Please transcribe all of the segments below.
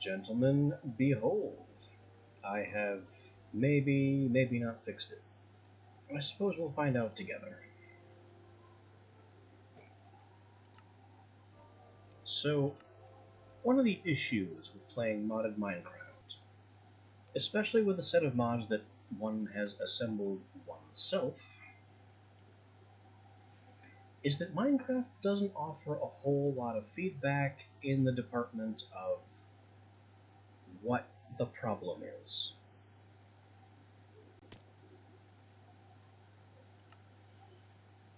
Gentlemen, behold, I have maybe not fixed it. I suppose we'll find out together. So, one of the issues with playing modded Minecraft, especially with a set of mods that one has assembled oneself, is that Minecraft doesn't offer a whole lot of feedback in the department of what the problem is.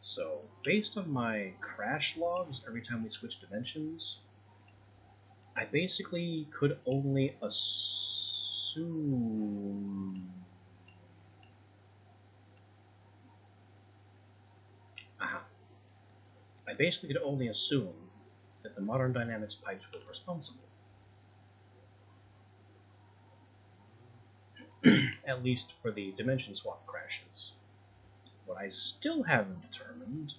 So, based on my crash logs every time we switch dimensions, I basically could only assume... Aha. I basically could only assume that the Modern Dynamics pipes were responsible. At least for the dimension swap crashes. What I still haven't determined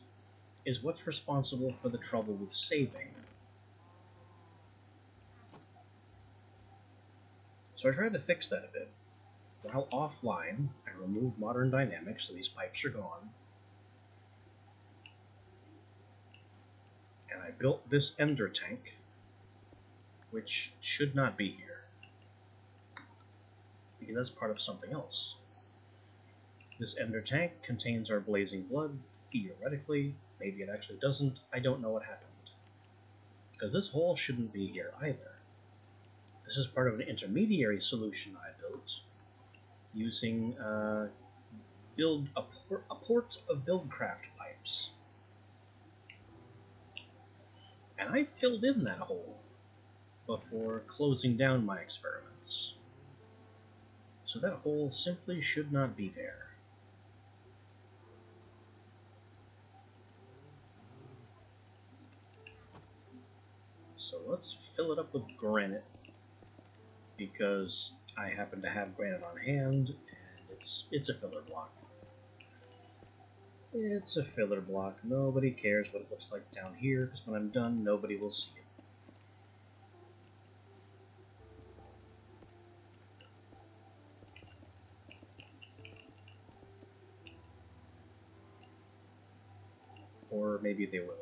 is what's responsible for the trouble with saving. So I tried to fix that a bit. While offline, I removed Modern Dynamics so these pipes are gone. And I built this Ender tank, which should not be here, because that's part of something else. This Ender tank contains our blazing blood, theoretically. Maybe it actually doesn't. I don't know what happened. Because this hole shouldn't be here either. This is part of an intermediary solution I built using a port of Buildcraft pipes. And I filled in that hole before closing down my experiments. So that hole simply should not be there. So let's fill it up with granite, because I happen to have granite on hand, and it's a filler block. It's a filler block. Nobody cares what it looks like down here, because when I'm done, nobody will see it. Or maybe they will.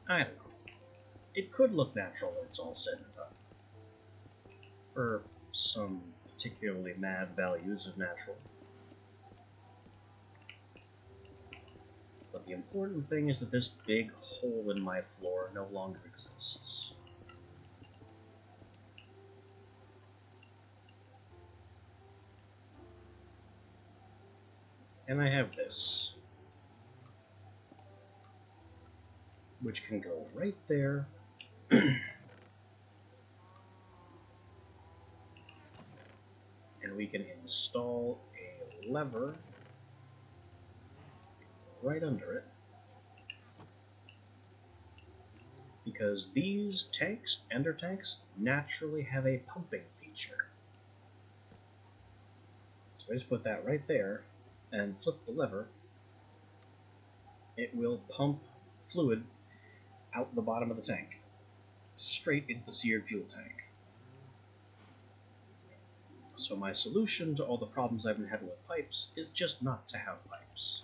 I don't know. It could look natural when it's all said and done. For some particularly mad values of natural. But the important thing is that this big hole in my floor no longer exists. And I have this, which can go right there. And we can install a lever right under it. Because these tanks, Ender tanks, naturally have a pumping feature. So I just put that right there and flip the lever. It will pump fluid out the bottom of the tank, straight into the seared fuel tank. So my solution to all the problems I've been having with pipes is just not to have pipes.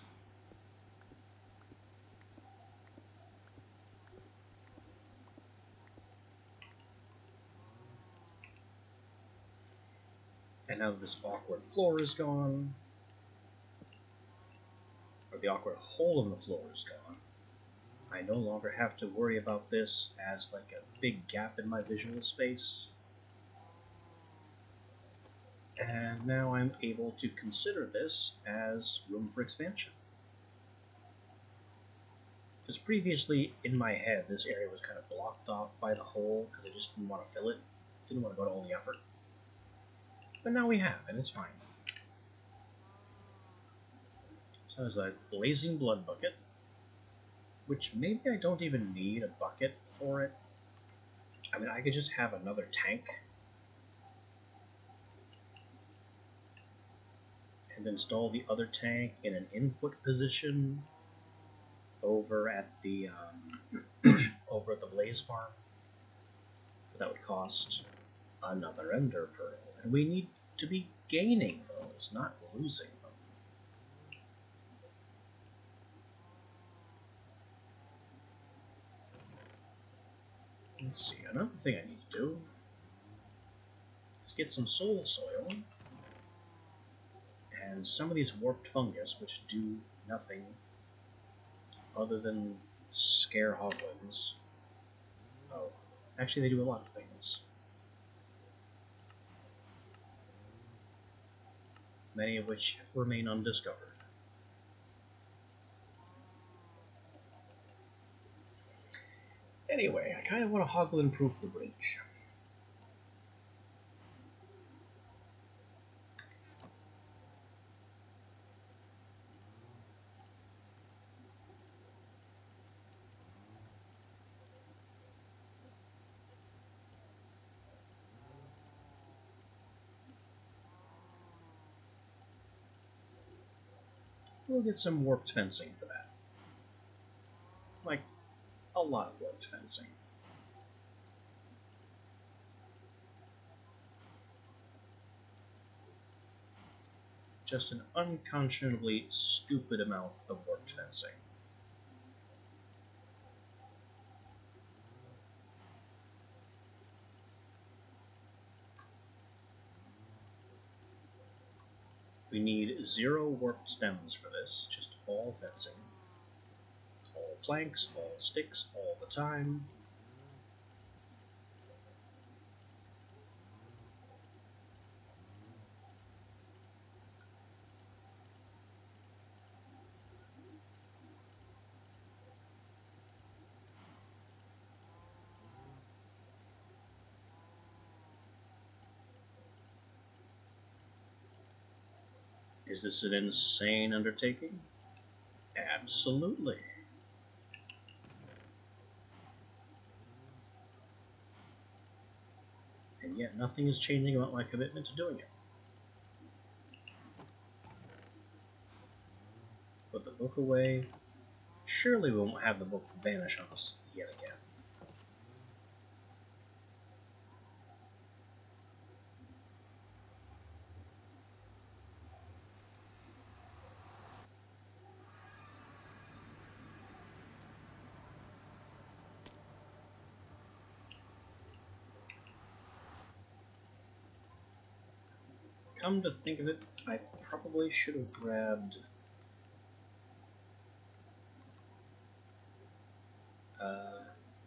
And now that this awkward floor is gone, or the awkward hole in the floor is gone, I no longer have to worry about this as like a big gap in my visual space. And now I'm able to consider this as room for expansion. Because previously, in my head, this area was kind of blocked off by the hole because I just didn't want to fill it. Didn't want to go to all the effort. But now we have, and it's fine. So there's a blazing blood bucket, which maybe I don't even need a bucket for it. I mean, I could just have another tank. and install the other tank in an input position over at the over at the Blaze Farm. But that would cost another Ender Pearl, and we need to be gaining those, not losing them. Let's see, another thing I need to do is get some soul soil and some of these warped fungus, which do nothing other than scare hoglins. Oh, actually they do a lot of things. Many of which remain undiscovered. Anyway, I kind of want to hoglin-proof the bridge. We'll get some warped fencing for that. Like, a lot of warped fencing. Just an unconscionably stupid amount of warped fencing. We need 0 warped stems for this, just all fencing. All planks, all sticks, all the time. Is this an insane undertaking? Absolutely. And yet nothing is changing about my commitment to doing it. Put the book away. Surely we won't have the book vanish on us yet again. Come to think of it, I probably should have grabbed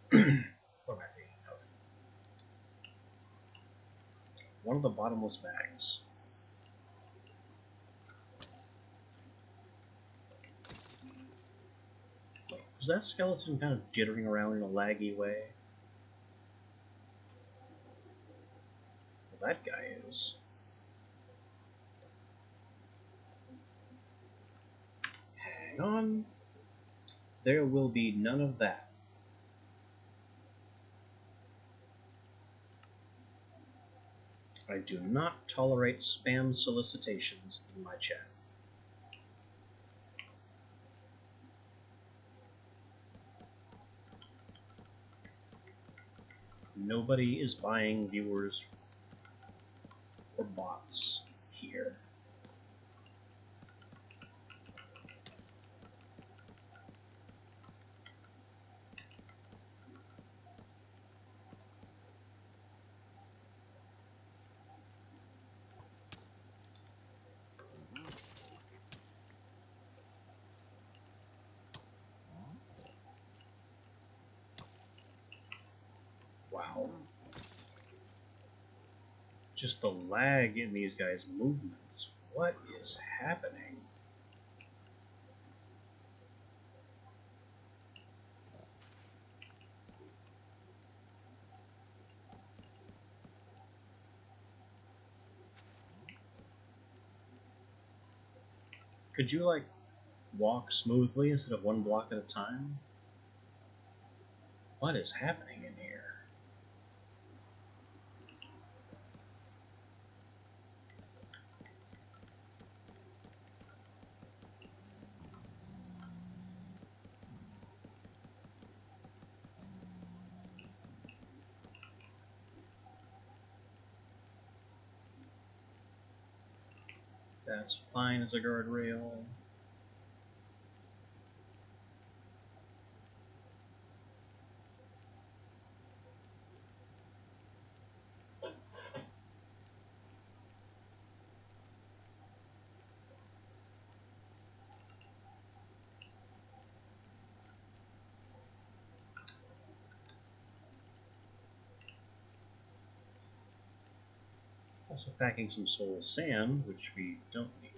what am I thinking of? One of the bottomless bags. Wait, was that skeleton kind of jittering around in a laggy way? Well, that guy is. Hang on. There will be none of that. I do not tolerate spam solicitations in my chat. Nobody is buying viewers or bots here. Wow. Just the lag in these guys' movements. What is happening? Could you, like, walk smoothly instead of one block at a time? What is happening in here? That's fine as a guardrail. Also packing some soul sand, which we don't need.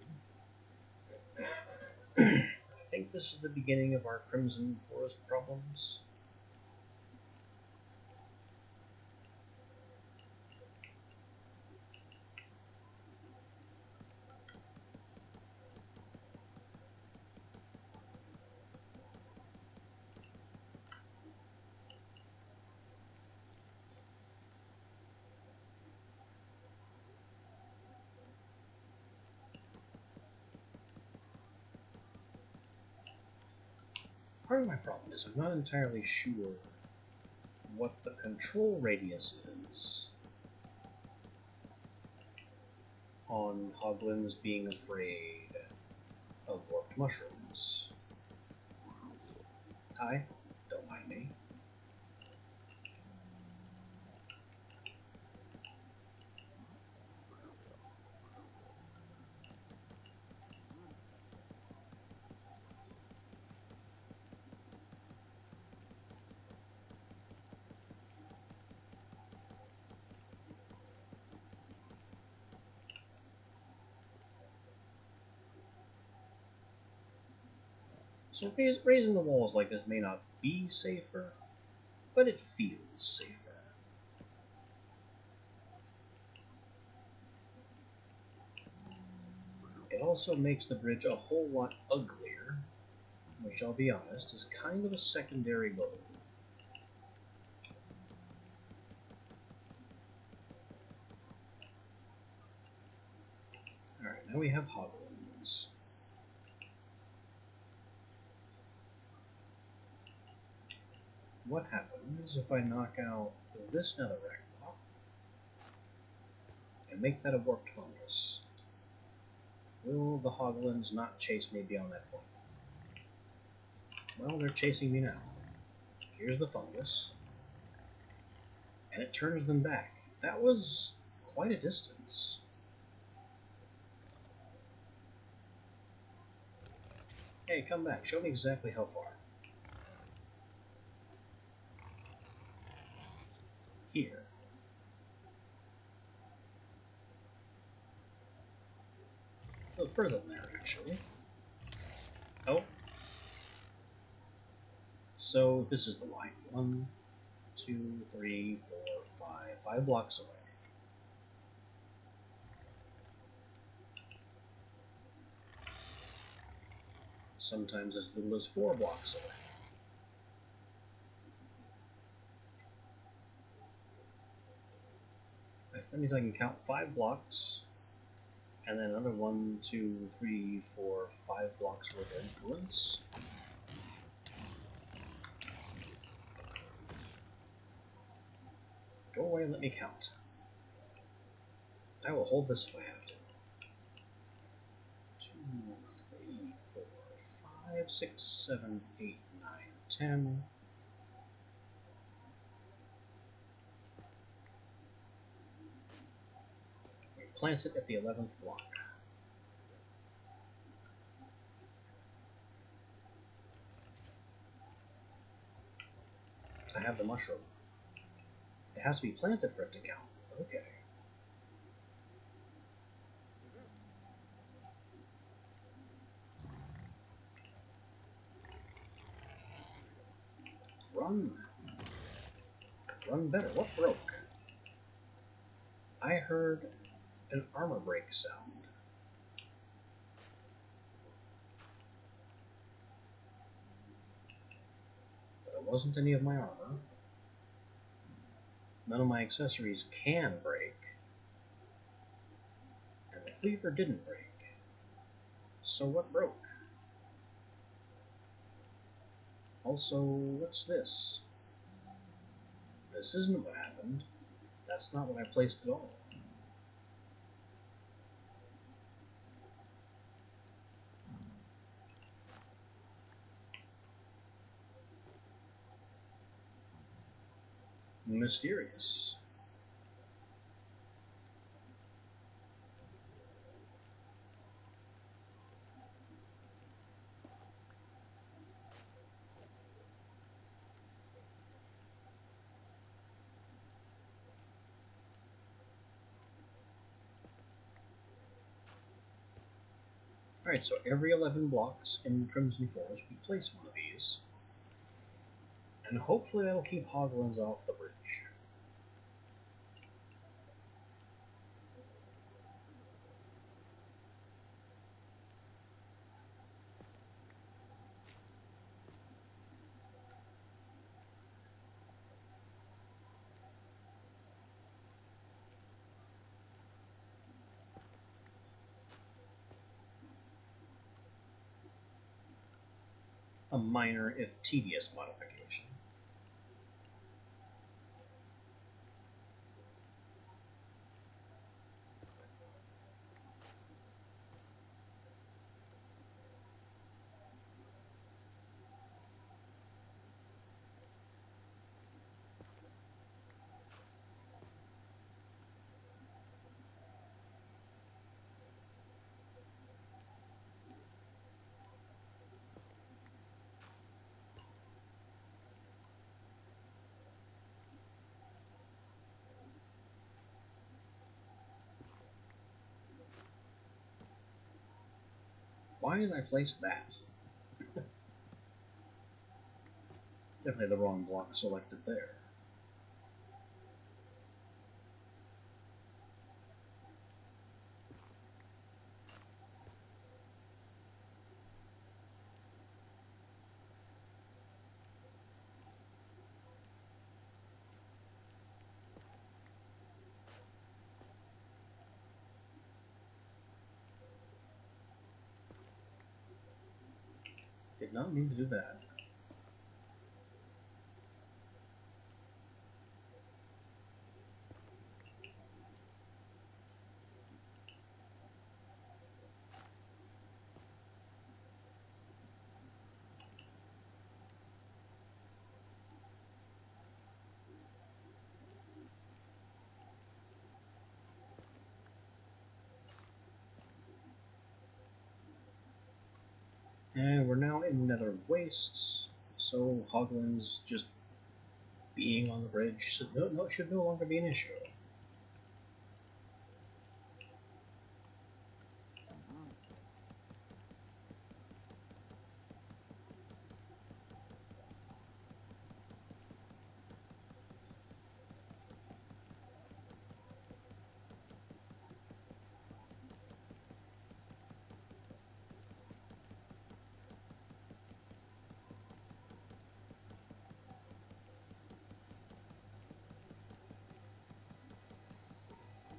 I think this is the beginning of our Crimson Forest problems. Part of my problem is I'm not entirely sure what the control radius is on Hoglins being afraid of warped mushrooms. Hi, don't mind me. So raising the walls like this may not be safer, but it feels safer. It also makes the bridge a whole lot uglier, which I'll be honest is kind of a secondary goal. Alright, now we have Hoglins. What happens if I knock out this netherrack block and make that a warped fungus? Will the Hoglins not chase me beyond that point? Well, they're chasing me now. Here's the fungus. And it turns them back. That was quite a distance. Hey, come back. Show me exactly how far. Here. A little further than there, actually. Oh. So this is the line. 1, 2, 3, 4, 5. 5 blocks away. Sometimes as little as 4 blocks away. That means I can count 5 blocks, and then another 1, 2, 3, 4, 5 blocks worth of influence. Go away and let me count. I will hold this if I have to. 2, 3, 4, 5, 6, 7, 8, 9, 10. We plant it at the 11th block. I have the mushroom. It has to be planted for it to count. Okay. Run. Run better. What broke? I heard an armor break sound. But it wasn't any of my armor. None of my accessories can break. And the cleaver didn't break. So what broke? Also, what's this? This isn't what happened. That's not what I placed at all. mysterious. Alright, so every 11 blocks in Crimson Forest we place one of these. And hopefully that'll keep Hoglins off the bridge. A minor, if tedious, modification. Why did I place that? Definitely the wrong block selected there. Did not mean to do that. And we're now in Nether Wastes, so Hoglins just being on the bridge should no longer be an issue.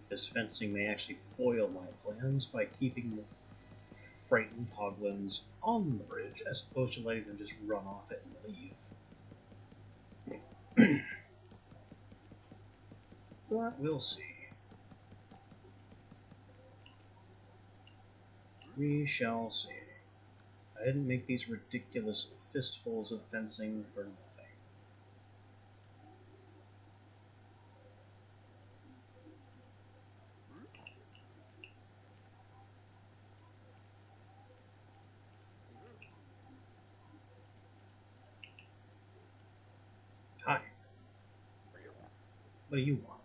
This fencing may actually foil my plans by keeping the frightened Hoglins on the bridge as opposed to letting them just run off it and leave. But we'll see. We shall see. I didn't make these ridiculous fistfuls of fencing for nothing. Hi. What do you want?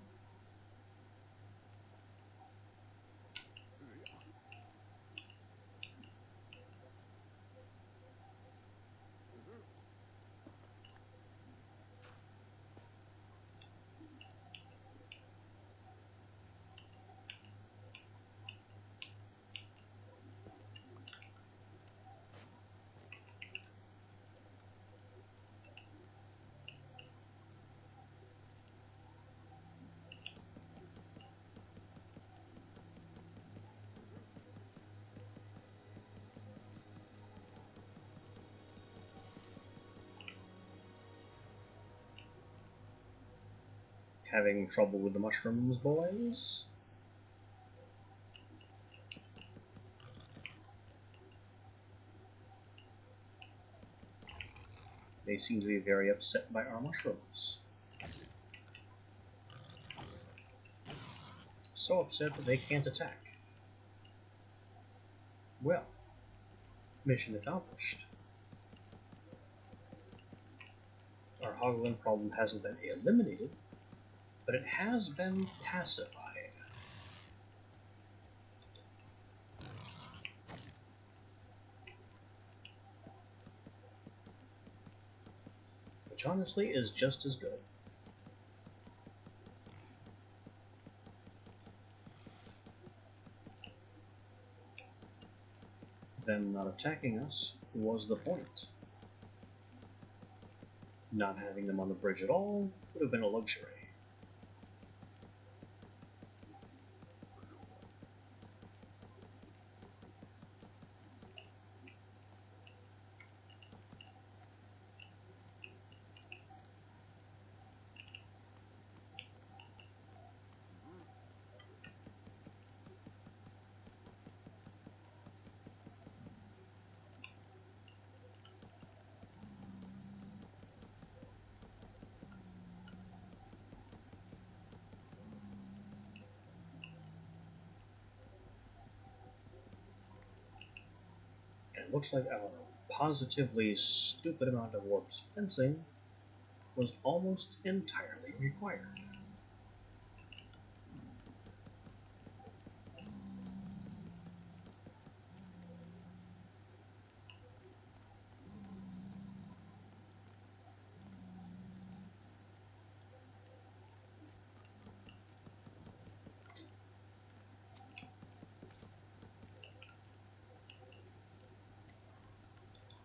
Having trouble with the mushrooms, boys? They seem to be very upset by our mushrooms. So upset that they can't attack. Well, mission accomplished. Our Hoglin problem hasn't been eliminated, but it has been pacified. Which honestly is just as good. Them not attacking us was the point. Not having them on the bridge at all would have been a luxury. And it looks like our positively stupid amount of warp's fencing was almost entirely required.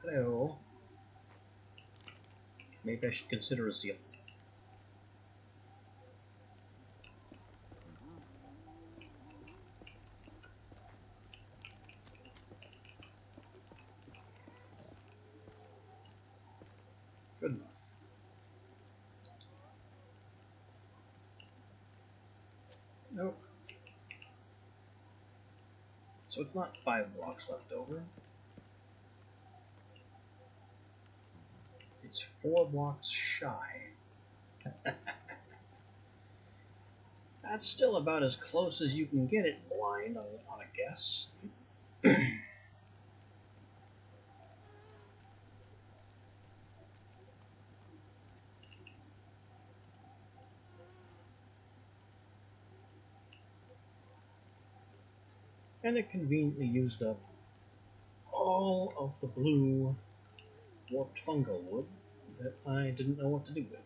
Hello. Maybe I should consider a seal. Good enough. Nope. So it's not 5 blocks left over. It's 4 blocks shy. That's still about as close as you can get it blind on a guess. And it conveniently used up all of the blue warped fungal wood that I didn't know what to do with.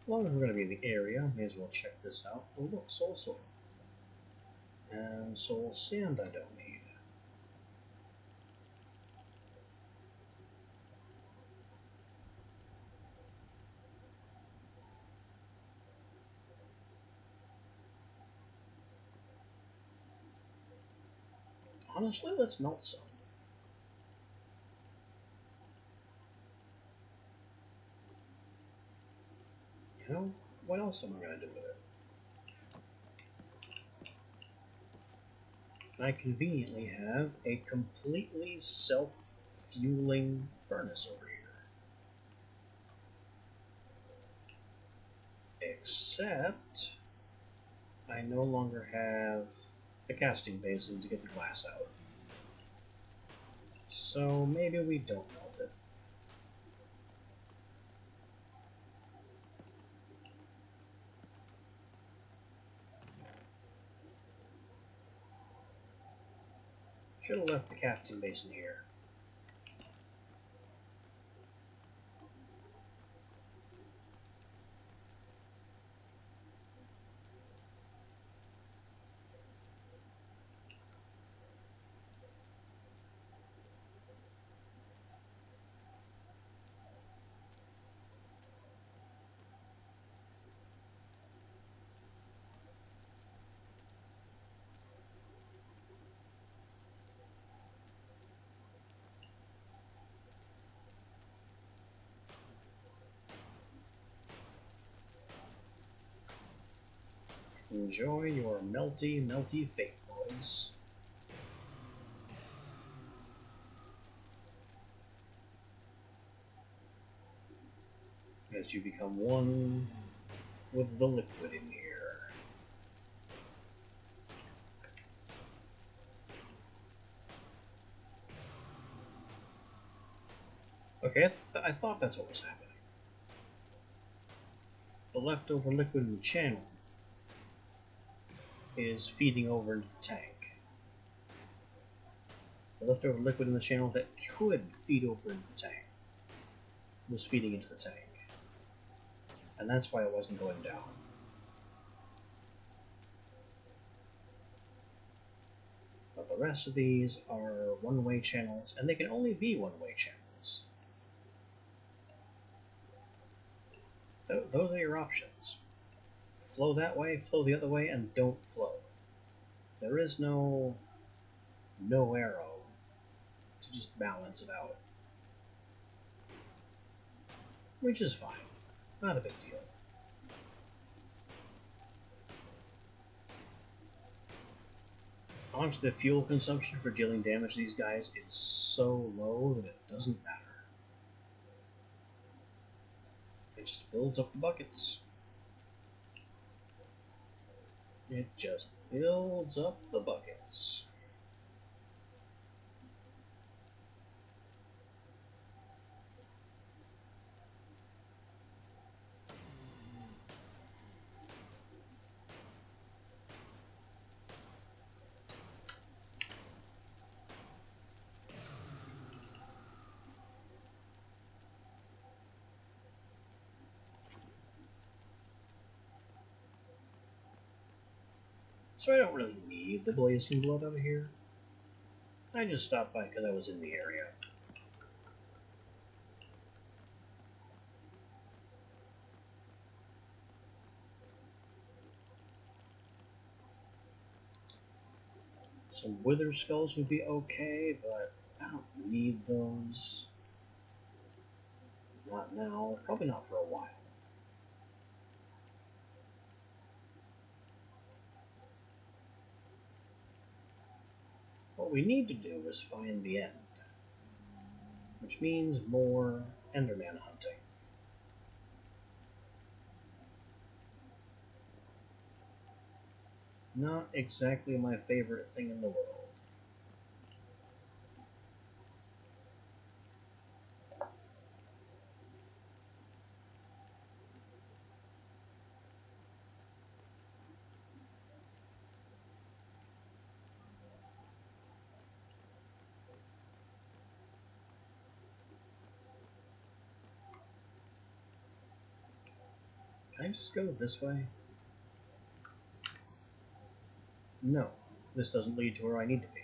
As long as we're going to be in the area, may as well check this out. Oh look, soul sword. And soul sand I don't need. Honestly, let's melt some. You know, what else am I going to do with it? I conveniently have a completely self-fueling furnace over here. Except, I no longer have a casting basin to get the glass out. So maybe we don't melt it. Should have left the casting basin here. Enjoy your melty, melty fate, boys. As you become one with the liquid in here. Okay, I thought that's what was happening. The leftover liquid in the channel is feeding over into the tank. The leftover liquid in the channel that could feed over into the tank was feeding into the tank. And that's why it wasn't going down. But the rest of these are one-way channels, and they can only be one-way channels. Those are your options. Flow that way, flow the other way, and don't flow. There is no arrow to just balance it out. Which is fine. Not a big deal. Honestly, the fuel consumption for dealing damage to these guys is so low that it doesn't matter. It just builds up the buckets. It just builds up the buckets. So I don't really need the blazing blood over here. I just stopped by because I was in the area. Some wither skulls would be okay, but I don't need those. Not now. Probably not for a while. What we need to do is find the end, which means more Enderman hunting. Not exactly my favorite thing in the world. Can I just go this way? No, this doesn't lead to where I need to be.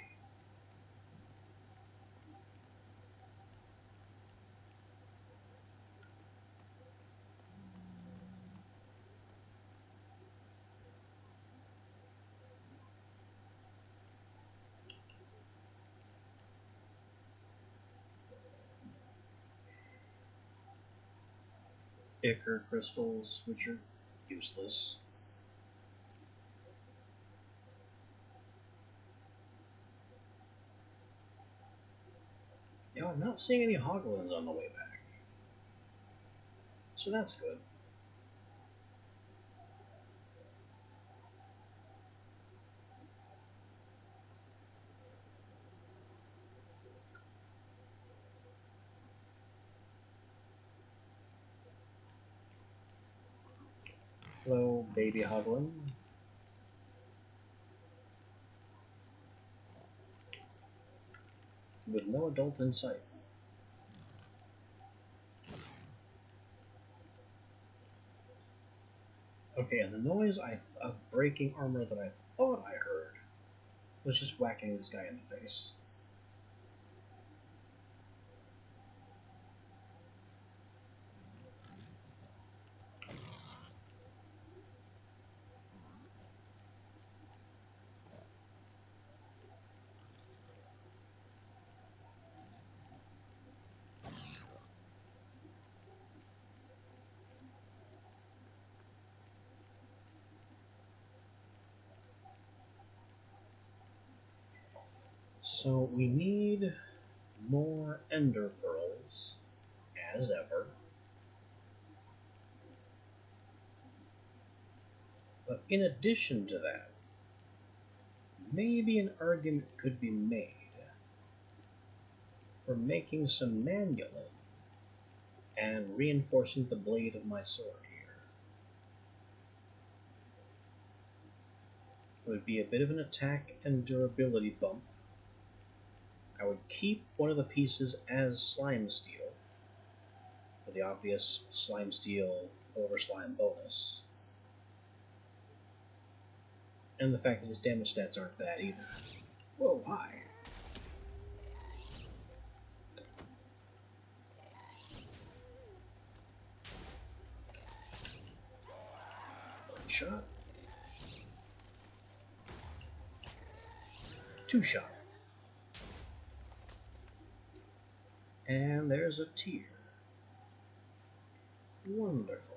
Ichor crystals, which are useless. You know, I'm not seeing any hoglins on the way back. So that's good. Hello, baby hoglin. With no adult in sight. Okay, and the noise of breaking armor that I thought I heard was just whacking this guy in the face. So we need more ender pearls, as ever. But in addition to that, maybe an argument could be made for making some manulin and reinforcing the blade of my sword here. It would be a bit of an attack and durability bump. I would keep one of the pieces as slime steel, for the obvious slime steel over slime bonus. And the fact that his damage stats aren't bad either. Whoa, hi. One shot. Two shot. And there's a tear. Wonderful.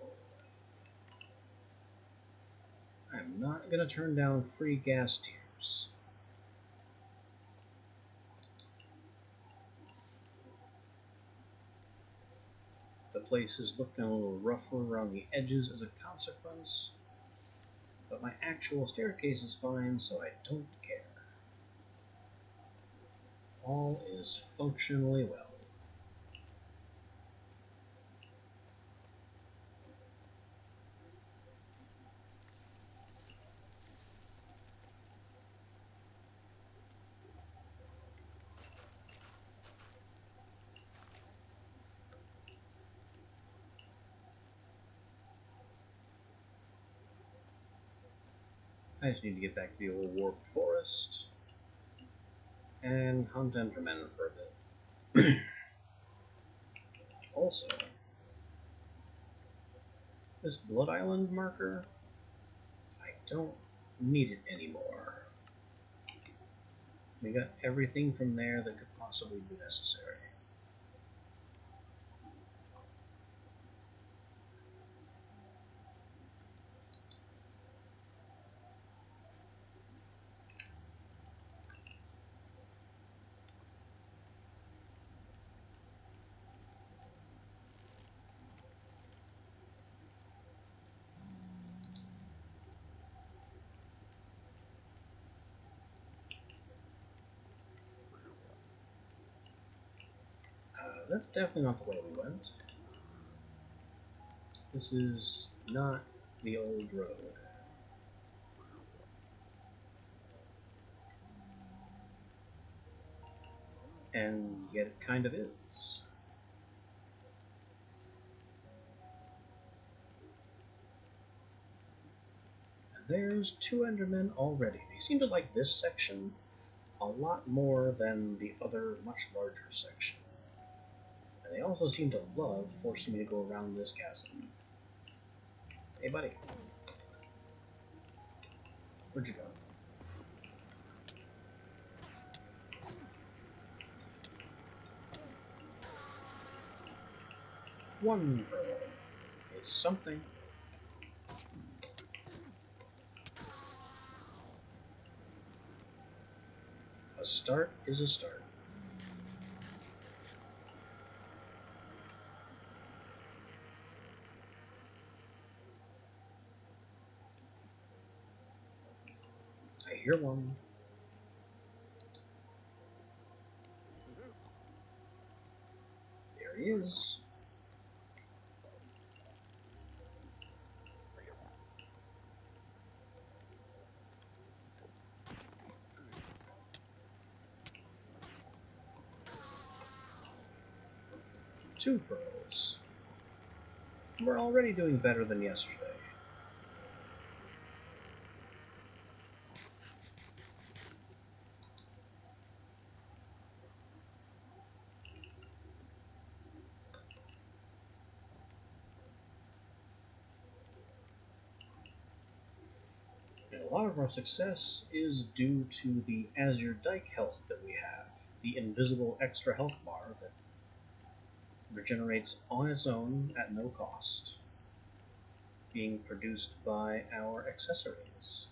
I'm not going to turn down free gas tears. The place is looking a little rougher around the edges as a consequence, but my actual staircase is fine, so I don't care. All is functionally well. I just need to get back to the old warped forest and hunt Endermen for a bit. Also, this Blood Island marker, I don't need it anymore. We got everything from there that could possibly be necessary. That's definitely not the way we went. This is not the old road. And yet it kind of is. And there's two Endermen already. They seem to like this section a lot more than the other, much larger section. And they also seem to love forcing me to go around this chasm. Hey, buddy. Where'd you go? One pearl. It's something. A start is a start. I hear one. There he is. Two pearls. We're already doing better than yesterday. And a lot of our success is due to the Azure Dike health that we have. The invisible extra health bar that regenerates on its own at no cost, being produced by our accessories.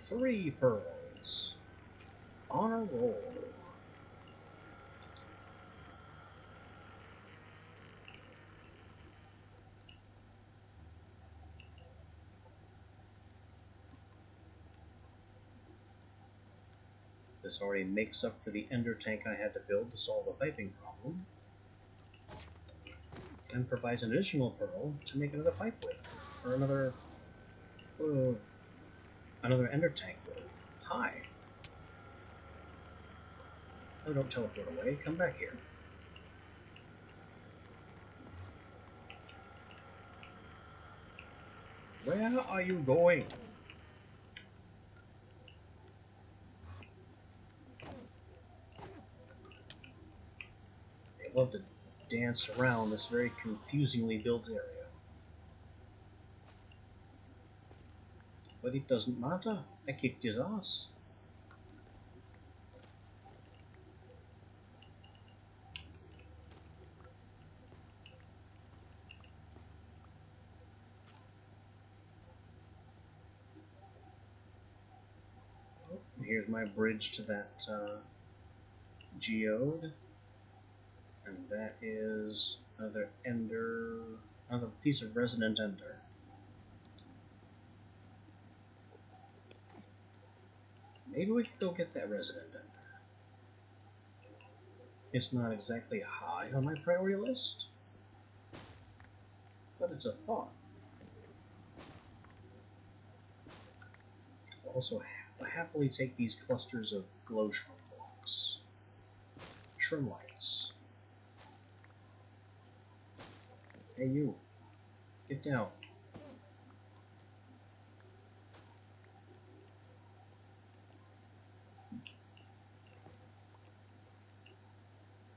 3 pearls. On a roll. This already makes up for the ender tank I had to build to solve the piping problem, and provides an additional pearl to make another pipe with, or another ender tank with. Hi. Oh, don't teleport away. Come back here. Where are you going? They love to dance around this very confusingly built area. But it doesn't matter. I kicked his ass. Oh, here's my bridge to that geode. And that is another piece of resonant ender. Maybe we could go get that resonant ender. It's not exactly high on my priority list, but it's a thought. I'll also happily take these clusters of glow shroom blocks. Shroom lights. Hey you, get down.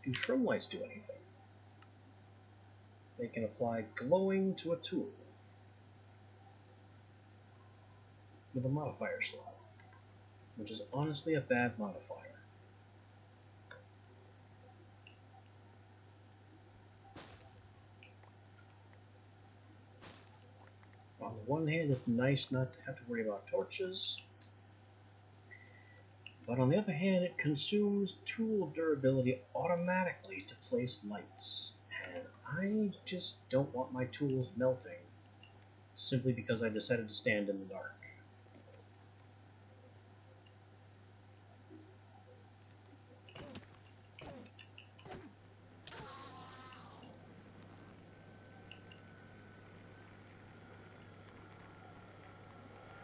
Do shroom lights do anything? They can apply glowing to a tool with a modifier slot, which is honestly a bad modifier. On the one hand, it's nice not to have to worry about torches, but on the other hand, it consumes tool durability automatically to place lights, and I just don't want my tools melting simply because I decided to stand in the dark.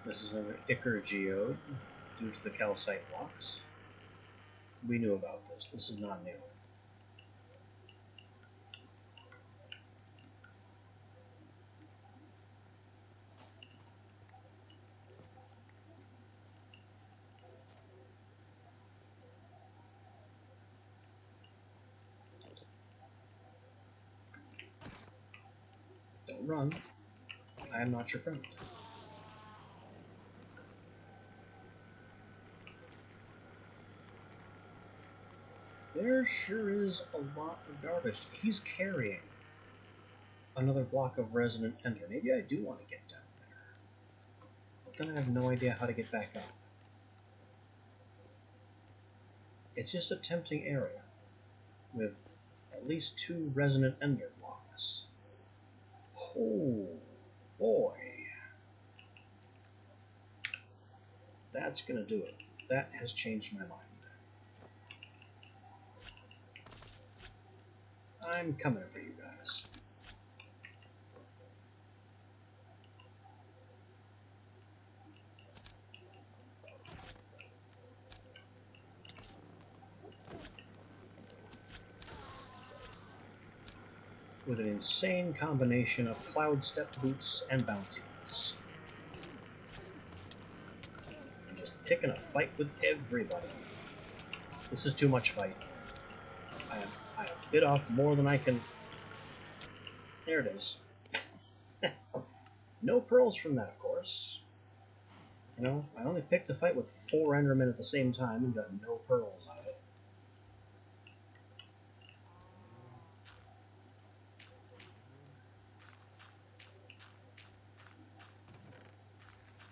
This is another Ichor geode due to the calcite blocks. We knew about this. This is not new. Don't run. I am not your friend. There sure is a lot of garbage. He's carrying another block of resonant ender. Maybe I do want to get down there. But then I have no idea how to get back up. It's just a tempting area with at least 2 resonant ender blocks. Oh boy. That's gonna do it. That has changed my mind. I'm coming for you guys. With an insane combination of cloud step boots and bouncies. I'm just picking a fight with everybody. This is too much fight. I have bit off more than I can. There it is. No pearls from that, of course. You know, I only picked a fight with 4 Endermen at the same time and got no pearls out of it.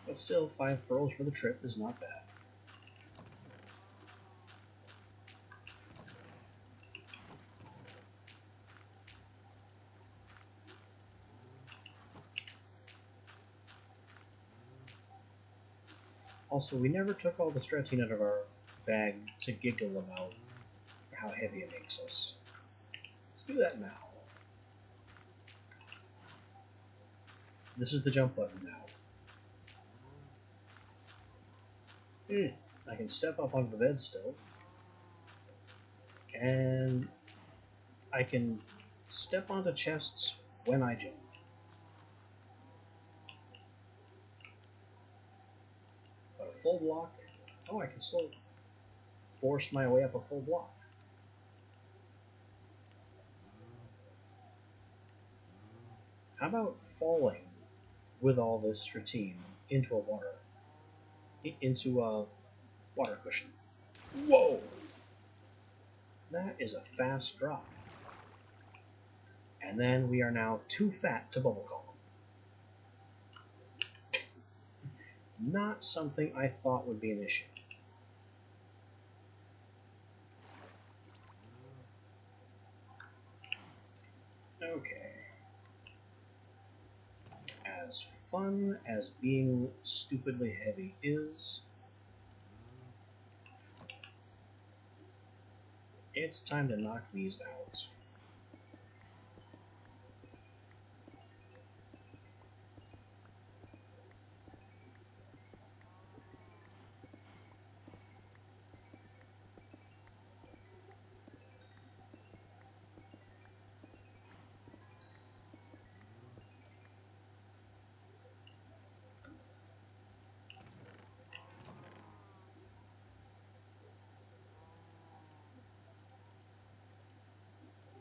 But still, 5 pearls for the trip is not bad. Also, we never took all the stratine out of our bag to giggle about how heavy it makes us. Let's do that now. This is the jump button now. I can step up onto the bed still. And I can step onto chests when I jump. But a full block? Oh, I can still force my way up a full block. How about falling with all this stratine into a water cushion? Whoa! That is a fast drop. And then we are now too fat to bubble column. Not something I thought would be an issue. Okay. As fun as being stupidly heavy is, it's time to knock these out.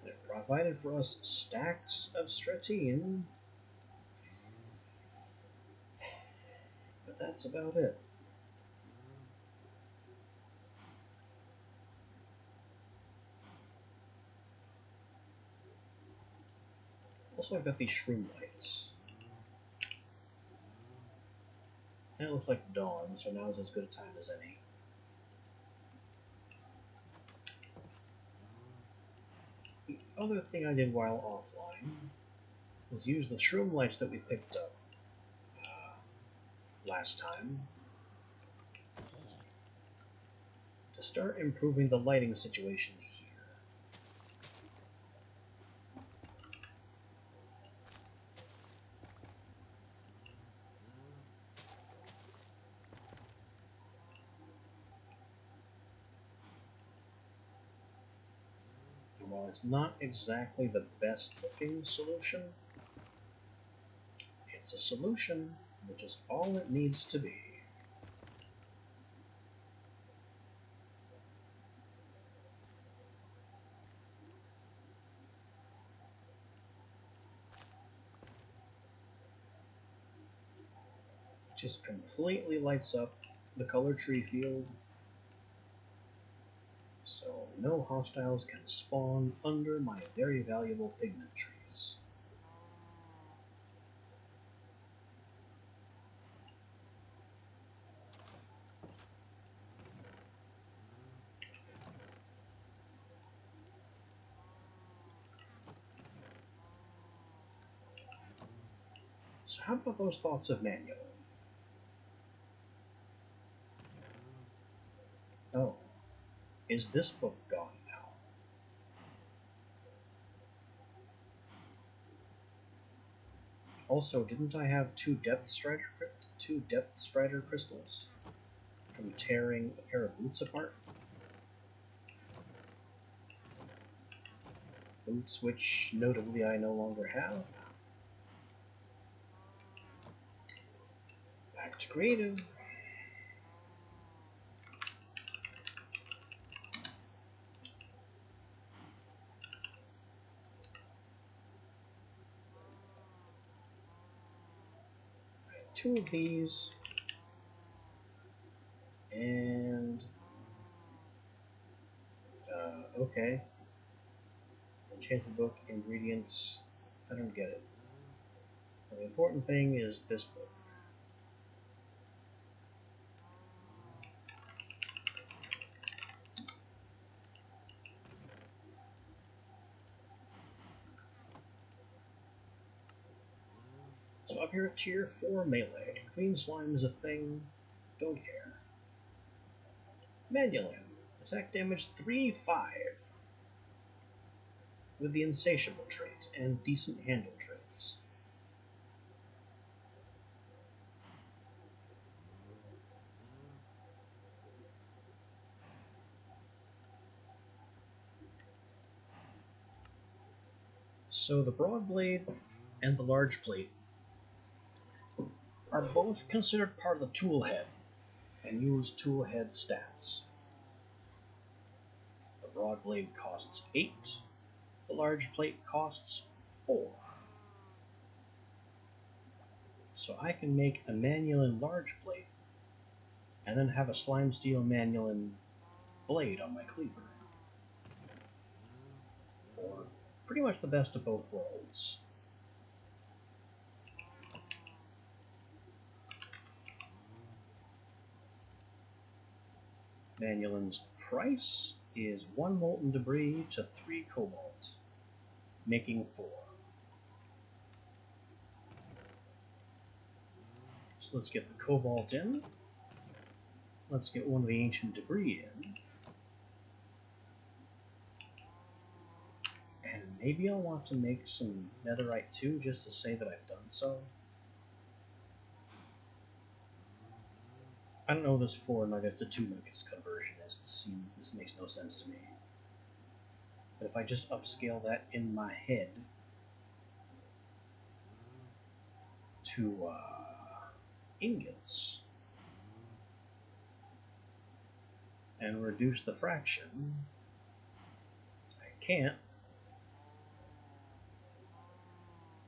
It provided for us stacks of stratine, but that's about it. Also, I've got these shroom lights. And it looks like dawn, so now is as good a time as any. The other thing I did while offline was use the shroom lights that we picked up last time to start improving the lighting situation here. And while it's not exactly the best looking solution, it's a solution, which is all it needs to be. It just completely lights up the color tree field, so no hostiles can spawn under my very valuable pigment trees. So how about those thoughts of manual? Oh, is this book gone now? Also, didn't I have two Depth Strider crystals from tearing a pair of boots apart? Boots which, notably, I no longer have. Back to creative. Two of these. And... okay. Enchanted book, ingredients. I don't get it. The important thing is this book. So up here at tier 4 melee, Queen Slime is a thing, don't care. Manulin, attack damage 3-5, with the Insatiable trait and decent handle traits. So the Broadblade and the Large Plate are both considered part of the Toolhead and use Toolhead stats. The Broadblade costs 8, the Large Plate costs 4. So I can make a Manulin Large Plate and then have a Slimesteel Manulin blade on my cleaver. For pretty much the best of both worlds. Manulin's price is 1 Molten Debris to 3 Cobalt, making 4. So let's get the Cobalt in. Let's get one of the Ancient Debris in. And maybe I'll want to make some Netherite too, just to say that I've done so. I don't know what this 4 nuggets to 2 nuggets conversion is. This makes no sense to me. But if I just upscale that in my head to ingots and reduce the fraction, I can't.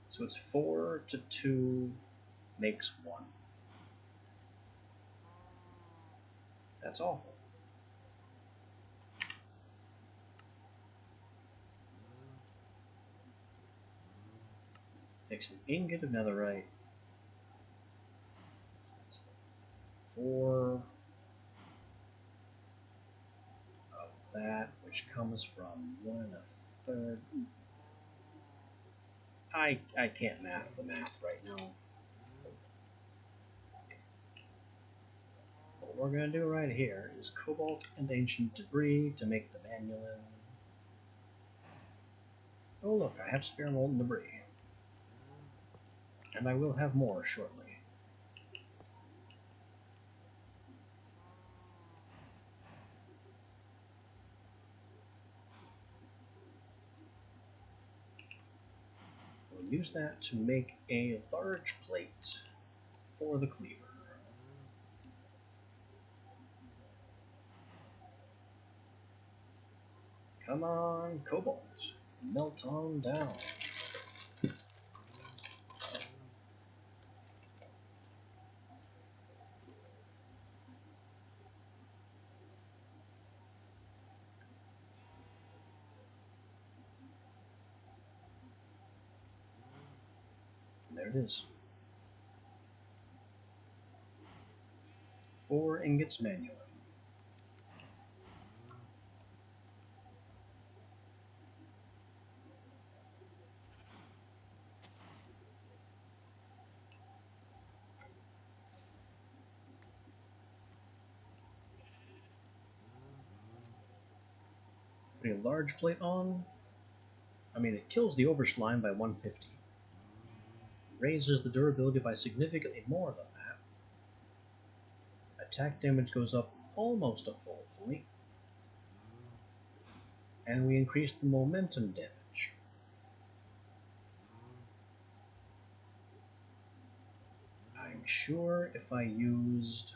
So it's 4 to 2 makes 1. That's awful. Take some ingot of netherite. That's 4 of that, which comes from 1 1/3. I can't math the math right now. What we're going to do right here is Cobalt and Ancient Debris to make the Manulin. Oh look, I have spare Molten Debris. And I will have more shortly. We'll use that to make a large plate for the cleaver. Come on, Cobalt. Melt on down. And there it is. 4 ingots Manulin. Putting a large plate on. I mean, it kills the Overslime by 150. Raises the durability by significantly more than that. Attack damage goes up almost a full point. And we increase the momentum damage. I'm sure if I used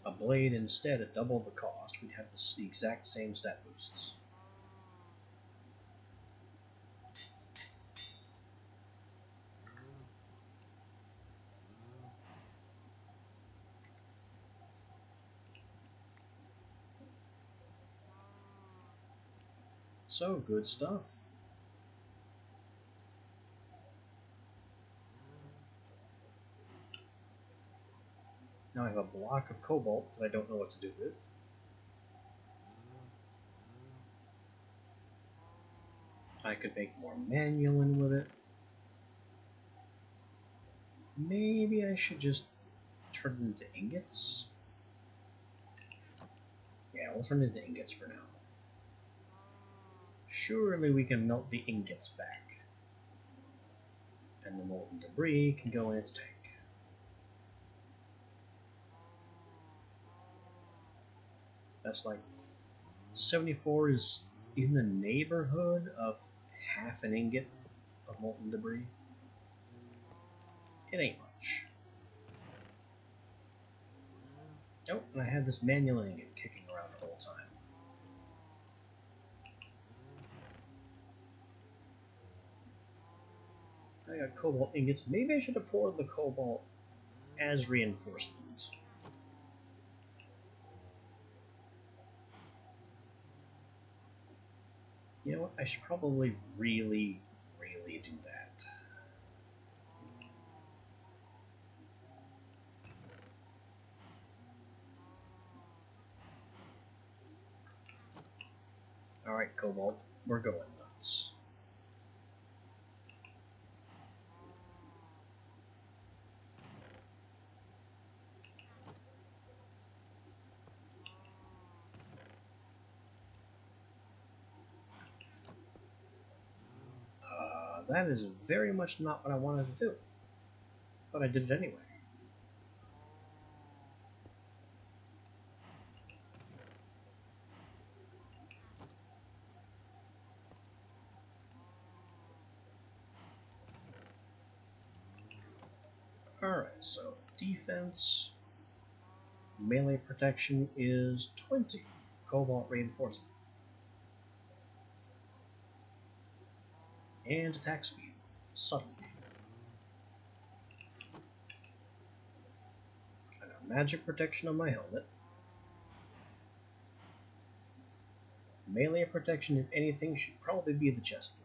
a blade instead at double the cost, we'd have the exact same stat boosts. So, good stuff. Now I have a block of cobalt that I don't know what to do with. I could make more Manulin with it. Maybe I should just turn it into ingots? Yeah, we'll turn it into ingots for now. Surely we can melt the ingots back. And the molten debris can go in its tank. That's like 74 is in the neighborhood of half an ingot of molten debris. It ain't much. Oh, and I had this manual ingot kicking around the whole time. I got cobalt ingots. Maybe I should have poured the cobalt as reinforcement. You know what? I should probably really do that. Alright, Cobalt, we're going nuts. That is very much not what I wanted to do. But I did it anyway. Alright, so defense, melee protection is 20. Cobalt reinforcement. And attack speed, subtle. I got magic protection on my helmet. Melee protection, if anything, should probably be the chestplate.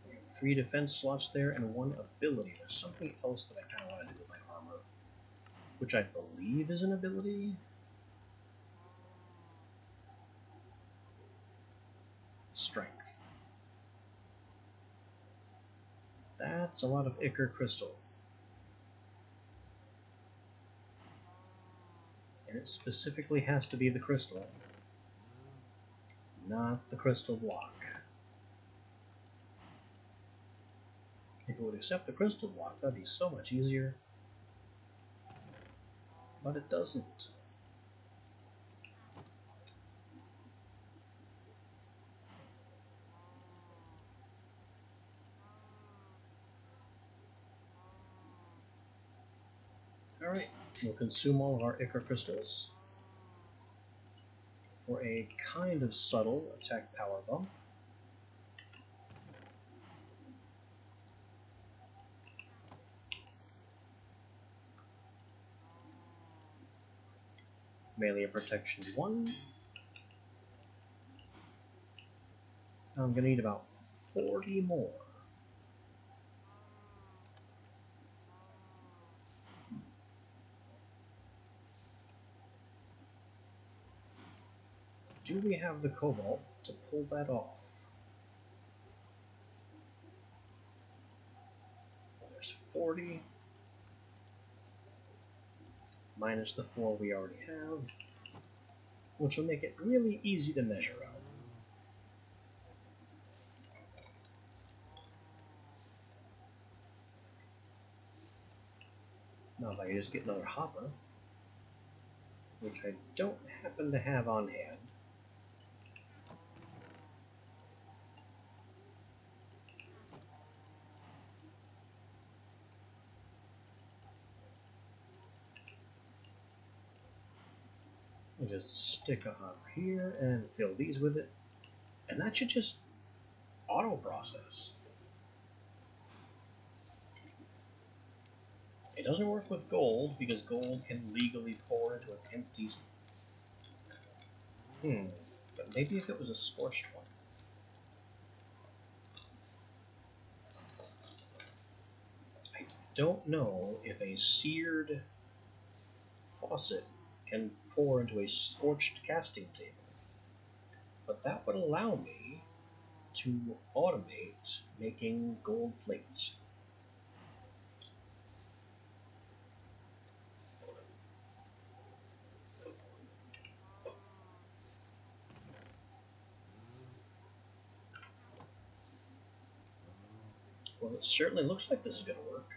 We have 3 defense slots there and 1 ability. There's something else that I kind of want to do with my armor, which I believe is an ability. Strength. That's a lot of Ichor crystal. And it specifically has to be the crystal, not the crystal block. If it would accept the crystal block, that'd be so much easier. But it doesn't. Alright, we'll consume all of our Ichor crystals for a kind of subtle attack power bump. Melee protection 1. I'm going to need about 40 more. Do we have the cobalt to pull that off? There's 40. Minus the 4 we already have, which will make it really easy to measure out. Now if I just get another hopper, which I don't happen to have on hand, I'll just stick a hopper here and fill these with it, and that should just auto-process. It doesn't work with gold, because gold can legally pour into an empty... But maybe if it was a scorched one. I don't know if a seared faucet can pour into a scorched casting table, but that would allow me to automate making gold plates. Well, it certainly looks like this is going to work.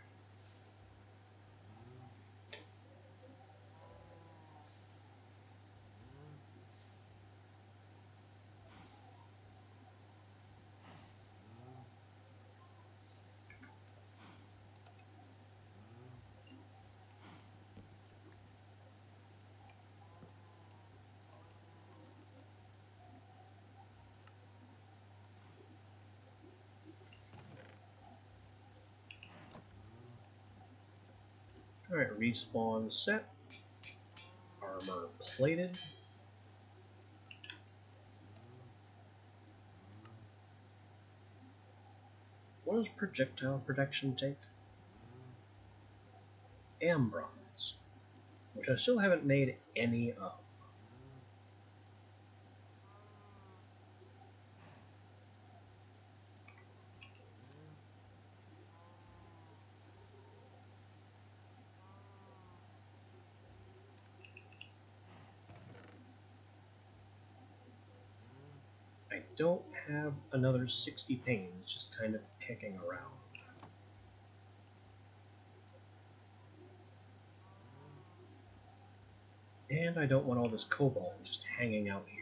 Alright, respawn set. Armor plated. What does projectile protection take? Ambrons, which I still haven't made any of. I don't have another 60 panes just kind of kicking around. And I don't want all this cobalt just hanging out here.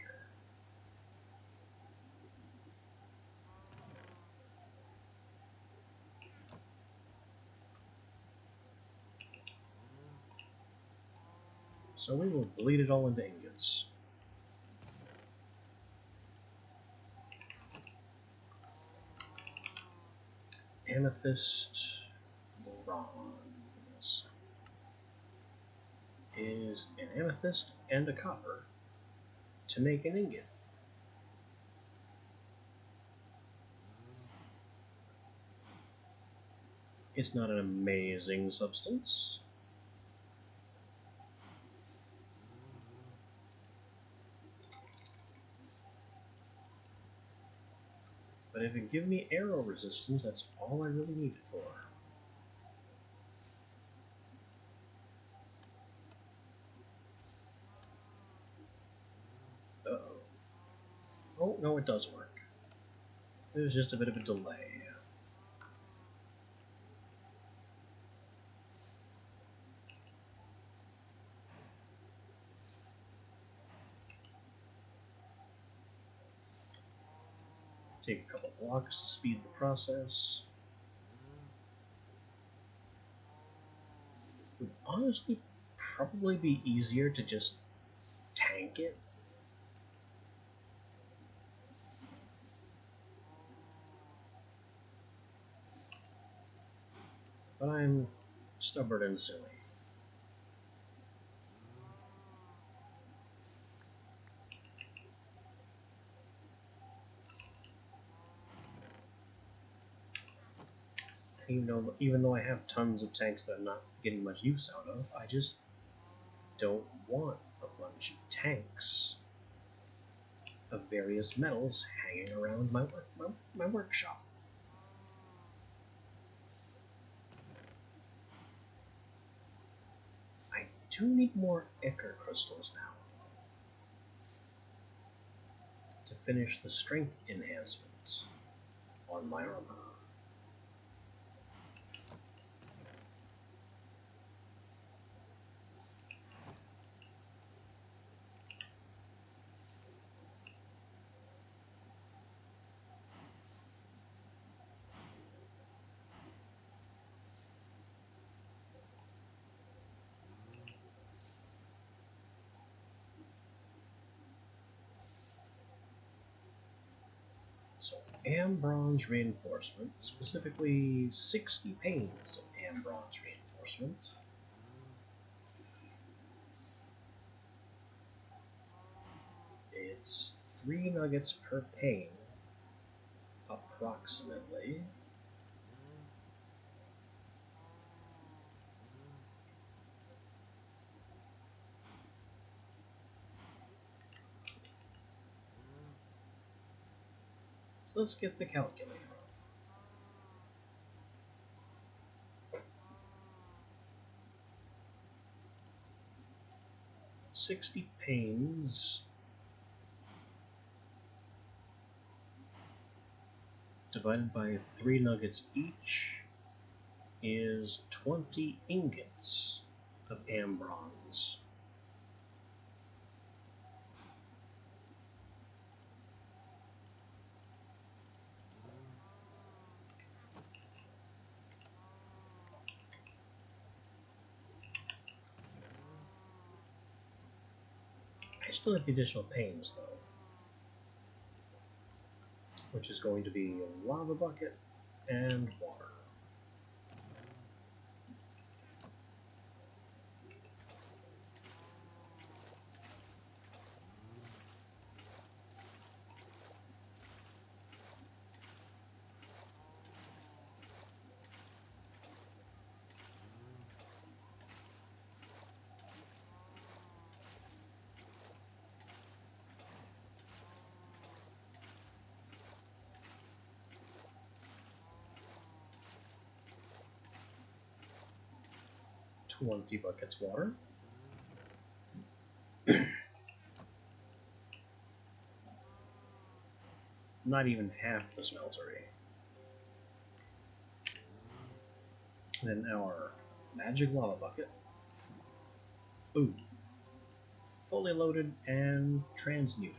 So we will bleed it all into ingots. Amethyst bronze is an amethyst and a copper to make an ingot. It's not an amazing substance. But if it give me arrow resistance, that's all I really need it for. Uh-oh. Oh, no, it does work. There's just a bit of a delay. Take a couple blocks to speed the process. Would honestly probably be easier to just tank it. But I'm stubborn and silly. Even though I have tons of tanks that I'm not getting much use out of, I just don't want a bunch of tanks of various metals hanging around my workshop. I do need more Ichor crystals now to finish the strength enhancement on my armor. So, Ambronze reinforcement, specifically 60 panes of Ambronze reinforcement. It's 3 nuggets per pane, approximately. So let's get the calculator. $60 panes divided by 3 nuggets each is 20 ingots of Ambronze. I still have the additional panes though, which is going to be a lava bucket and water. $20 water. Not even half the smeltery. Then our magic lava bucket. Boom. Fully loaded and transmuting.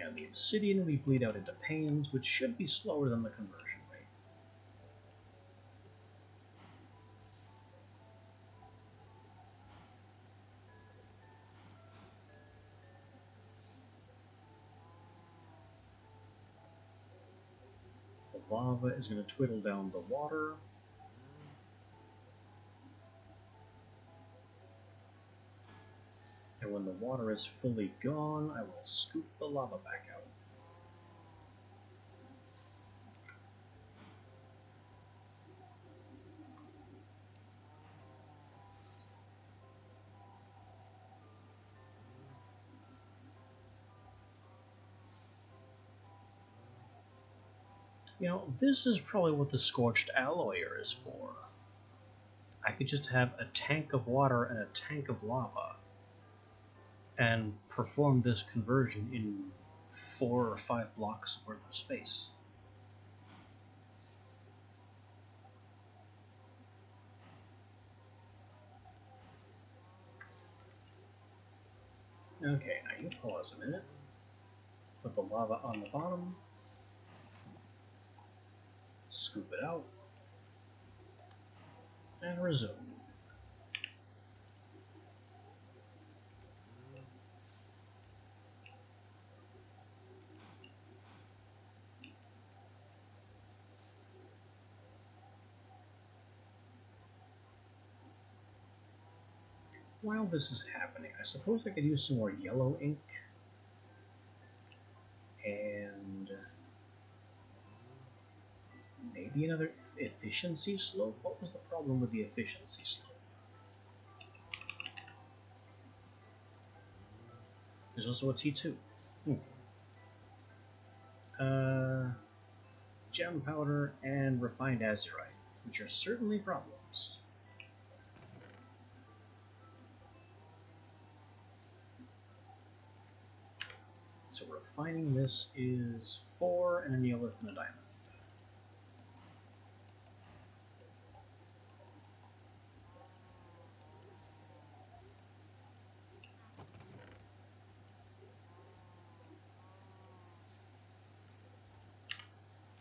And the obsidian we bleed out into panes, which should be slower than the conversion rate. The lava is going to twiddle down the water. And when the water is fully gone, I will scoop the lava back out. You know, this is probably what the Scorched Alloyer is for. I could just have a tank of water and a tank of lava and perform this conversion in 4 or 5 blocks worth of space. Okay, now you pause a minute. Put the lava on the bottom. Scoop it out. And resume. While this is happening, I suppose I could use some more yellow ink. And maybe another efficiency slope? What was the problem with the efficiency slope? There's also a T2. Gem powder and refined azurite, which are certainly problems. So refining this is 4 and a neolith and a diamond.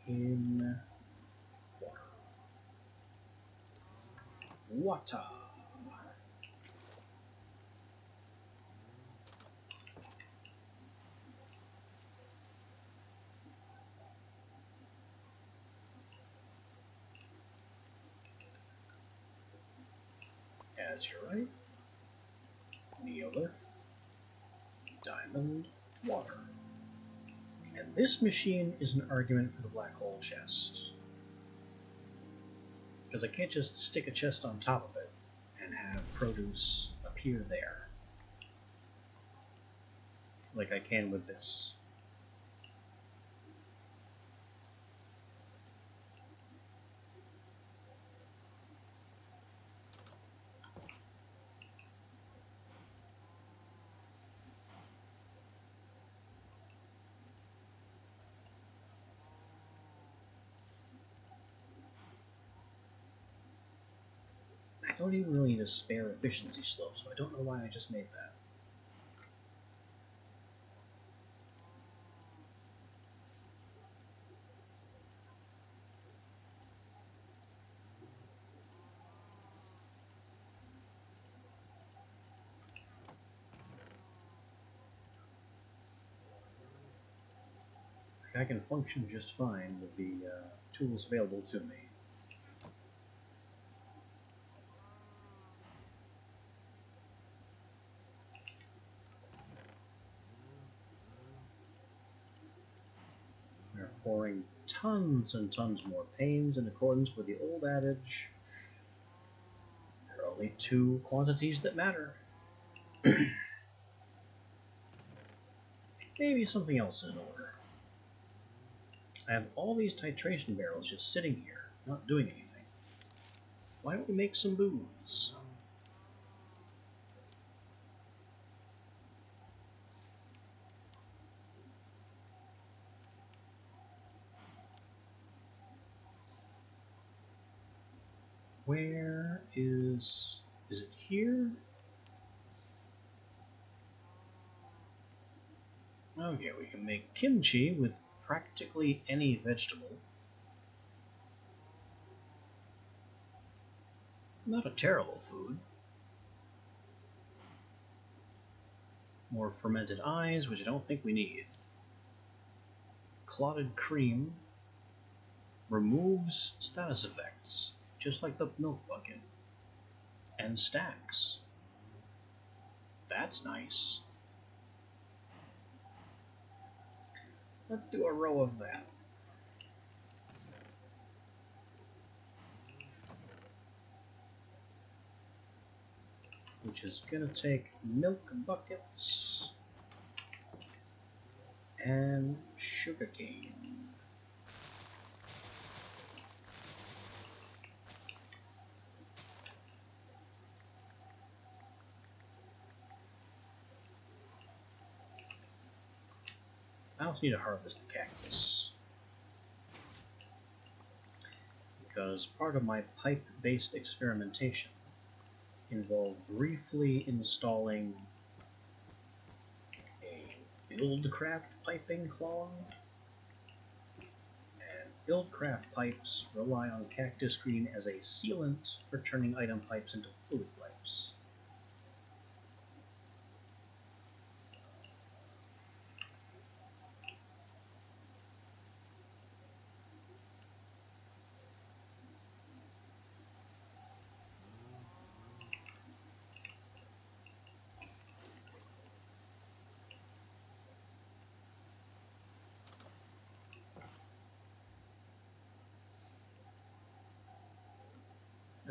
In water. Water. Azurite, neolith, diamond, water. And this machine is an argument for the black hole chest. Because I can't just stick a chest on top of it and have produce appear there. Like I can with this. I don't even really need a spare efficiency slope, so I don't know why I just made that. I can function just fine with the tools available to me. We're pouring tons and tons more pains in accordance with the old adage, there are only two quantities that matter. Maybe something else is in order. I have all these titration barrels just sitting here, not doing anything. Why don't we make some booze? Where is it here? Oh yeah, we can make kimchi with practically any vegetable. Not a terrible food. More fermented eyes, which I don't think we need. Clotted cream removes status effects, just like the milk bucket. And stacks. That's nice. Let's do a row of that. Which is gonna take milk buckets and sugarcane. I also need to harvest the cactus. Because part of my pipe-based experimentation involved briefly installing a Buildcraft piping clone. And Buildcraft pipes rely on cactus green as a sealant for turning item pipes into fluid pipes.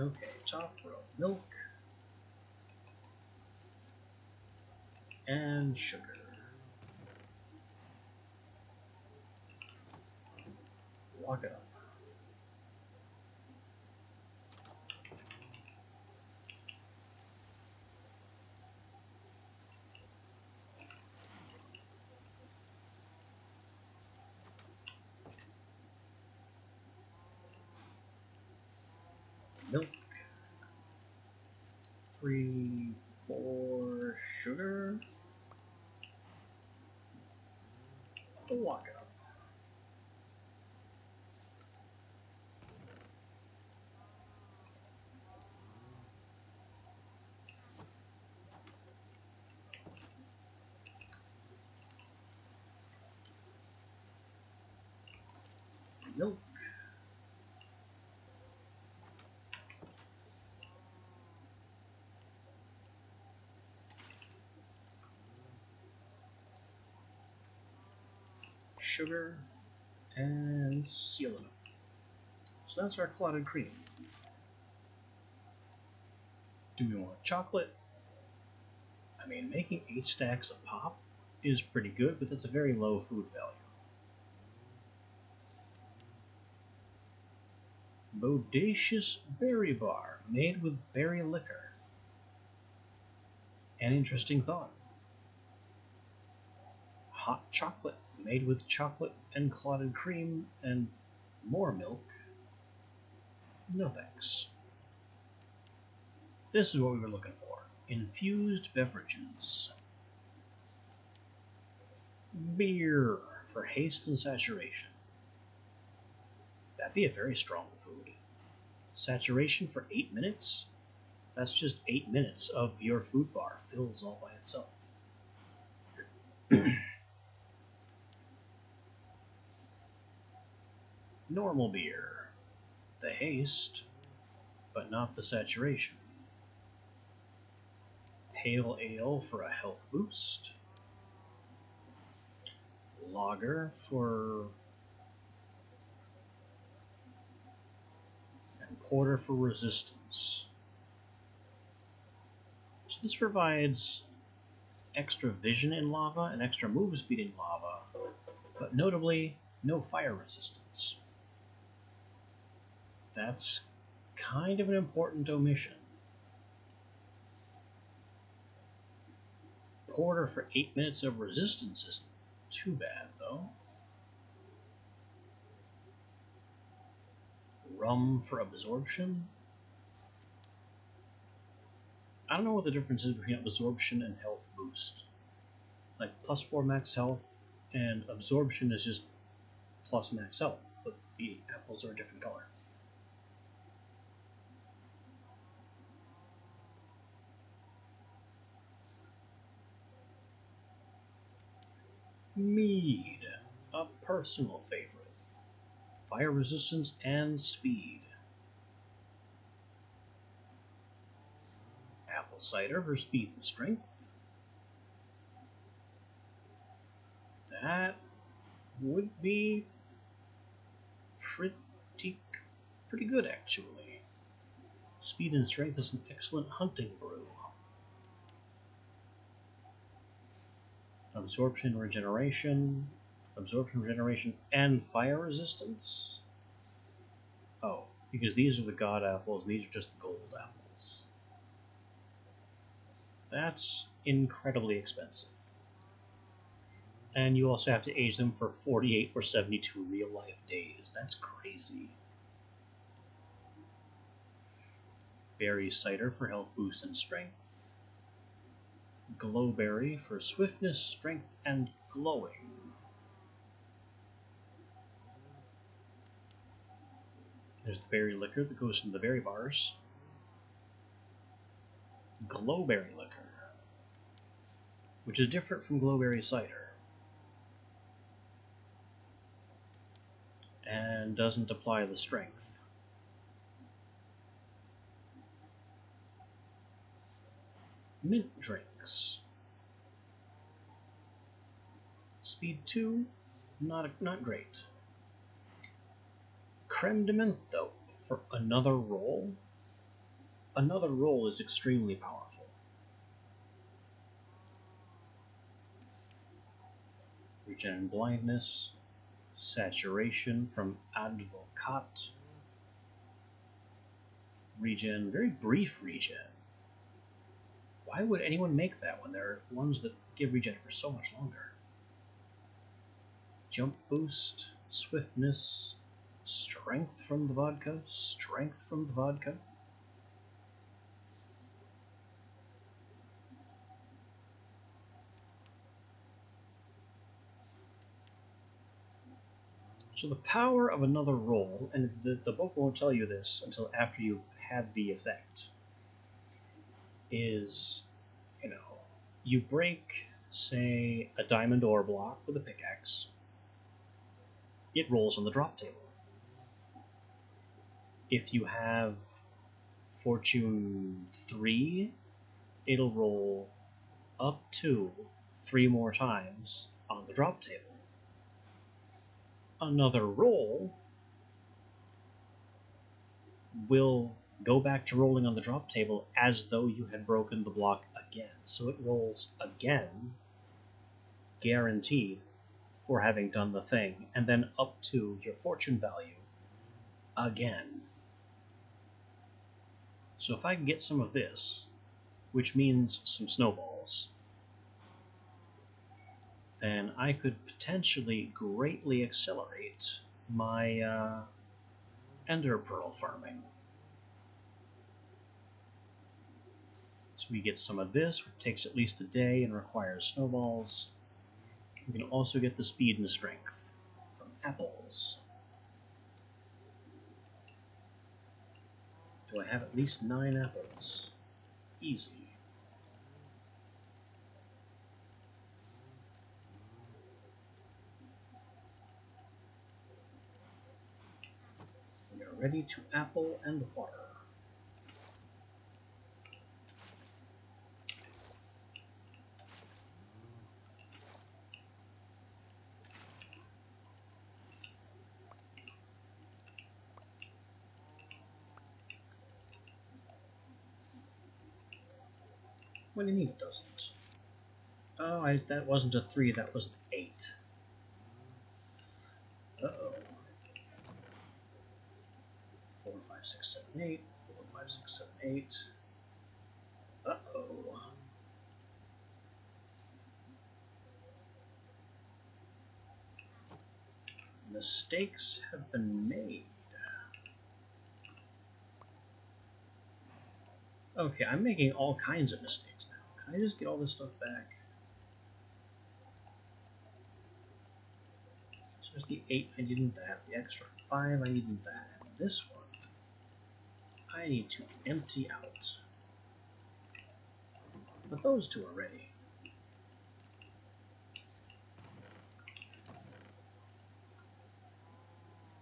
Okay, top row, milk and sugar. Lock it up. Milk. 3, 4 sugar. Lock it up. Milk. Sugar. And seal it up. So that's our clotted cream. Do we want chocolate? I mean, making 8 stacks a pop is pretty good, but that's a very low food value. Bodacious berry bar made with berry liquor. An interesting thought. Hot chocolate made with chocolate and clotted cream and more milk. No thanks. This is what we were looking for. Infused beverages. Beer for haste and saturation. That'd be a very strong food. Saturation for 8 minutes? That's just 8 minutes of your food bar fills all by itself. Normal beer. The haste, but not the saturation. Pale ale for a health boost. Lager for... and porter for resistance. So this provides extra vision in lava and extra move speed in lava, but notably, no fire resistance. That's kind of an important omission. Porter for 8 minutes of resistance isn't too bad, though. Rum for absorption? I don't know what the difference is between absorption and health boost. Like, plus 4 max health, and absorption is just plus max health, but the apples are a different color. Mead, a personal favorite. Fire resistance and speed. Apple cider for speed and strength. That would be pretty good, actually. Speed and strength is an excellent hunting brew. Absorption, regeneration, and fire resistance. Oh, because these are the god apples, these are just the gold apples. That's incredibly expensive. And you also have to age them for 48 or 72 real life days. That's crazy. Berry cider for health boost and strength. Glowberry for swiftness, strength, and glowing. There's the berry liquor that goes into the berry bars. Glowberry liquor, which is different from glowberry cider, and doesn't apply the strength. Mint drinks. Speed 2, not great. Creme de menthe for another roll. Another roll is extremely powerful. Regen blindness. Saturation from Advocat. Regen, very brief regen. Why would anyone make that when there are ones that give regen for so much longer? Jump boost, swiftness, strength from the vodka. So the power of another roll, and the book won't tell you this until after you've had the effect, is, you break, say, a diamond ore block with a pickaxe, it rolls on the drop table. If you have Fortune 3, it'll roll up to 3 more times on the drop table. Another roll will go back to rolling on the drop table as though you had broken the block again. So it rolls again, guaranteed, for having done the thing, and then up to your fortune value again. So if I can get some of this, which means some snowballs, then I could potentially greatly accelerate my Ender Pearl farming. So we get some of this, which takes at least a day and requires snowballs. We can also get the speed and strength from apples. Do I have at least 9 apples? Easy. We are ready to apple and water. What do you mean it doesn't? Oh, that wasn't a 3, that was an 8. Uh-oh. 4, 5, 6, 7, 8. 4, 5, 6, 7, 8. Uh-oh. Mistakes have been made. Okay, I'm making all kinds of mistakes now. Can I just get all this stuff back? So there's the 8 I needed that, the extra 5 I needed that, and this one I need to empty out. But those two are ready.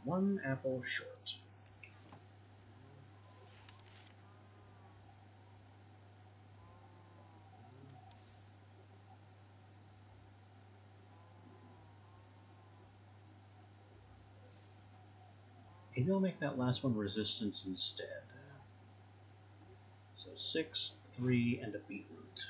One apple short. Maybe I'll make that last one resistance instead. So 6, 3, and a beetroot.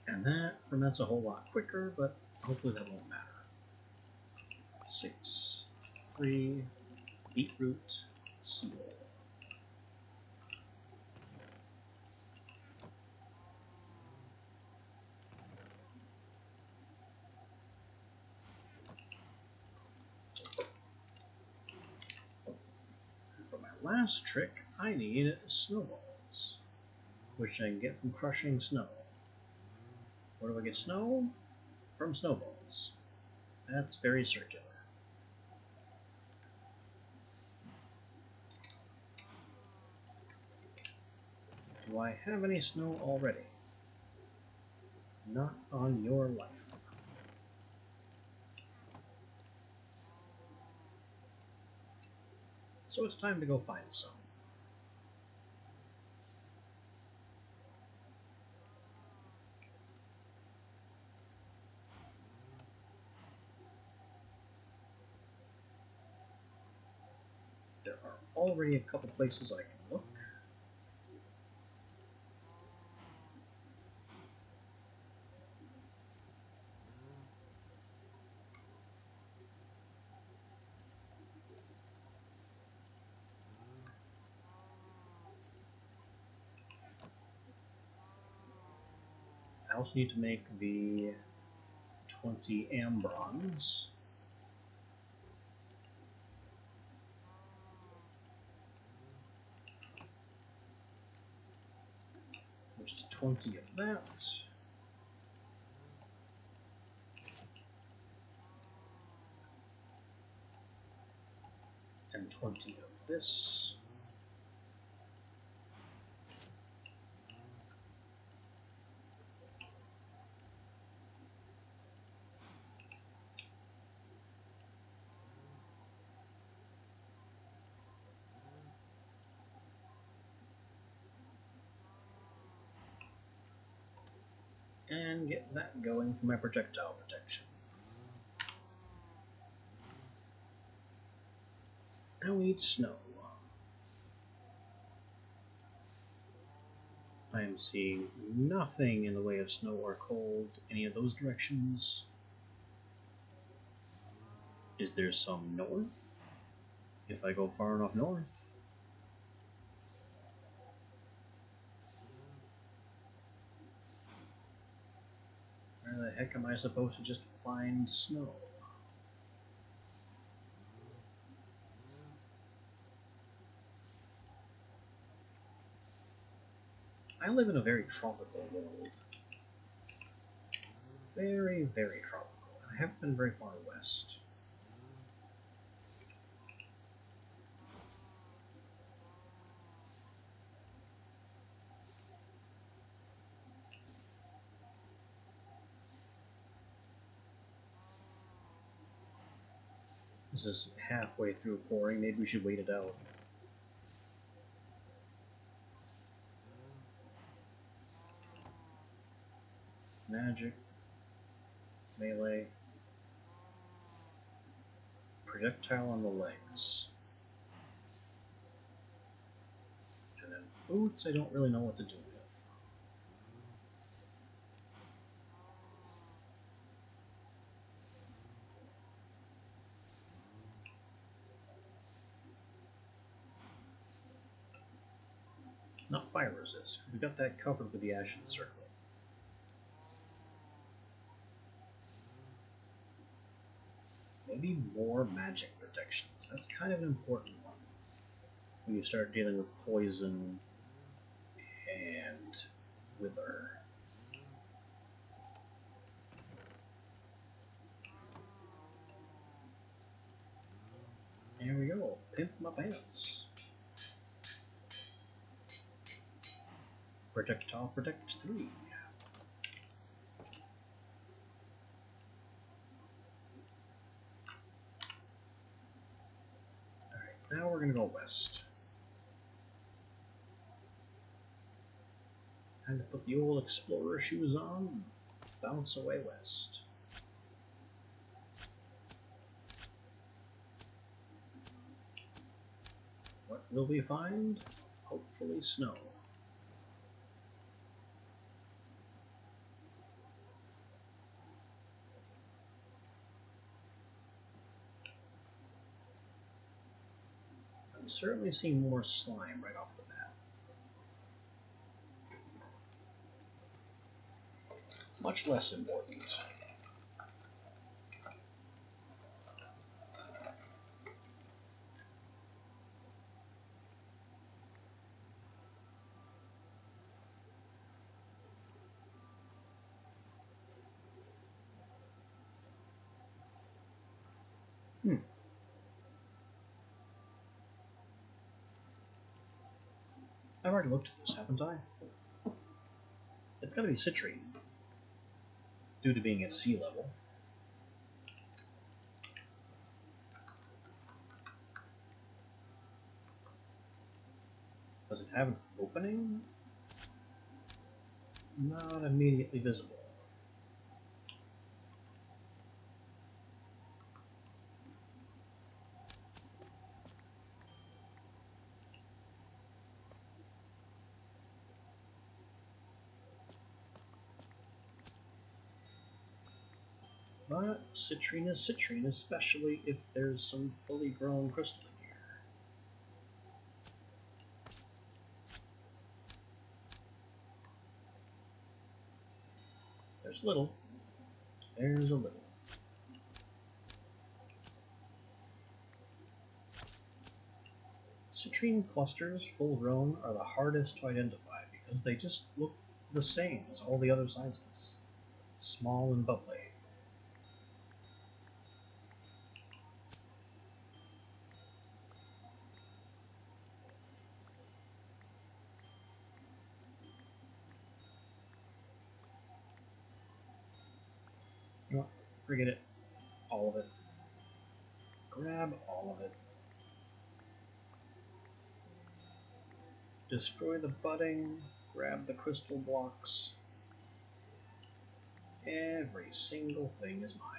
And that ferments a whole lot quicker, but hopefully that won't matter. 6, 3, beetroot, seal. And for my last trick, I need snowballs, which I can get from crushing snow. Where do I get snow? From snowballs. That's very circular. Do I have any snow already? Not on your life. So it's time to go find some. There are already a couple places I can look. I also need to make the 20 ambrons. Which is 20 of that. And 20 of this. and get that going for my projectile protection. Now we need snow. I am seeing nothing in the way of snow or cold, any of those directions. Is there some north? If I go far enough north. Where the heck am I supposed to just find snow? I live in a very tropical world. Very, very tropical. I haven't been very far west. This is halfway through pouring. Maybe we should wait it out. Magic. Melee. Projectile on the legs. And then boots, I don't really know what to do with. Not fire resist. We got that covered with the Ashen Circlet. Maybe more magic protections. That's kind of an important one. When you start dealing with poison and wither. There we go. Pimp my pants. Projectile protect 3. Alright, now we're gonna go west. Time to put the old explorer shoes on and bounce away west. What will we find? Hopefully snow. I'm certainly seeing more slime right off the bat. Much less important. I've already looked at this, haven't I? It's gotta be citrine, due to being at sea level. Does it have an opening? Not immediately visible. But citrine is citrine, especially if there's some fully grown crystal in here. There's little. There's a little. Citrine clusters, full grown, are the hardest to identify because they just look the same as all the other sizes. Small and bubbly. You know what? Forget it. All of it. Grab all of it. Destroy the budding. Grab the crystal blocks. Every single thing is mine.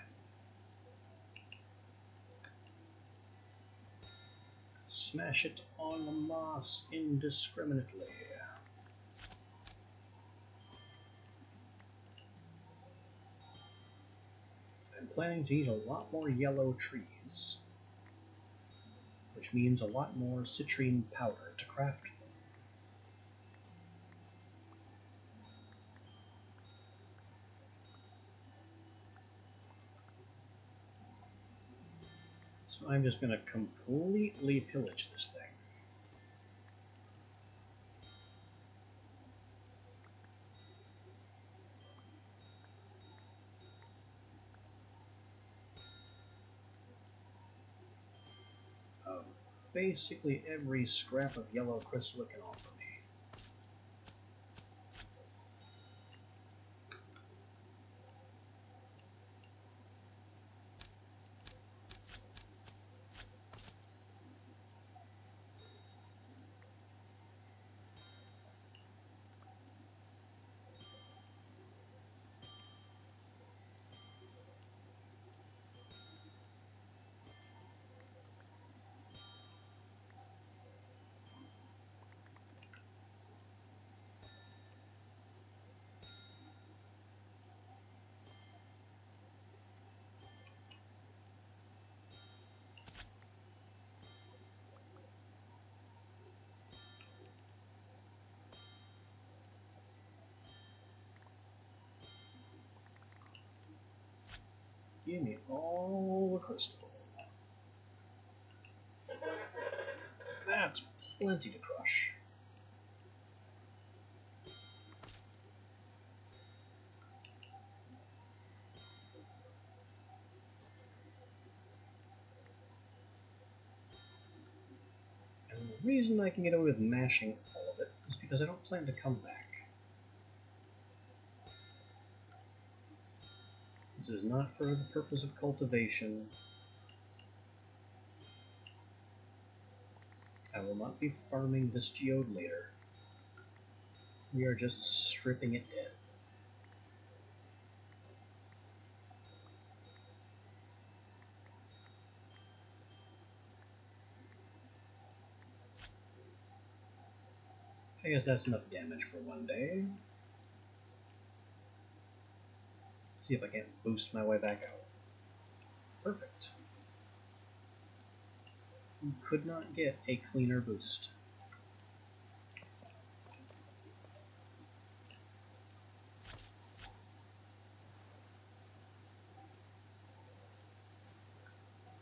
Smash it on the moss indiscriminately. I'm planning to eat a lot more yellow trees, which means a lot more citrine powder to craft them. So I'm just going to completely pillage this thing. Of basically every scrap of yellow crystal it can offer me. Give me all the crystal. That's plenty to crush. And the reason I can get away with mashing all of it is because I don't plan to come back. This is not for the purpose of cultivation. I will not be farming this geode later. We are just stripping it dead. I guess that's enough damage for one day. See if I can't boost my way back out. Perfect. You could not get a cleaner boost.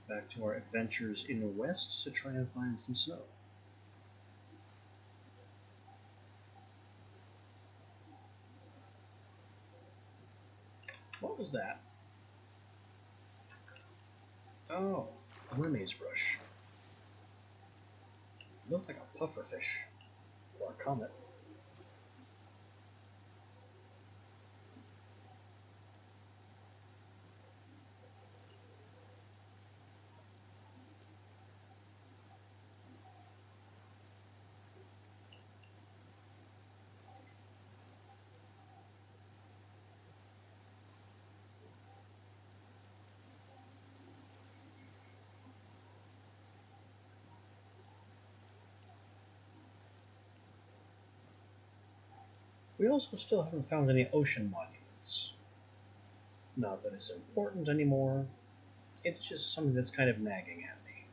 Back to our adventures in the west to try and find some snow. What was that? Oh, a mermaid's brush. It looked like a pufferfish. Or a comet. We also still haven't found any ocean monuments. Not that it's important anymore, it's just something that's kind of nagging at me.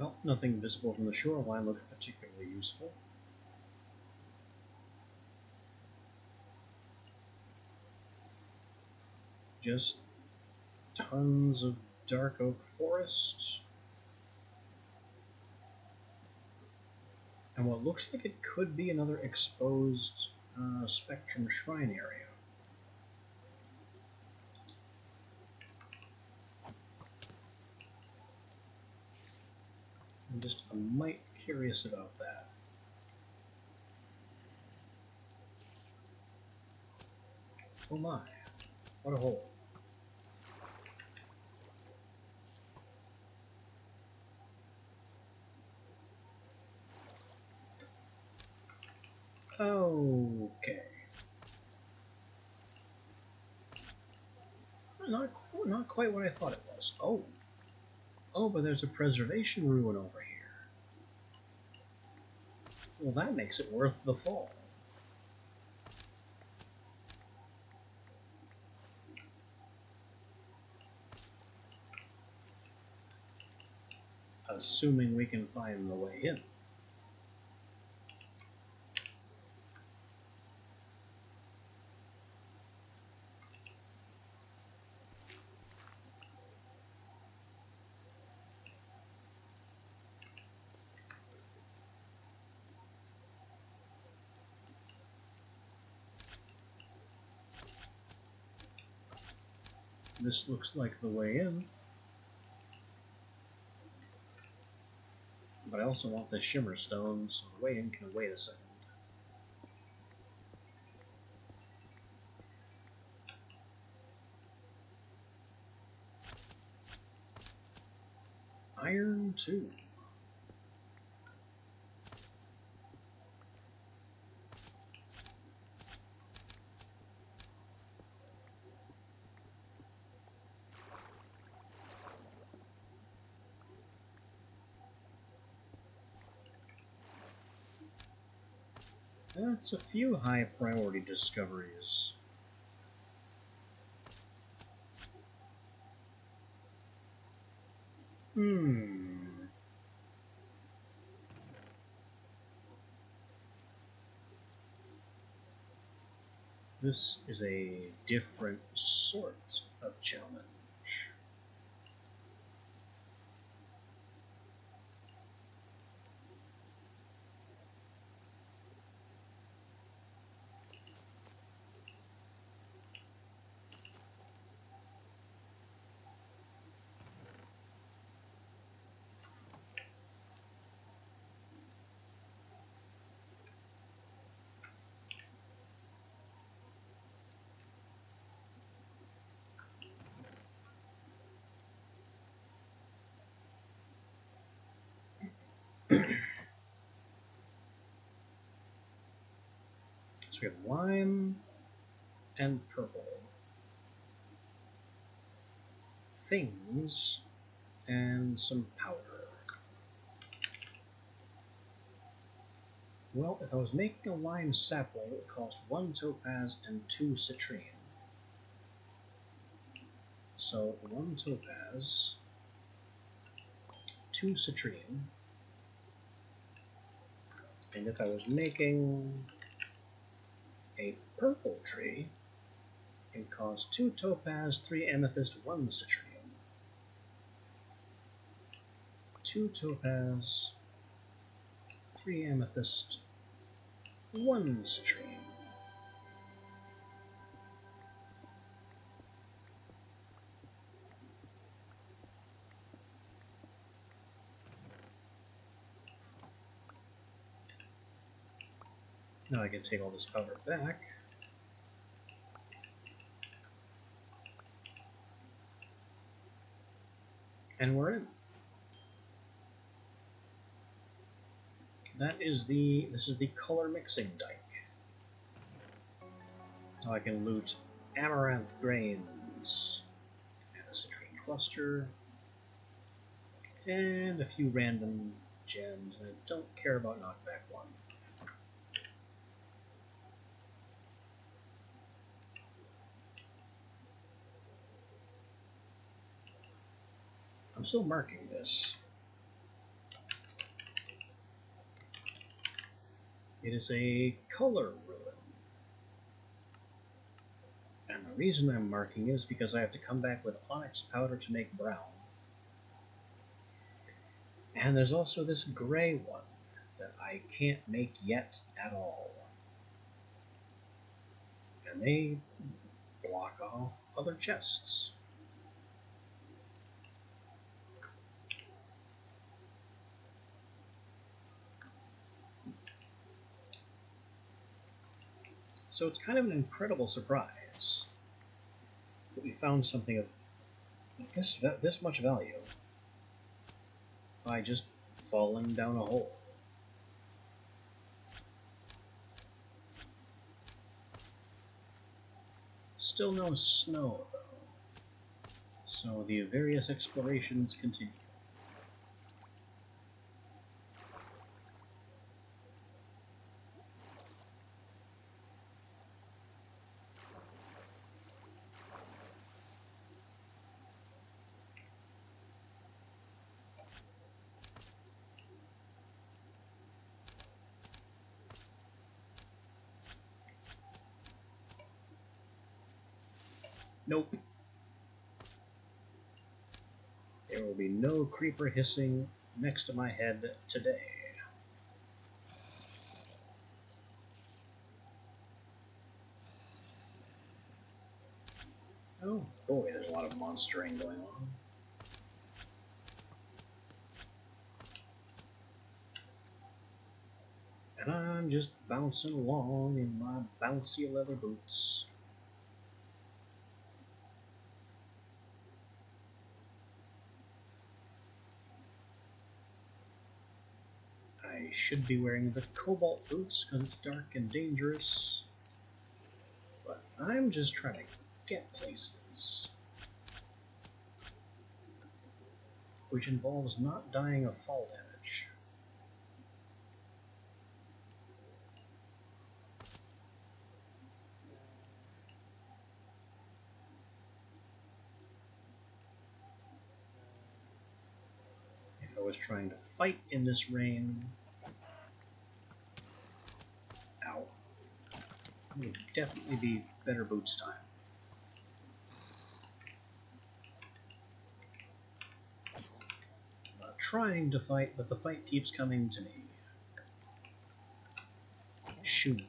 Well, nothing visible from the shoreline looks particularly useful. Just tons of dark oak forest. And what looks like it could be another exposed Spectrum Shrine area. I'm just a mite curious about that. Oh my, what a hole. Okay. Not quite what I thought it was. Oh. Oh, but there's a preservation ruin over here. Well, that makes it worth the fall. Assuming we can find the way in. This looks like the way in. But I also want the shimmer stone, so the way in can wait a second. Iron 2. That's a few high priority discoveries. This is a different sort of challenge. So we have lime and purple. Things and some powder. Well, if I was making a lime sapling, it would cost 1 topaz and 2 citrine. So 1 topaz, 2 citrine. And if I was making a purple tree, it would cost 2 topaz, 3 amethyst, 1 citrine. 2 topaz, 3 amethyst, 1 citrine. Now I can take all this powder back. And we're in. This is the color mixing dike. Now I can loot amaranth grains, and a citrine cluster, and a few random gems, and I don't care about knockback 1. I'm still marking this. It is a color ruin. And the reason I'm marking is because I have to come back with onyx powder to make brown. And there's also this gray one that I can't make yet at all. And they block off other chests. So it's kind of an incredible surprise that we found something of this much value by just falling down a hole. Still no snow, though, so the various explorations continue. Nope. There will be no creeper hissing next to my head today. Oh boy, there's a lot of monstering going on. And I'm just bouncing along in my bouncy leather boots. I should be wearing the cobalt boots because it's dark and dangerous. But I'm just trying to get places. Which involves not dying of fall damage. If I was trying to fight in this rain... Ow. It would definitely be better boots time. I'm not trying to fight, but the fight keeps coming to me. Shoot.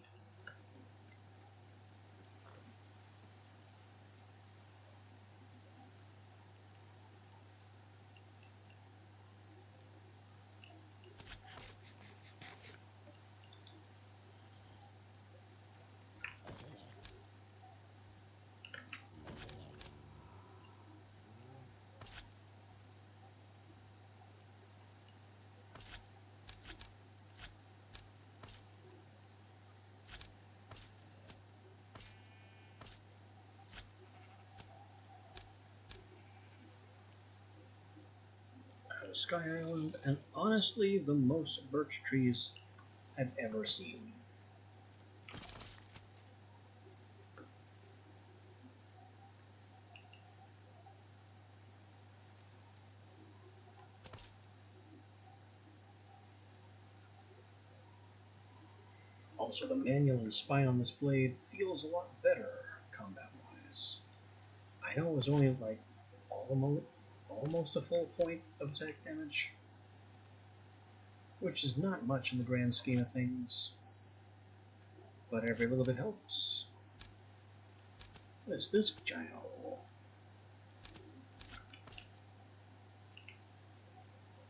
Sky Island, and honestly the most birch trees I've ever seen. Also, the manual and spine on this blade feels a lot better combat-wise. I know it was only like almost a full point of attack damage, which is not much in the grand scheme of things, but every little bit helps. What is this giant hole?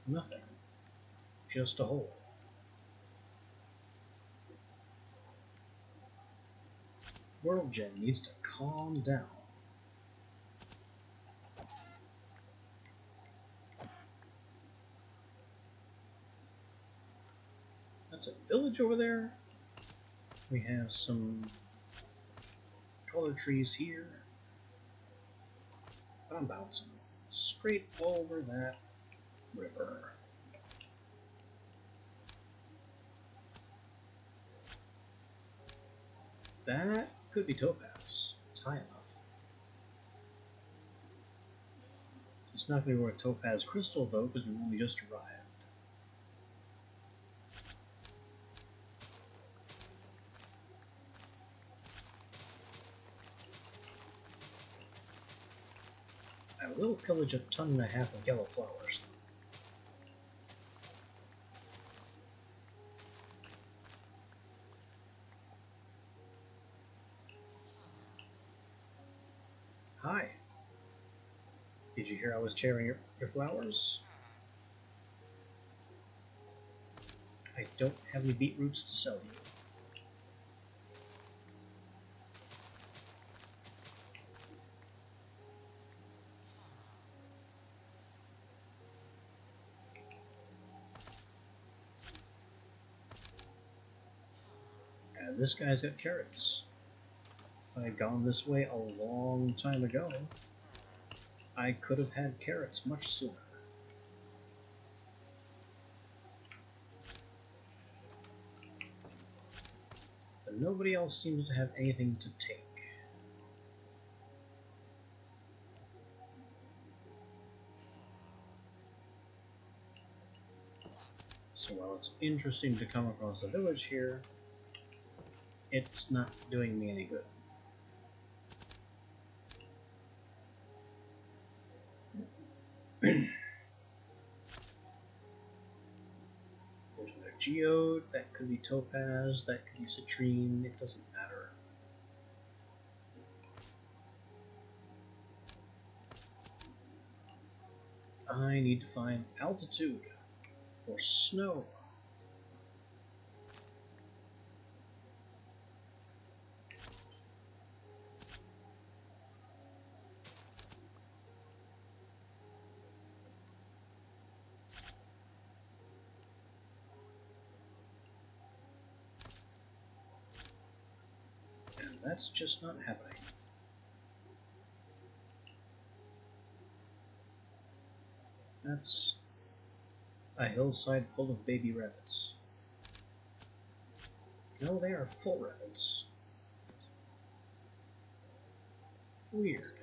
Nothing. Just a hole. World Gen needs to calm down. That's a village over there. We have some color trees here. But I'm bouncing straight over that river. That could be topaz. It's high enough. It's not going to be worth topaz crystal though, because we only just arrived. go pillage a ton and a half of yellow flowers. Hi. Did you hear I was tearing your flowers? I don't have any beetroots to sell you. And this guy's got carrots. If I had gone this way a long time ago, I could have had carrots much sooner. But nobody else seems to have anything to take. So while it's interesting to come across a village here, it's not doing me any good. There's another geode, that could be topaz, that could be citrine, it doesn't matter. I need to find altitude for snow. And that's just not happening. That's a hillside full of baby rabbits. No, they are full rabbits. Weird.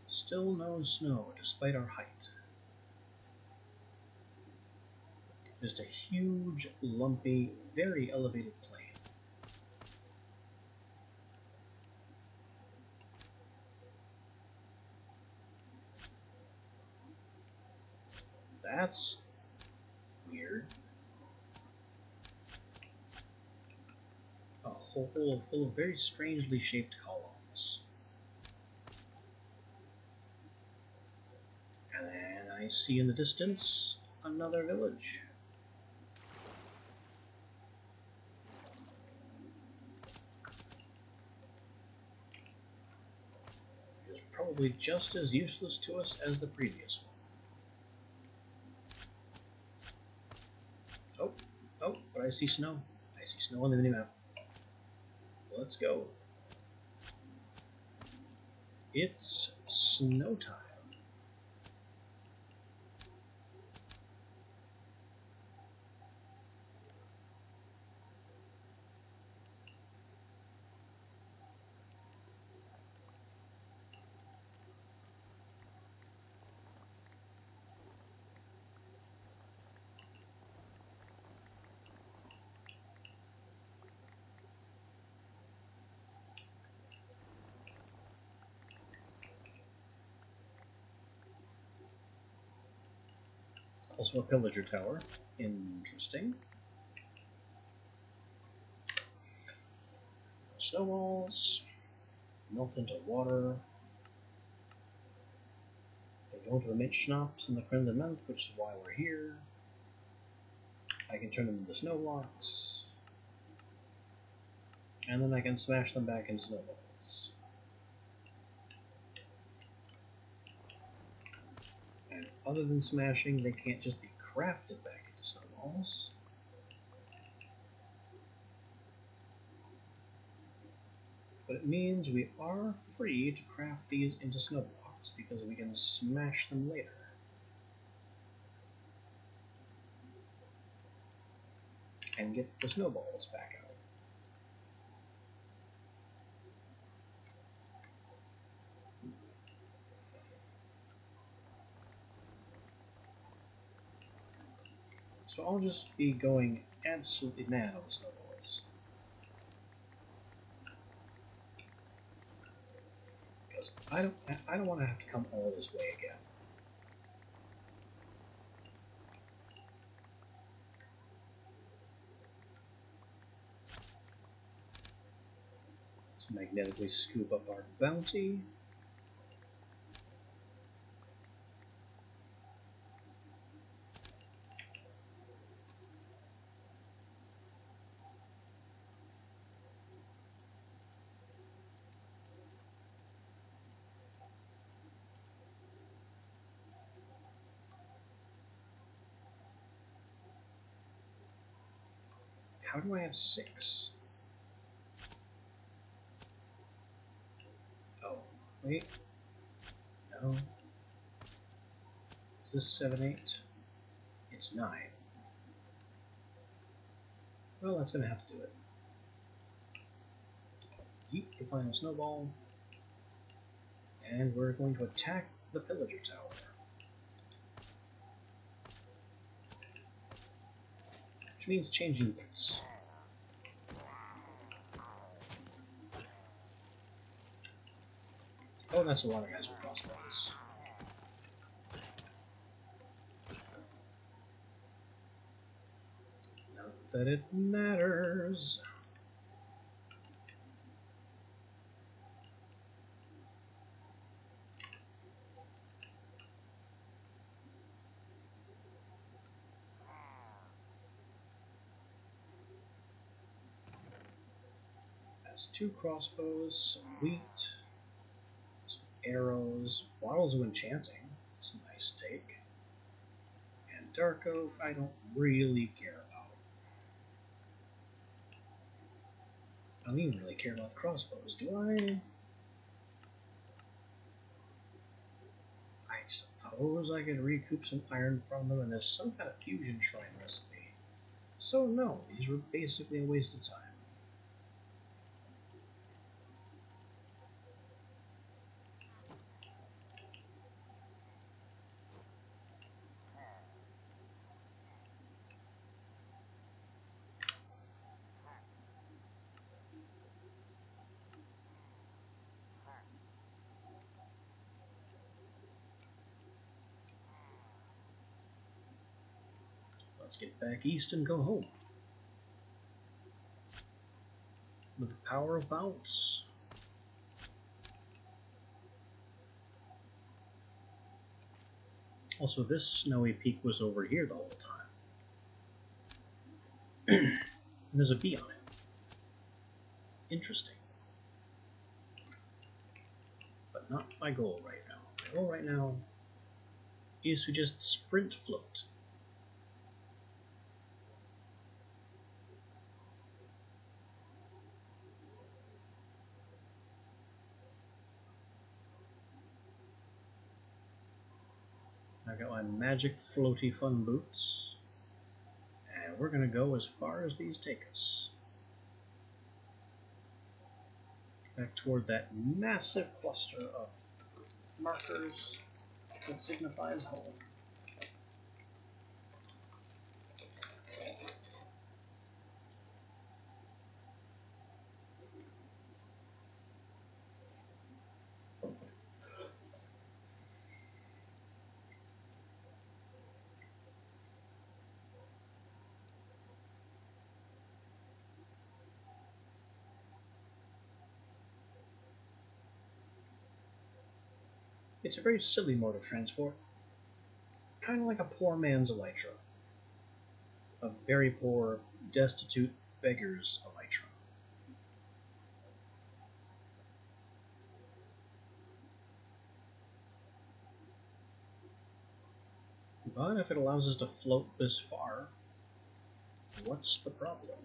Still no snow, despite our height. Just a huge, lumpy, very elevated plain. That's weird. A hole full of very strangely shaped columns. And then I see in the distance another village. It is probably just as useless to us as the previous one. Oh, but I see snow. I see snow on the minimap. Let's go. It's snow time. Also a pillager tower. Interesting. Snowballs melt into water. They don't emit schnapps in the Crimson Month, which is why we're here. I can turn them into snow blocks. And then I can smash them back into snowballs. And other than smashing, they can't just be crafted back into snowballs. But it means we are free to craft these into snow blocks because we can smash them later. And get the snowballs back out. So I'll just be going absolutely mad on the snowballs. Because I don't want to have to come all this way again. Let's magnetically scoop up our bounty. How do I have 6? Oh, wait. No. Is this 7, 8? It's 9. Well, that's going to have to do it. Yeet the final snowball. And we're going to attack the Pillager Tower. Which means changing bits. Oh, that's a lot of guys with crossbows. Not that it matters. That's 2 crossbows, some wheat, some arrows, bottles of enchanting. That's a nice take. And Dark Oak, I don't really care about. I don't even really care about the crossbows, do I? I suppose I could recoup some iron from them, and there's some kind of fusion shrine recipe. So no, these were basically a waste of time. Let's get back east and go home. With the power of bounce. Also, this snowy peak was over here the whole time. And there's a bee on it. Interesting. But not my goal right now. My goal right now is to just sprint float. I've got my magic floaty fun boots. And we're going to go as far as these take us. Back toward that massive cluster of markers that signifies home. It's a very silly mode of transport. Kind of like a poor man's elytra. A very poor, destitute beggar's elytra. But if it allows us to float this far, what's the problem?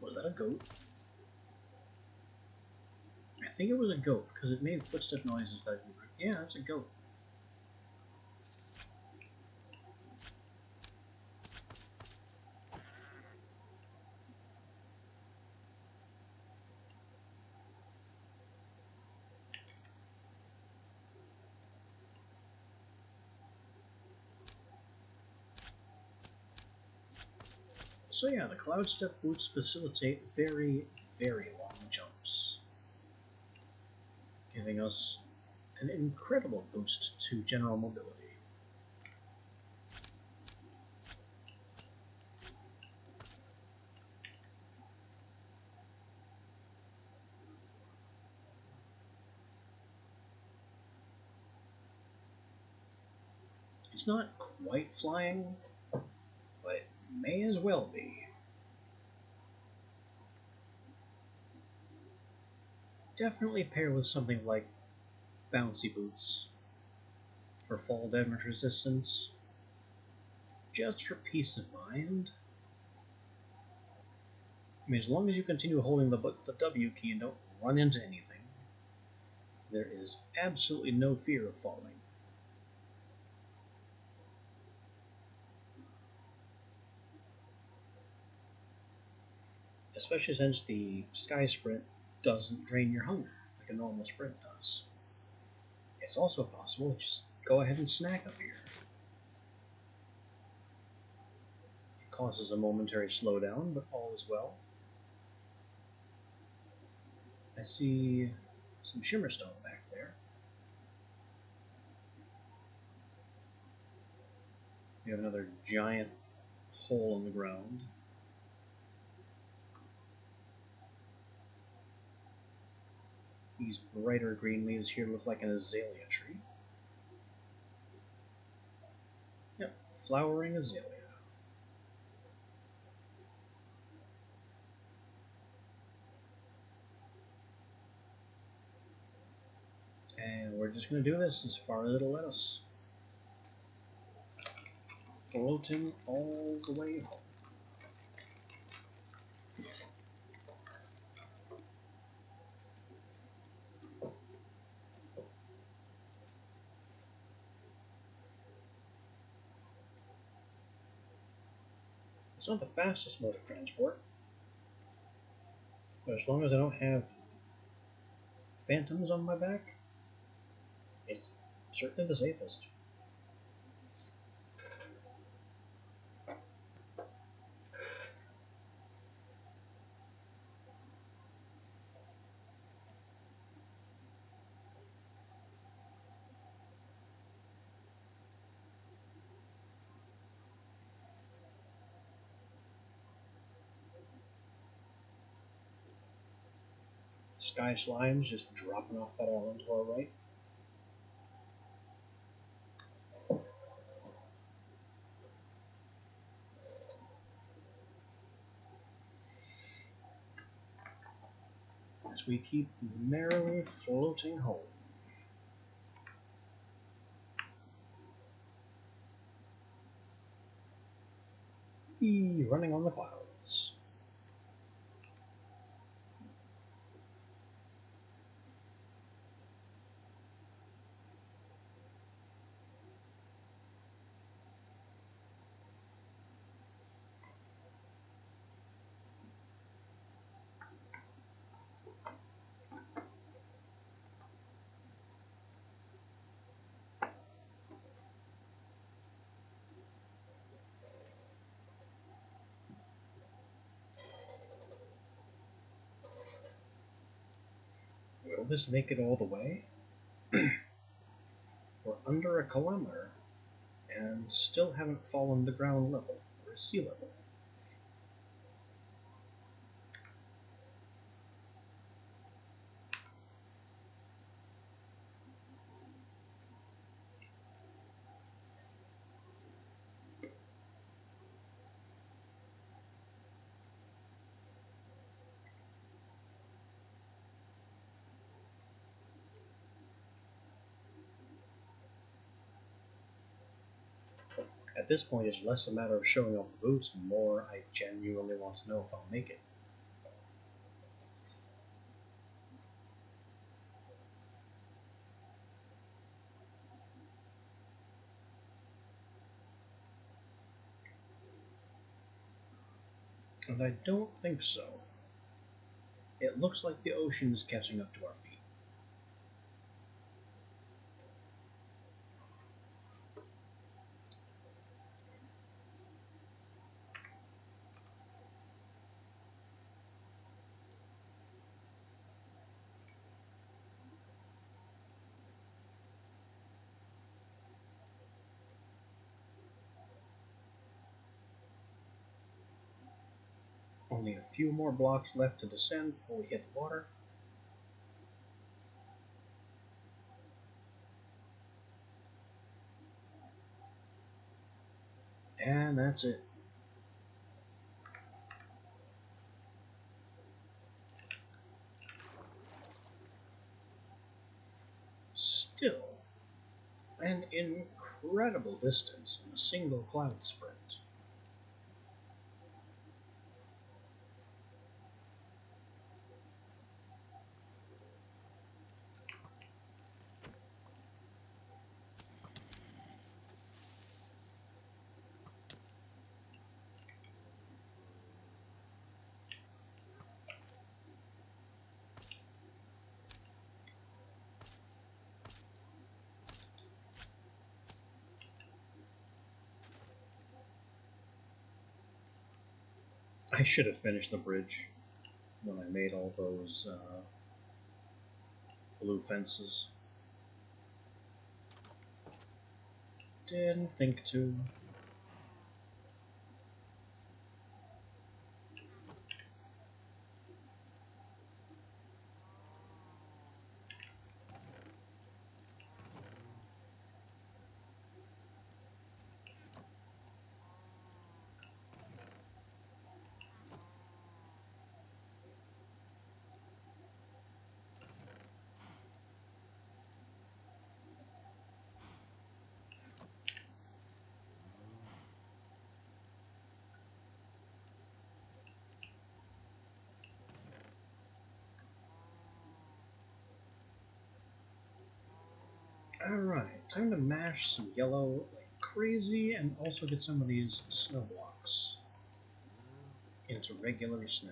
Was that a goat? I think it was a goat, because it made footstep noises that... Yeah, that's a goat. So yeah, the Cloud Step boots facilitate very, very long jumps, giving us an incredible boost to general mobility. It's not quite flying, but it may as well be. Definitely pair with something like Bouncy Boots for fall damage resistance, just for peace of mind. I mean, as long as you continue holding the W key and don't run into anything, there is absolutely no fear of falling. Especially since the Sky Sprint doesn't drain your hunger like a normal sprint does. It's also possible to just go ahead and snack up here. It causes a momentary slowdown, but all is well. I see some Shimmerstone back there. We have another giant hole in the ground. These brighter green leaves here look like an azalea tree. Yep, flowering azalea. And we're just going to do this as far as it'll let us. Floating all the way home. It's not the fastest mode of transport, but as long as I don't have phantoms on my back, it's certainly the safest. Sky Slime's just dropping off that island to our right. As we keep merrily floating home. Running on the clouds. Will this make it all the way? We're under a kilometer and still haven't fallen to ground level, or sea level. At this point, it's less a matter of showing off the boots and more I genuinely want to know if I'll make it. And I don't think so. It looks like the ocean is catching up to our feet. Only a few more blocks left to descend before we hit the water. And that's it. Still, an incredible distance in a single cloud sprint. I should have finished the bridge when I made all those blue fences. Didn't think to. Alright, time to mash some yellow like crazy and also get some of these snow blocks into regular snow.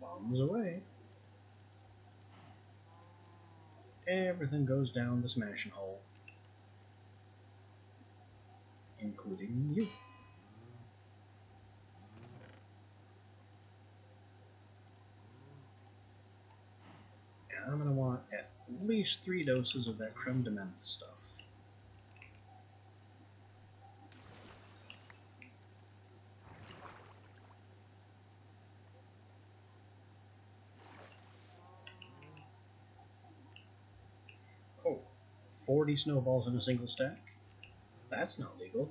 Bombs away. Everything goes down the smashing hole, including you. And I'm going to want at least 3 doses of that creme de menthe stuff. Oh, 40 snowballs in a single stack? That's not legal.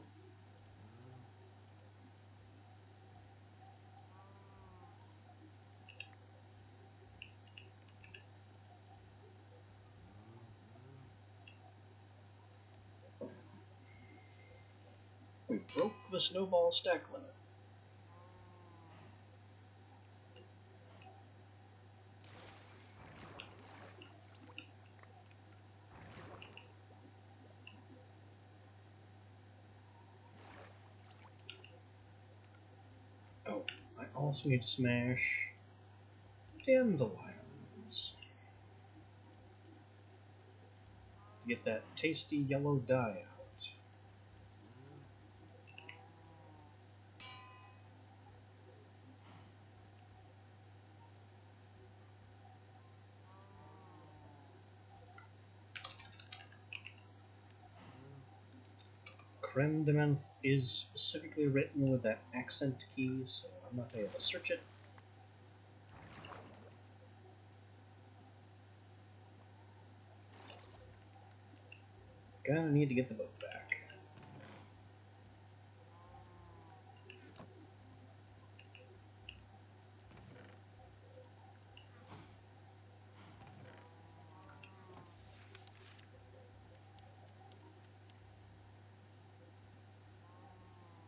We broke the snowball stack limit. Oh, I also need to smash dandelions to get that tasty yellow dye out. Creme de menthe is specifically written with that accent key, so I'm not going to be able to search it. Gonna need to get the boat back.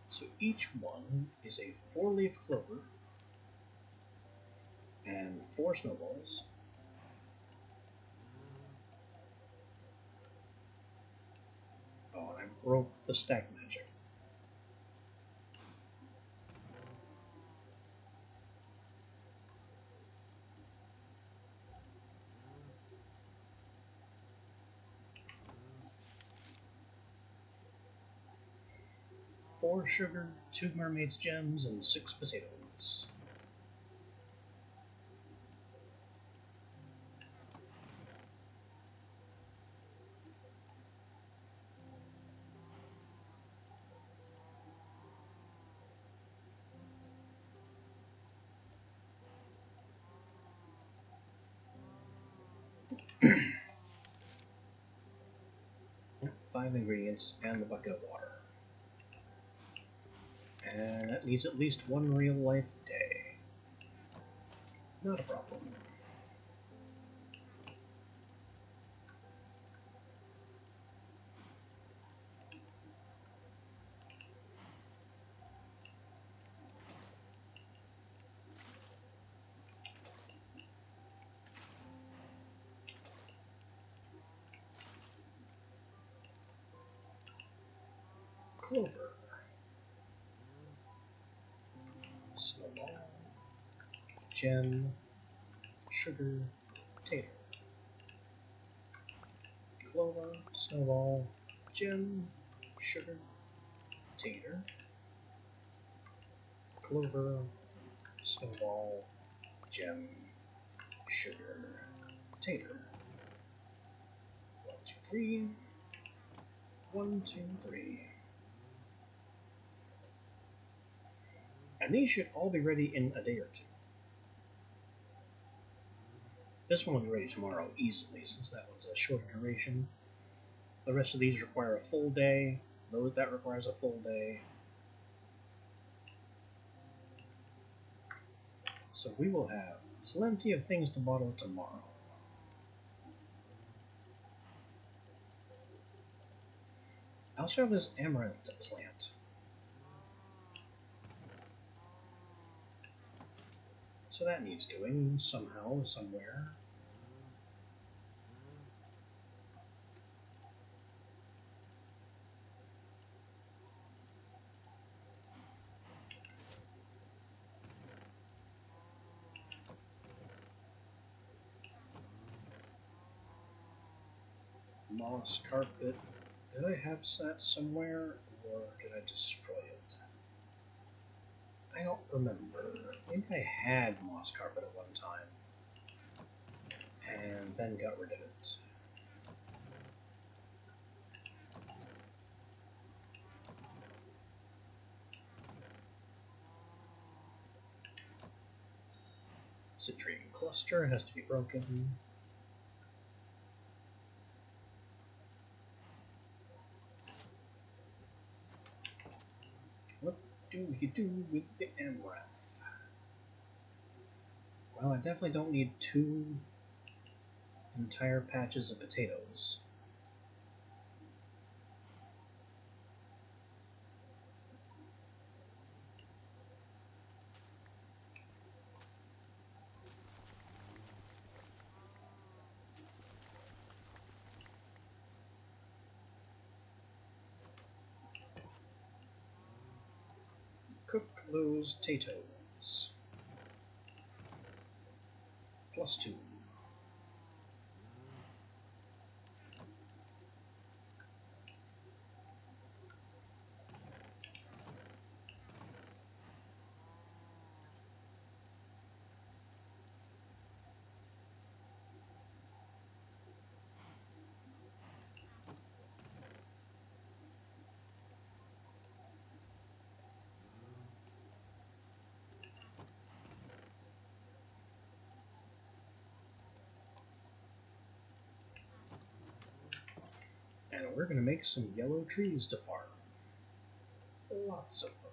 So each one is a 4-leaf clover and 4 snowballs. Oh, and I broke the stack magic. Four sugar, 2 mermaid's gems, and 6 potatoes. 5 ingredients and the bucket of water. And that needs at least 1 real life day. Not a problem. Clover. Snowball. Gem. Sugar. Tater. Clover. Snowball. Gem. Sugar. Tater. Clover. Snowball. Gem. Sugar. Tater. 1, 2, 3. 1, 2, 3. And these should all be ready in a day or two. This one will be ready tomorrow easily, since that one's a shorter duration. The rest of these require a full day. That requires a full day. So we will have plenty of things to bottle tomorrow. I also have this amaranth to plant. So that needs doing somehow, somewhere. Moss carpet. Did I have that somewhere, or did I destroy it? I don't remember. Maybe I had moss carpet at one time, and then got rid of it. Citrine cluster has to be broken. What do you do with the amaranth? Well, I definitely don't need 2 entire patches of potatoes. Cook those potatoes. +2. And we're going to make some yellow trees to farm. Lots of them.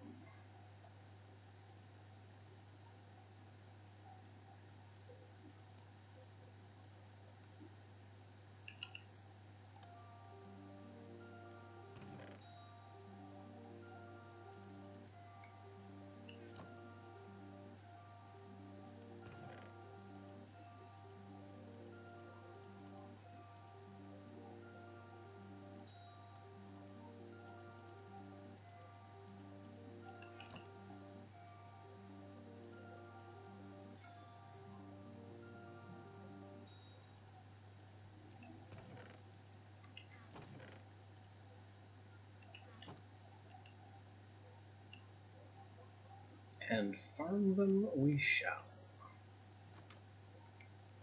And farm them we shall.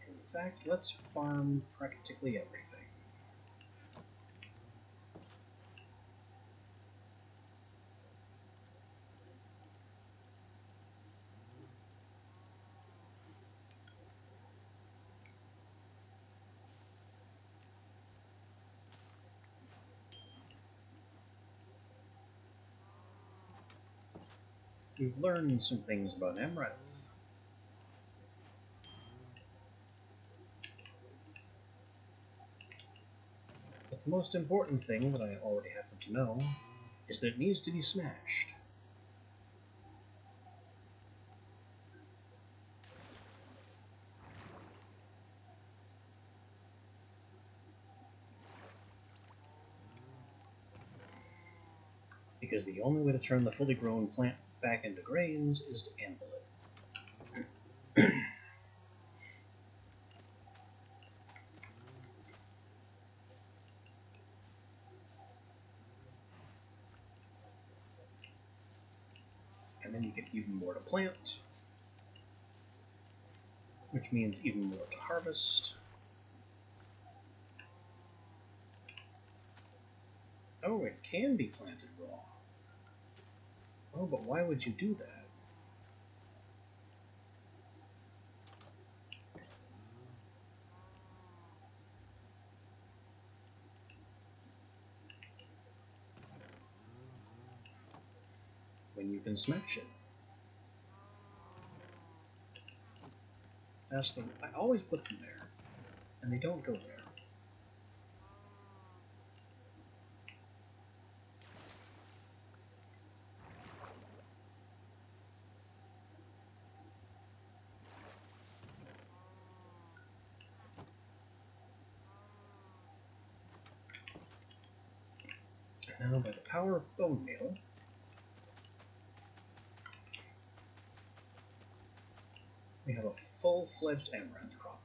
In fact, let's farm practically everything. We've learned some things about Emreth. But the most important thing that I already happen to know is that it needs to be smashed. Because the only way to turn the fully grown plant back into grains is to anvil it. And then you get even more to plant, which means even more to harvest. Oh, it can be planted raw. Oh, but why would you do that? When you can smash it. That's the. I always put them there, and they don't go there. And now, by the power of bone meal, we have a full-fledged amaranth crop.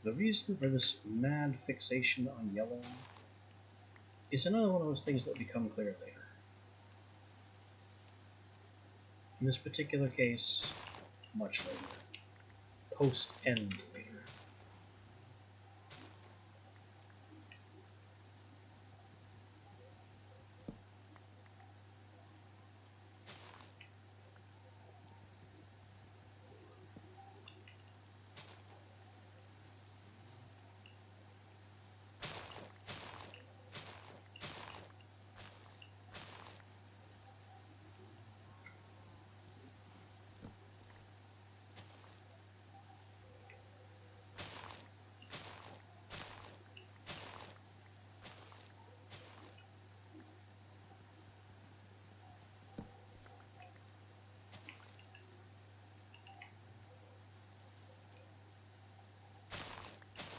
The reason for this mad fixation on yellow is another one of those things that will become clear later. In this particular case, much later. Post-end later.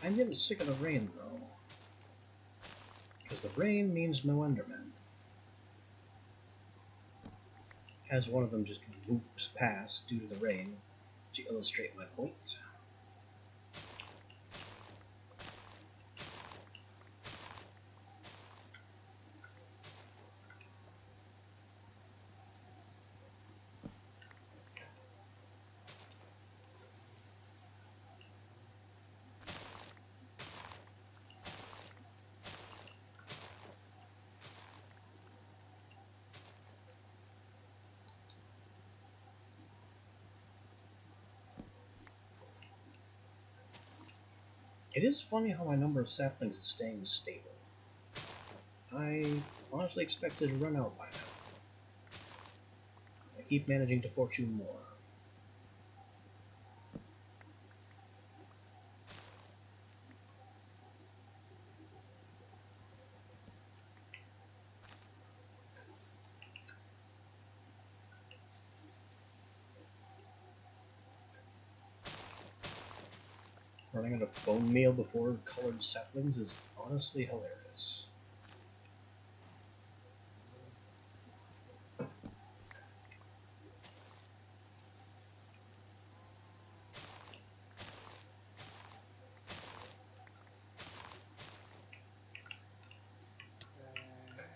I'm getting sick of the rain, though. Because the rain means no Endermen. As one of them just whoops past due to the rain, to illustrate my point. It is funny how my number of saplings is staying stable. I honestly expected to run out by now. I keep managing to fortune more. Running out of bone meal before colored saplings is honestly hilarious.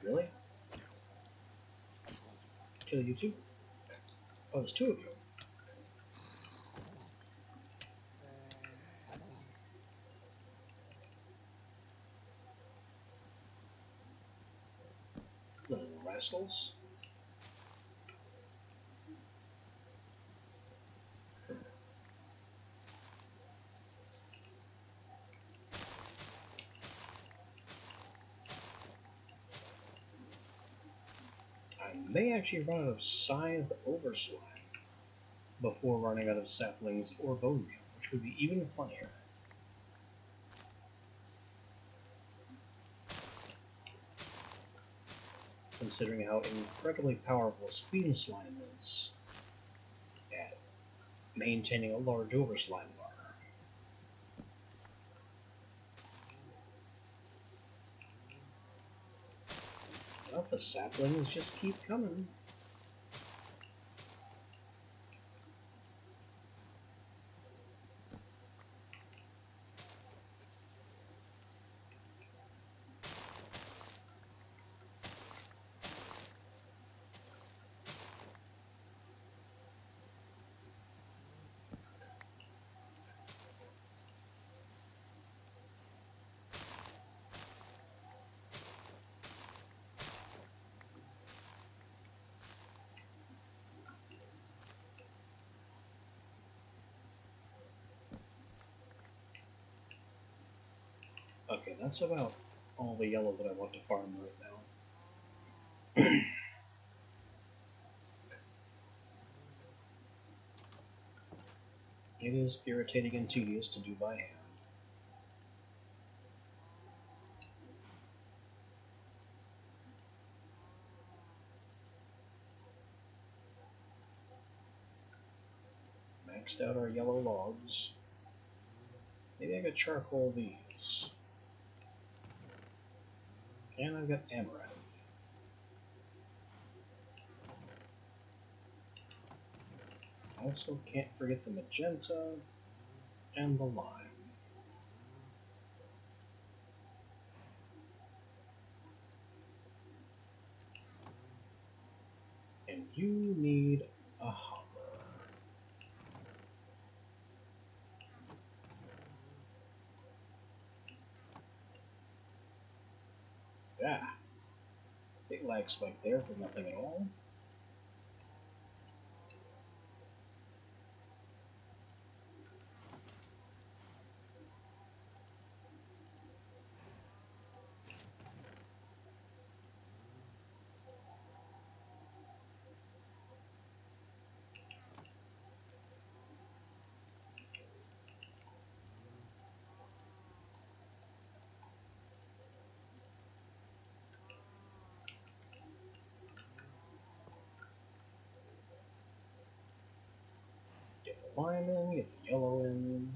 Really? Kill you too? Oh, there's two of you. Little rascals. I may actually run out of Scythe Overslime before running out of saplings or bone meal, which would be even funnier. Considering how incredibly powerful Speen Slime is at maintaining a large overslime bar. Well, the saplings just keep coming. Okay, that's about all the yellow that I want to farm right now. It is irritating and tedious to do by hand. Maxed out our yellow logs. Maybe I could charcoal these. And I've got amaranth. Also can't forget the magenta and the lime. And you need a hopper. Yeah. Big lag spike there for nothing at all. Get the lime in, get the yellow in.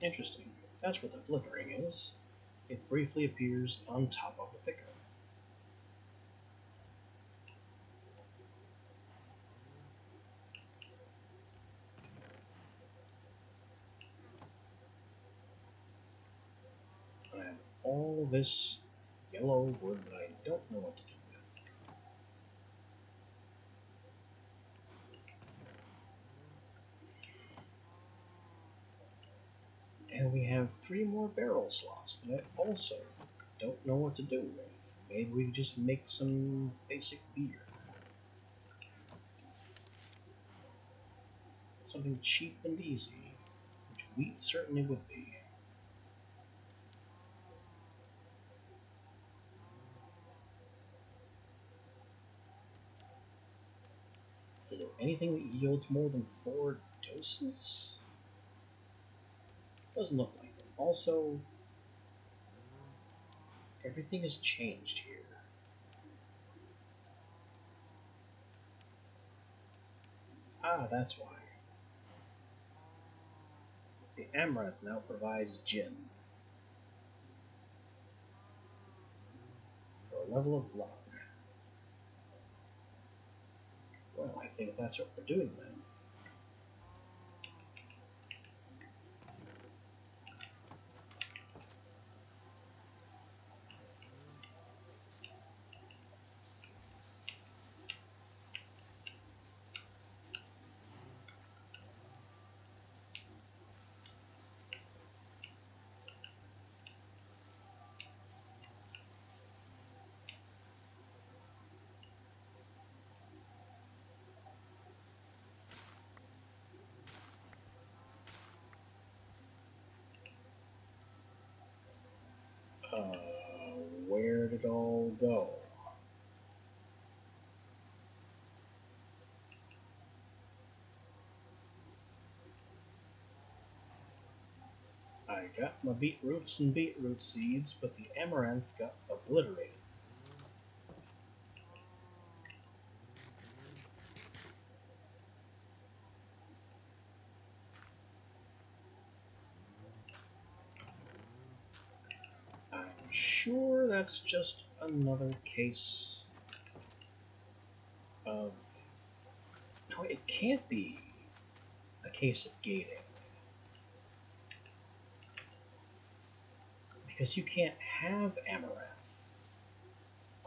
Interesting. That's where the flickering is. It briefly appears on top of the picker. I have all this yellow wood that I don't know what to do with. And we have 3 more barrel slots that I also don't know what to do with. Maybe we just make some basic beer. Something cheap and easy, which wheat certainly would be. Is there anything that yields more than 4 doses? Doesn't look like it. Also, everything has changed here. Ah, that's why. The Amaranth now provides gin. For a level of luck. Well, I think that's what we're doing then. Where did it all go? I got my beetroots and beetroot seeds, but the amaranth got obliterated. I'm sure that's just another case of... No, it can't be a case of gating. Because you can't have amaranth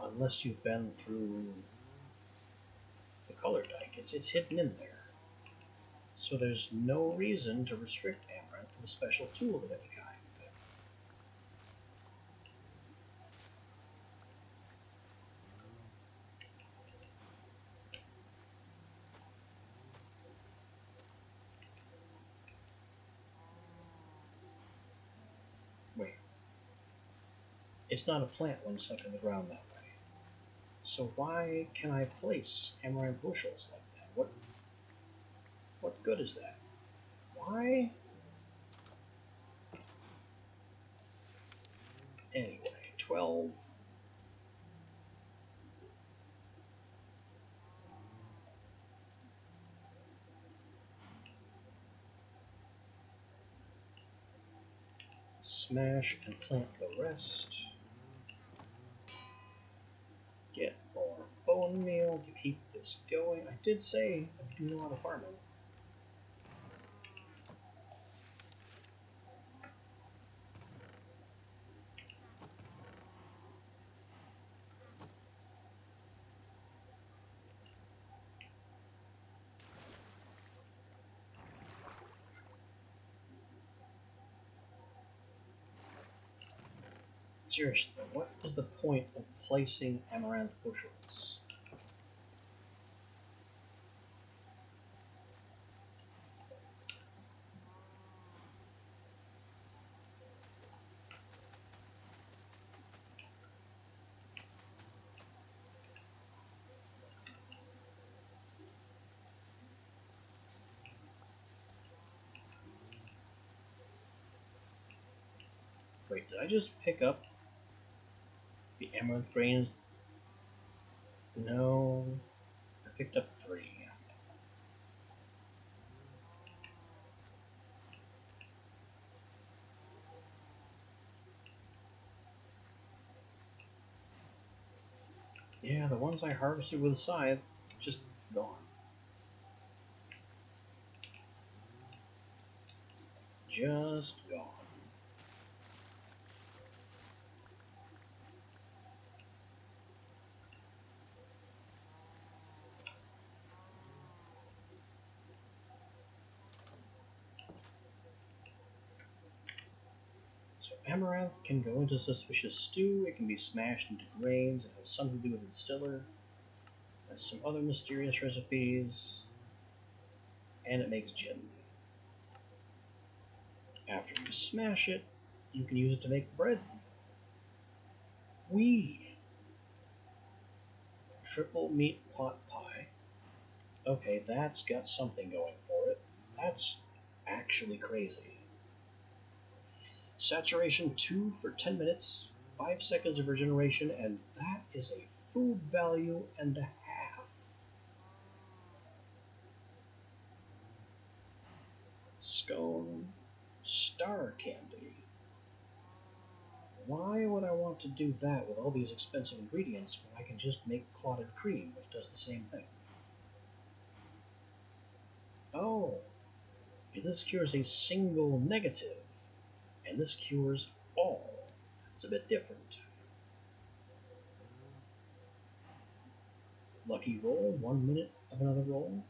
unless you've been through the color dike. It's hidden in there. So there's no reason to restrict amaranth to a special tool of any kind. Wait. It's not a plant when stuck in the ground that way. So why can I place amaranth bushels like that? What good is that? Why? Anyway, 12. Smash and plant the rest. Get more bone meal to keep this going. I did say I do know how to farm it. Seriously, though, what is the point of placing amaranth bushels? Wait, did I just pick up the amaranth grains? No, I picked up 3. Yeah, the ones I harvested with a scythe, just gone. Just gone. So amaranth can go into suspicious stew, it can be smashed into grains, it has something to do with the distiller, has some other mysterious recipes. and it makes gin. After you smash it, you can use it to make bread. Wee! Triple meat pot pie. Okay, that's got something going for it. That's actually crazy. Saturation 2 for 10 minutes, 5 seconds of regeneration, and that is a food value and a half. Scone Star Candy. Why would I want to do that with all these expensive ingredients when I can just make clotted cream, which does the same thing? Oh, this cures a single negative, and this cures all. That's a bit different. Lucky roll, 1 minute of another roll.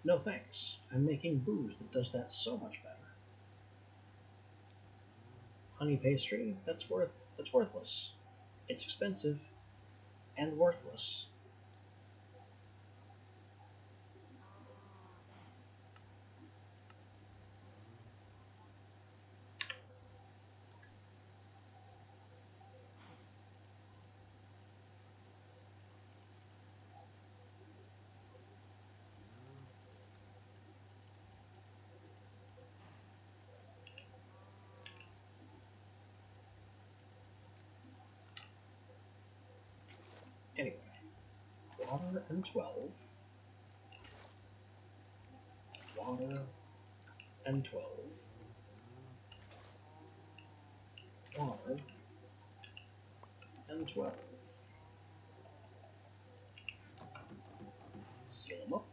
No thanks, I'm making booze that does that so much better. Honey pastry, that's worthless. It's expensive and worthless. Anyway, water and 12. Water and 12. Water and 12. Seal them up.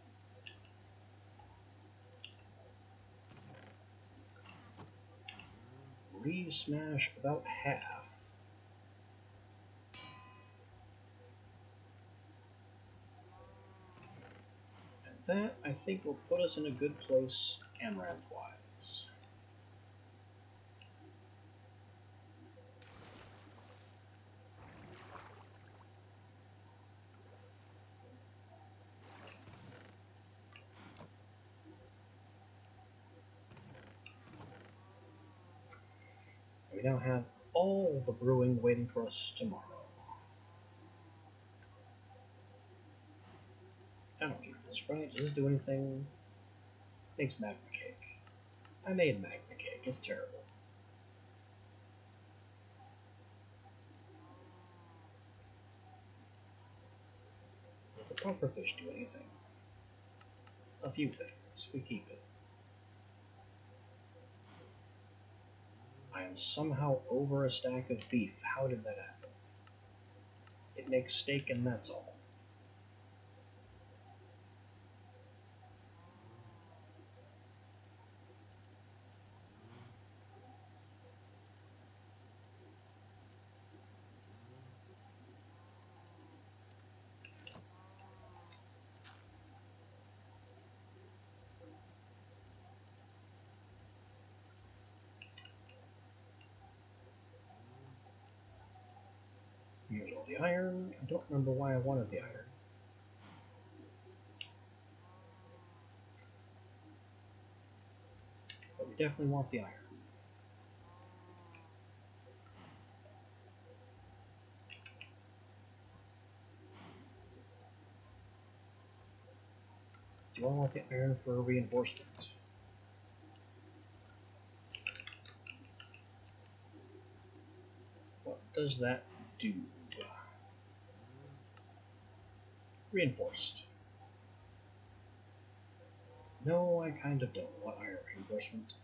Re-smash about half. And that, I think, will put us in a good place Amaranth-wise. We now have all the brewing waiting for us tomorrow. I don't need this, right? Does this do anything? Makes magma cake. I made magma cake. It's terrible. Will the pufferfish do anything? A few things. We keep it. I am somehow over a stack of beef. How did that happen? It makes steak and that's all. Here's all the iron. I don't remember why I wanted the iron. But we definitely want the iron. Do I want the iron for a reinforcement? What does that do? Reinforced. No, I kind of don't want iron reinforcement.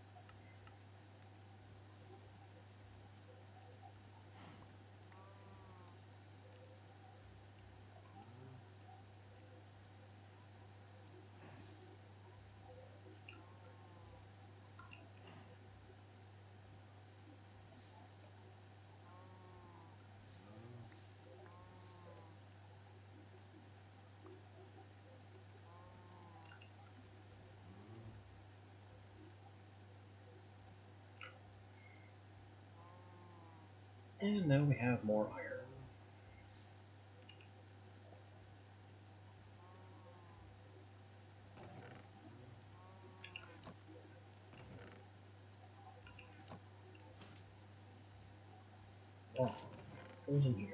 And now we have more iron. Bomb goes in here.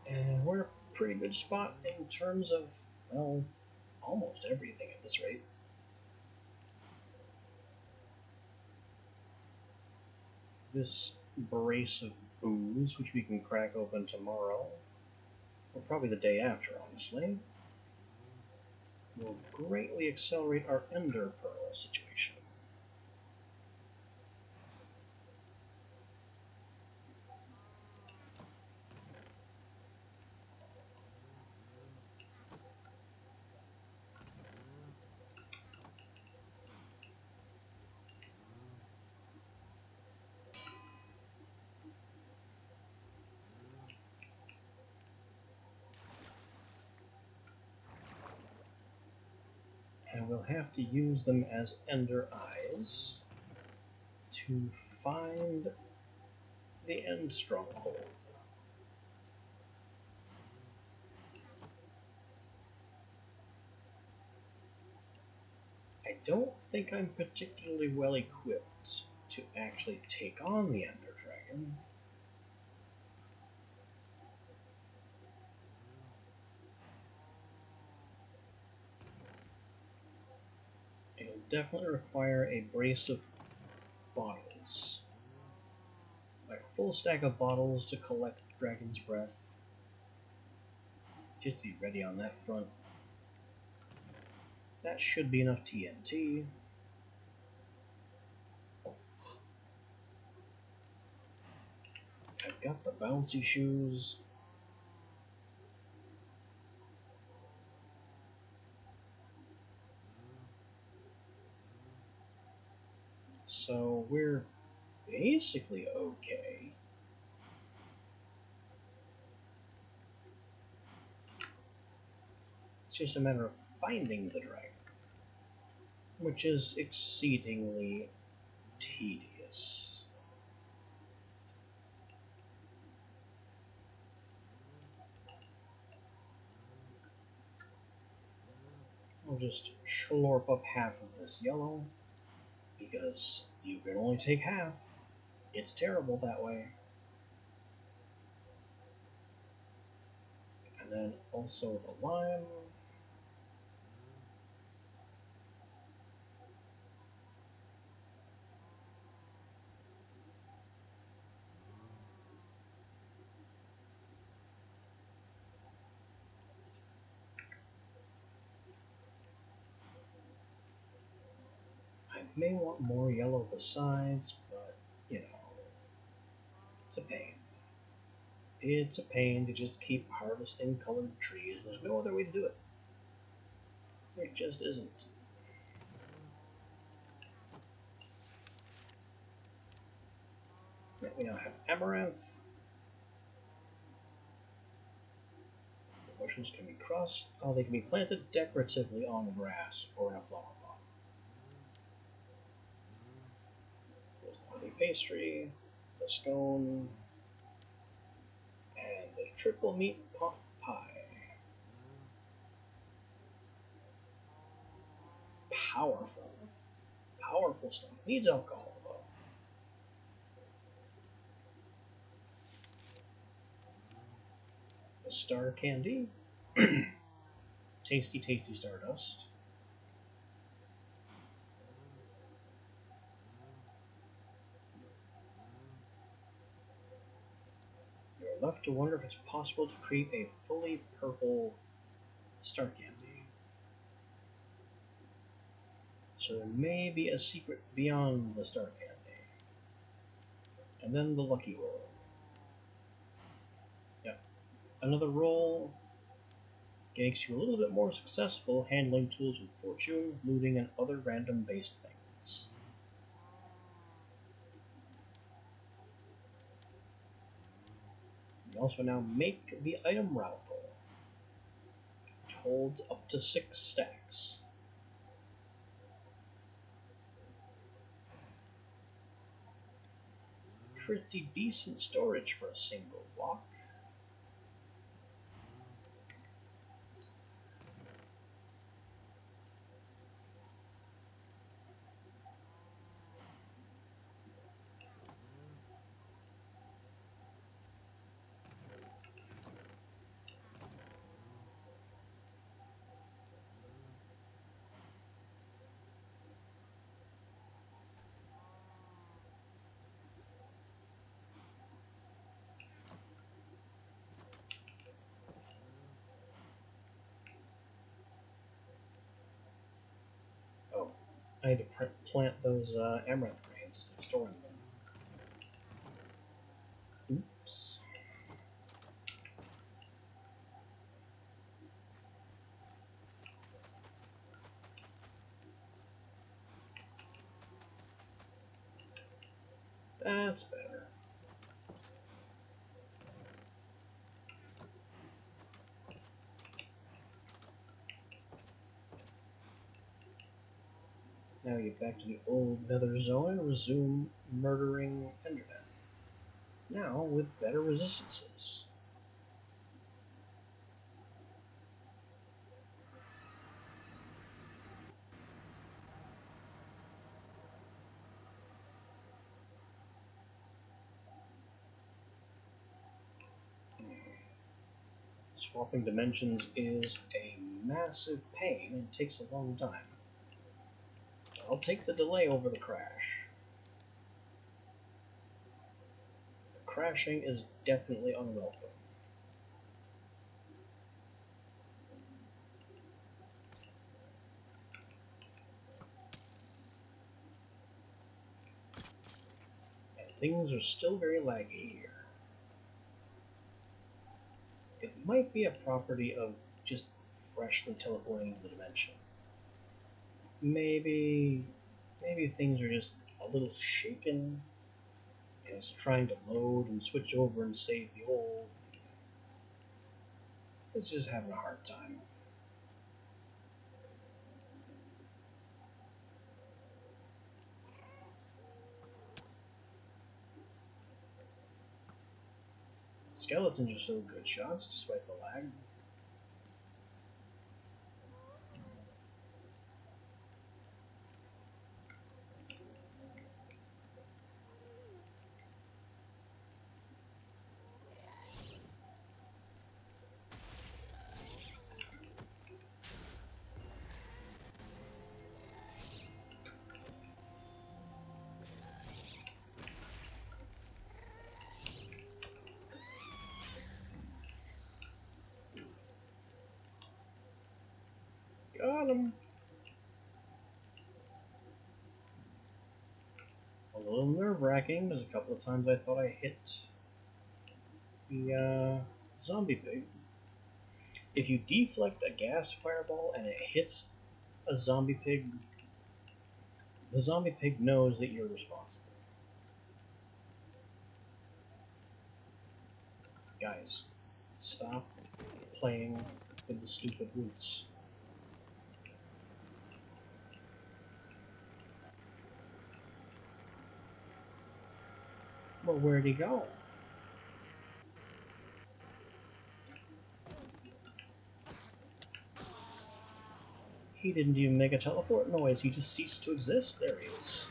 And we're in a pretty good spot in terms of, well, almost everything at this rate. This brace of booze, which we can crack open tomorrow, or probably the day after, honestly, will greatly accelerate our Ender Pearl situation. And we'll have to use them as Ender Eyes to find the End Stronghold. I don't think I'm particularly well equipped to actually take on the Ender Dragon. It'll definitely require a brace of bottles. Like a full stack of bottles to collect Dragon's Breath. Just to be ready on that front. That should be enough TNT. I've got the bouncy shoes. So we're basically okay. It's just a matter of finding the dragon, which is exceedingly tedious. I'll just slurp up half of this yellow, because you can only take half. It's terrible that way. And then also the lime. I may want more yellow besides, but, you know, it's a pain. It's a pain to just keep harvesting colored trees. There's no other way to do it. There just isn't. We now have amaranth. The bushes can be crossed. Oh, they can be planted decoratively on grass or in a flower pot. There's the honey pastry, the scone, and the triple meat pot pie. Powerful. Powerful stuff. Needs alcohol, though. The star candy. Tasty, tasty stardust. You're left to wonder if it's possible to create a fully purple star candy. So there may be a secret beyond the star candy. And then the lucky roll. Yep. Another roll makes you a little bit more successful handling tools of fortune, looting, and other random based things. You also now make the item roundel, which holds up to 6 stacks. pretty decent storage for a single block. Oh, I need to plant those amaranth grains instead of storing them. Oops. That's better. Now we get back to the old nether zone and resume murdering Endermen. Now with better resistances. Swapping dimensions is a massive pain and takes a long time. I'll take the delay over the crash. The crashing is definitely unwelcome. And things are still very laggy here. It might be a property of just freshly teleporting to the dimension. Maybe things are just a little shaken. And it's trying to load and switch over and save the old. It's just having a hard time. Skeletons are still good shots despite the lag. Got him. A little nerve-wracking. There's a couple of times I thought I hit the zombie pig. If you deflect a gas fireball and it hits a zombie pig, the zombie pig knows that you're responsible. Guys, stop playing with the stupid roots. Well, where'd he go? He didn't even make a teleport noise, he just ceased to exist. There he is.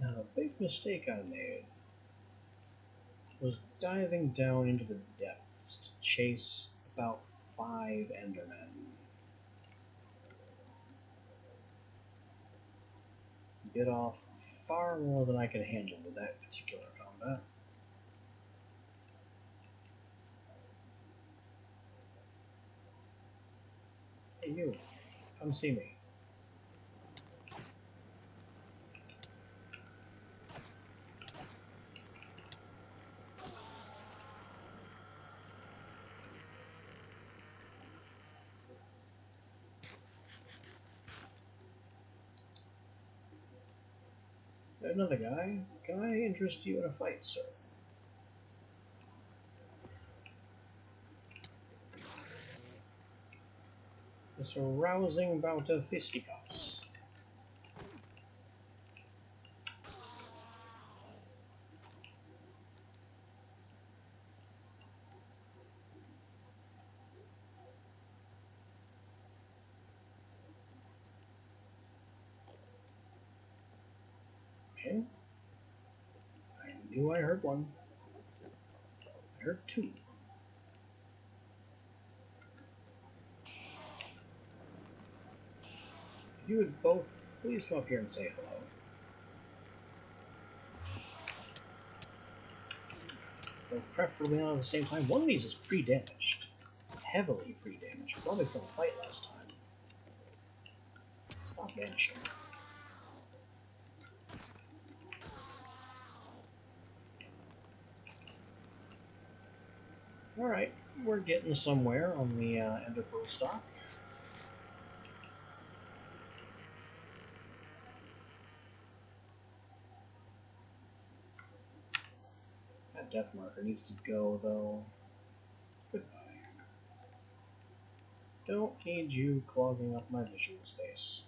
Now, the big mistake I made was diving down into the depths to chase about 5 Endermen. Bit off far more than I could handle with that particular combat. Hey you, come see me. Another guy. Can I interest you in a fight, sir? It's a rousing bout of fisticuffs. Okay. I knew I heard one. I heard two. If you would both please come up here and say hello. Though preferably not at the same time. One of these is pre-damaged. Heavily pre-damaged. Probably from a fight last time. Stop vanishing. Alright, we're getting somewhere on the Ender Pearl stock. That death marker needs to go, though. Goodbye. Don't need you clogging up my visual space.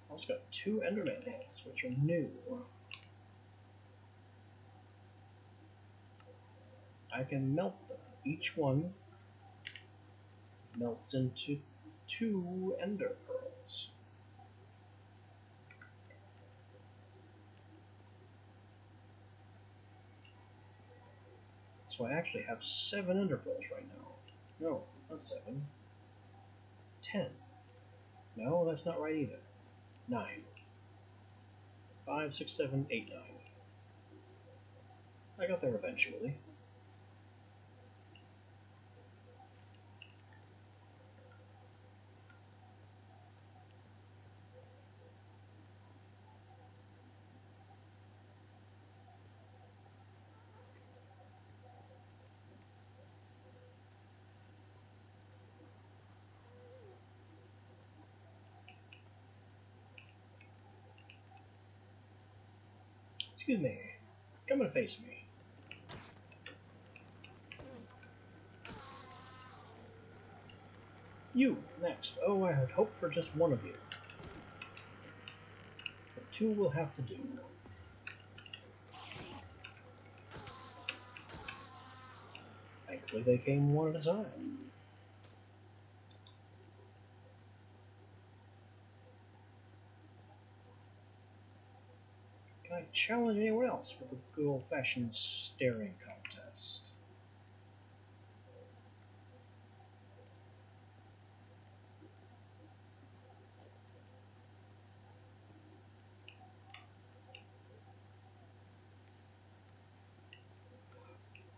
Also got two Enderman heads, which are new. I can melt them. Each one melts into 2 Ender Pearls. So I actually have 7 Ender Pearls right now. No, not 7. 10. No, that's not right either. 9. 5, 6, 7, 8, 9. I got there eventually. Excuse me. Come and face me. You, next. Oh, I had hoped for just one of you. But 2 will have to do. Thankfully they came one at a time. Can I challenge anyone else with a good old-fashioned staring contest?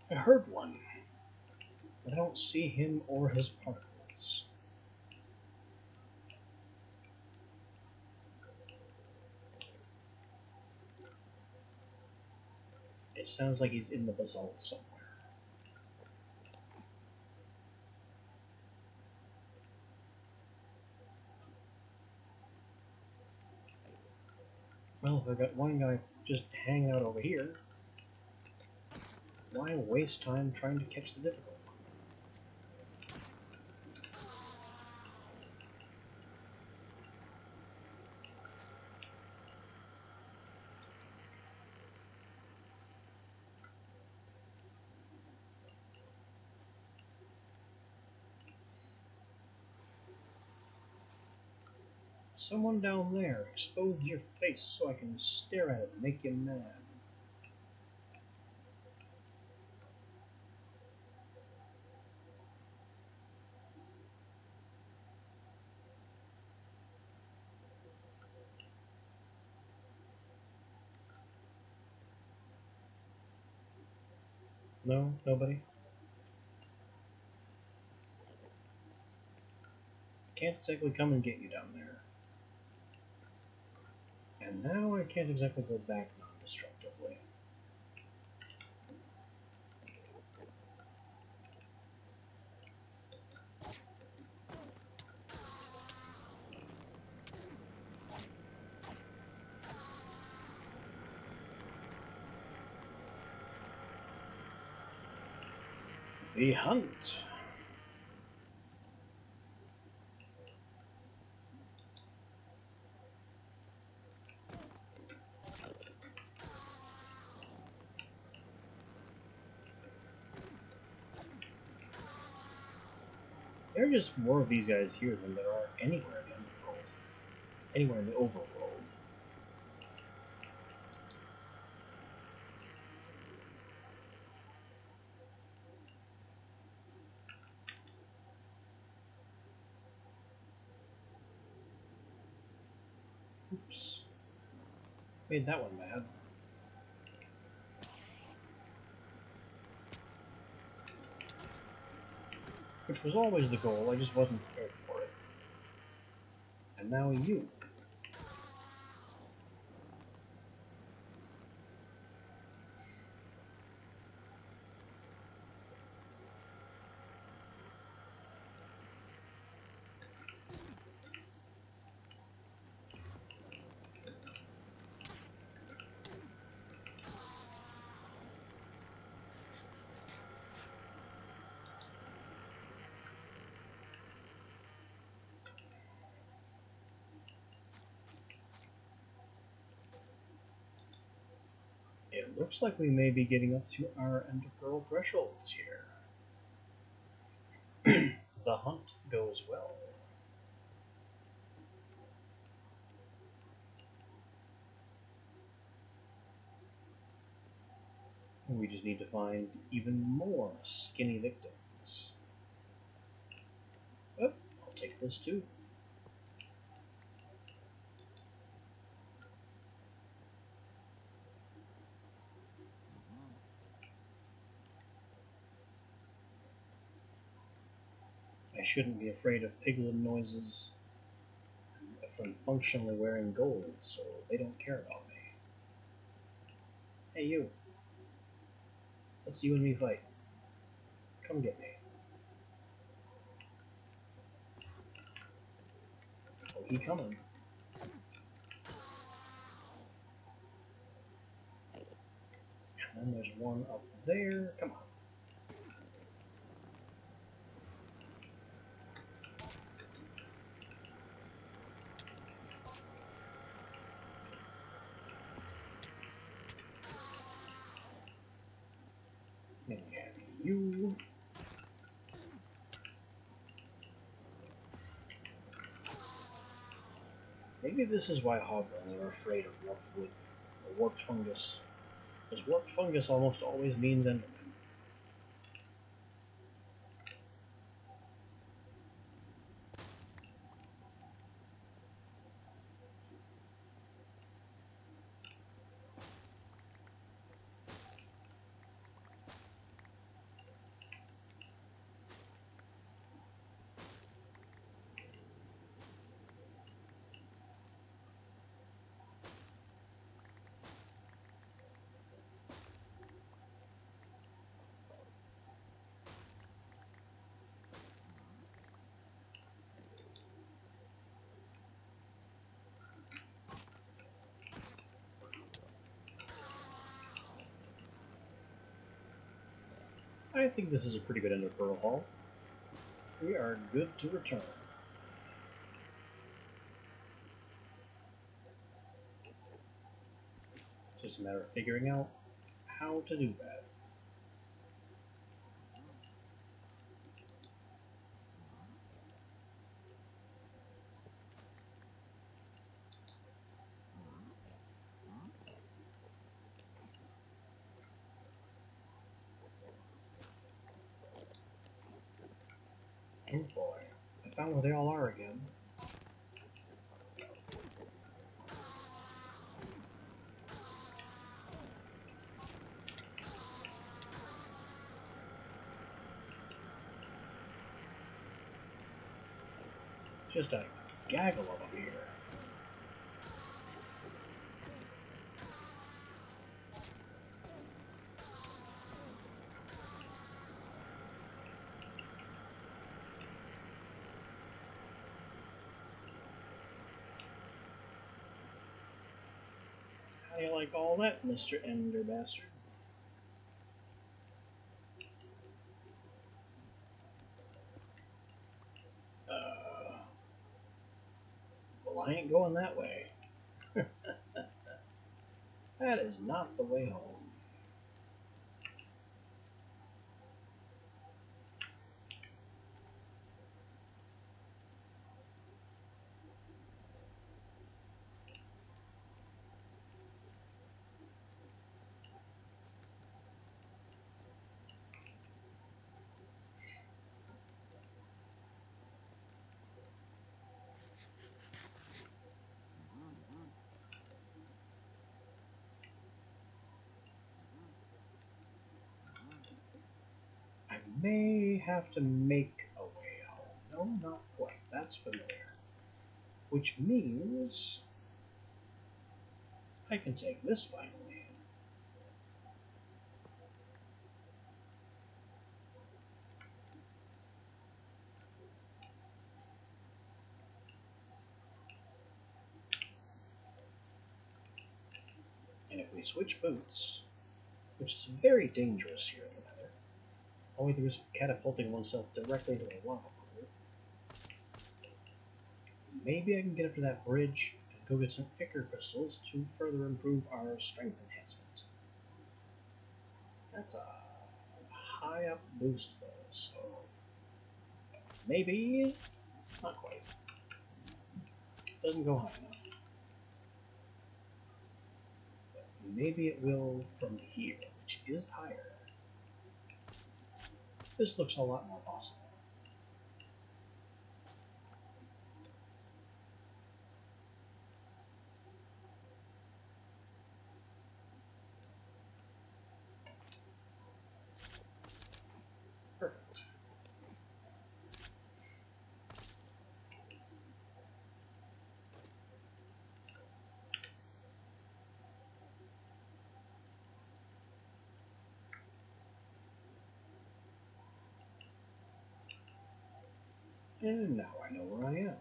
I heard one, but I don't see him or his particles. It sounds like he's in the basalt somewhere. Well, if I've got one guy just hanging out over here, why waste time trying to catch the difficult one? Someone down there, expose your face so I can stare at it and make you mad. No? Nobody? Can't exactly come and get you down there. And now I can't exactly go back non-destructively. The hunt. There are just more of these guys here than there are anywhere in the Underworld. Anywhere in the Overworld. Oops. Made that one mad. Which was always the goal, I just wasn't prepared for it. And now you. It looks like we may be getting up to our Ender Pearl thresholds here. The hunt goes well. We just need to find even more skinny victims. Oh, I'll take this too. I shouldn't be afraid of piglin noises from functionally wearing gold, so they don't care about me. Hey, you. Let's you and me fight. Come get me. Oh, he coming. And then there's one up there. Come on. Then we have you. Maybe this is why Hoglins are afraid of warped wood or warped fungus. Because warped fungus almost always means Enderman. I think this is a pretty good Ender Pearl haul. We are good to return. It's just a matter of figuring out how to do that. Oh boy, I found where they all are again. Just a gaggle of them here. you like all that, Mr. Ender Bastard? Well, I ain't going that way. That is not the way home. I may have to make a way home. No, not quite. That's familiar. Which means I can take this finally. And if we switch boots, which is very dangerous here in the Nether, only the risk of catapulting oneself directly into a lava pool, maybe I can get up to that bridge and go get some Ichor crystals to further improve our strength enhancement. That's a high up boost though, so maybe not quite. Doesn't go high enough. But maybe it will from here, which is higher. This looks a lot more possible. Perfect. And now I know where I am.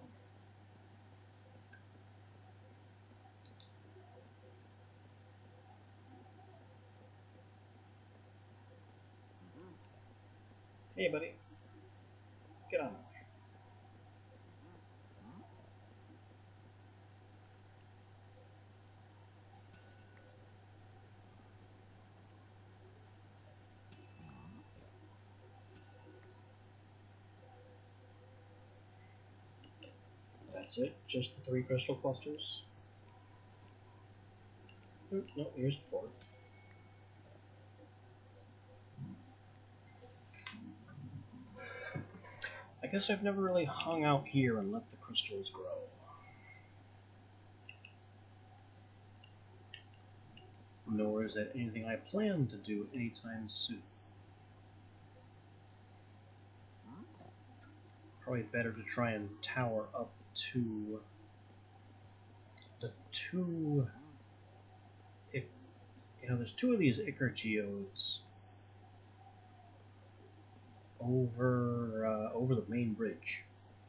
Hey buddy, get on my way. That's it? Just the 3 crystal clusters? Oop, no, here's the 4th. I guess I've never really hung out here and let the crystals grow. Nor is it anything I plan to do anytime soon. Probably better to try and tower up to the 2... there's 2 of these Ichor geodes over the main bridge.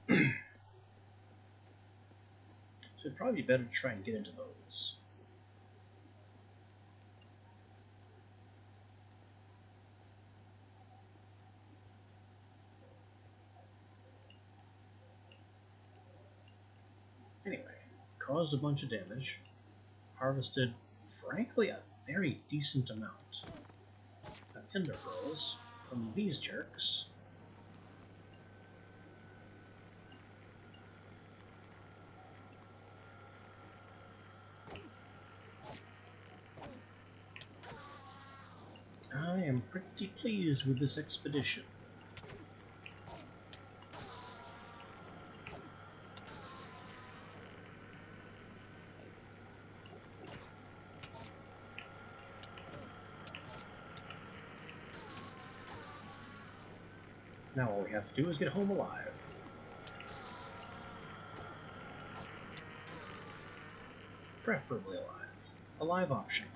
So it'd probably be better to try and get into those. Anyway, caused a bunch of damage, harvested, frankly, a very decent amount of ender pearls from these jerks. I am pretty pleased with this expedition. Now all we have to do is get home alive. Preferably alive. A live option.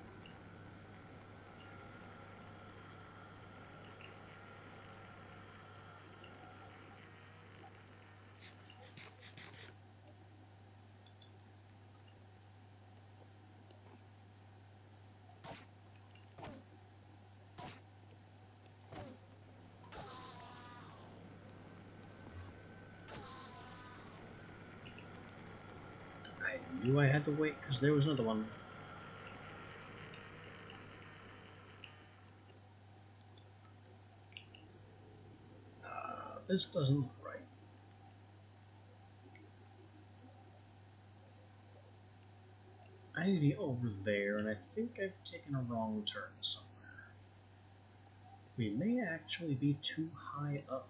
knew I had to wait because there was another one. This doesn't look right. I need to be over there, and I think I've taken a wrong turn somewhere. We may actually be too high up,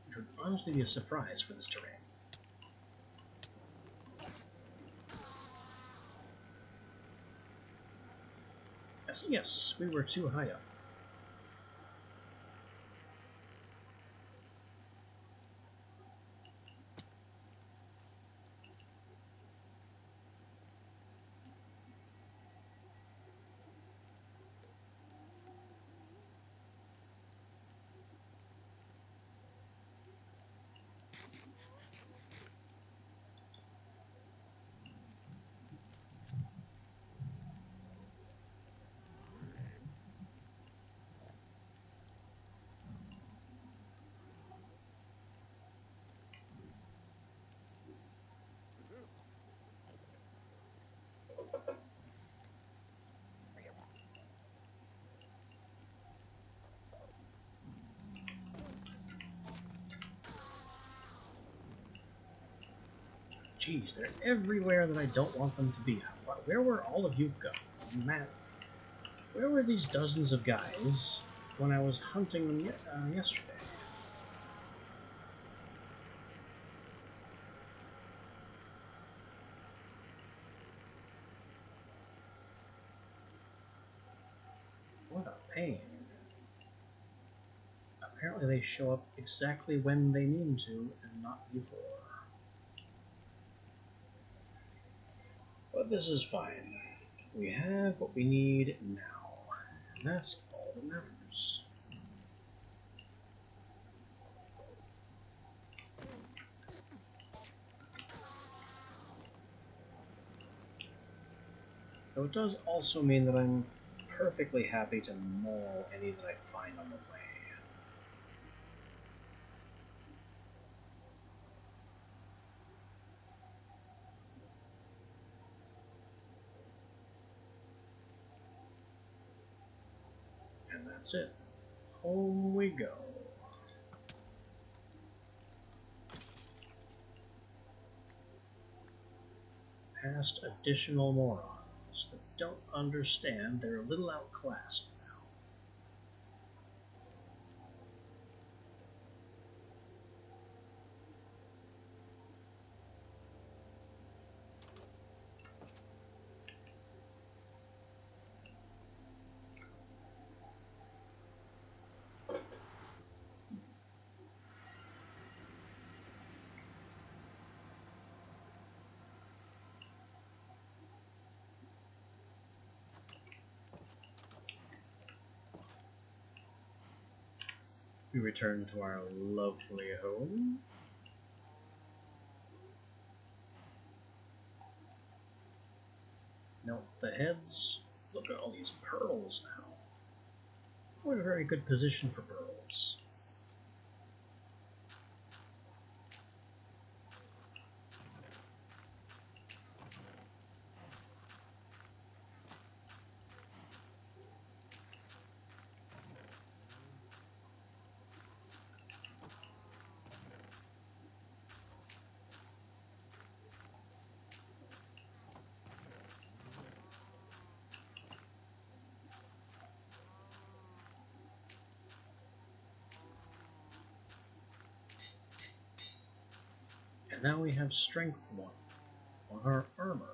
which would honestly be a surprise for this terrain. Yes, we were too high up. Jeez, they're everywhere that I don't want them to be. Where were all of you go? Man, where were these dozens of guys when I was hunting them yesterday? What a pain. Apparently they show up exactly when they mean to, and not before. But this is fine. We have what we need now, and that's all that matters. Though it does also mean that I'm perfectly happy to maul any that I find on the way. And that's it. Home we go. Past additional morons that don't understand they're a little outclassed now. We return to our lovely home. Melt the heads. Look at all these pearls now. We're in a very good position for pearls. And now we have Strength 1 on our armor.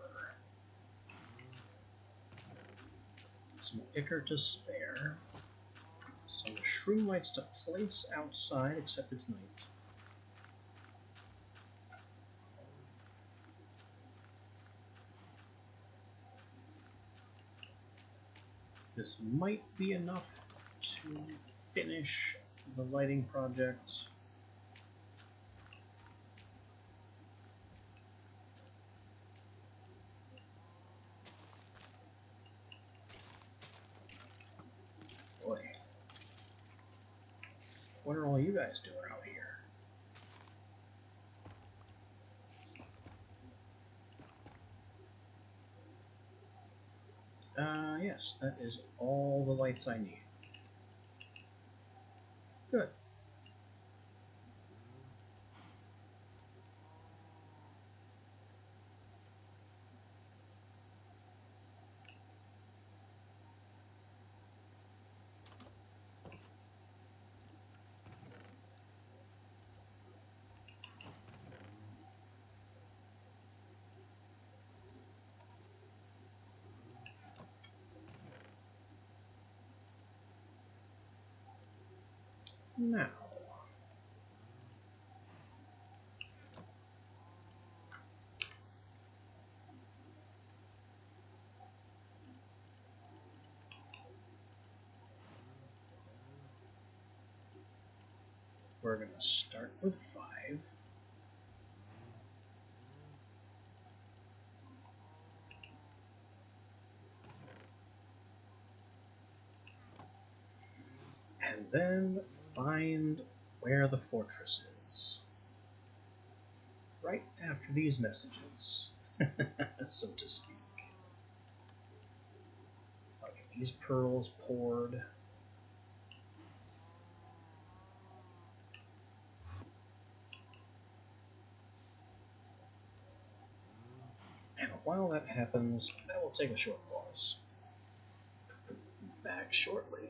Some Ichor to spare. Some Shroom Lights to place outside, except it's night. This might be enough to finish the lighting project. Boy, what are all you guys doing out here? Yes, that is all the lights I need. Good. Now, we're going to start with 5. And then find where the fortress is. Right after these messages, so to speak. Like these pearls poured. And while that happens, I will take a short pause. Back shortly.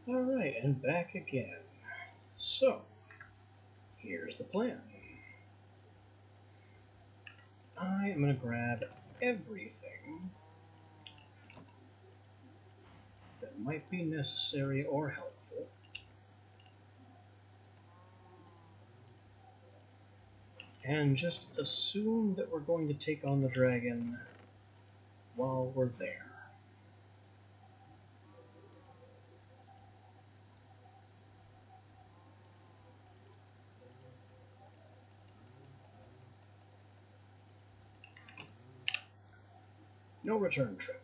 Alright, and back again. So, here's the plan. I am going to grab everything that might be necessary or helpful. And just assume that we're going to take on the dragon while we're there. No return trip.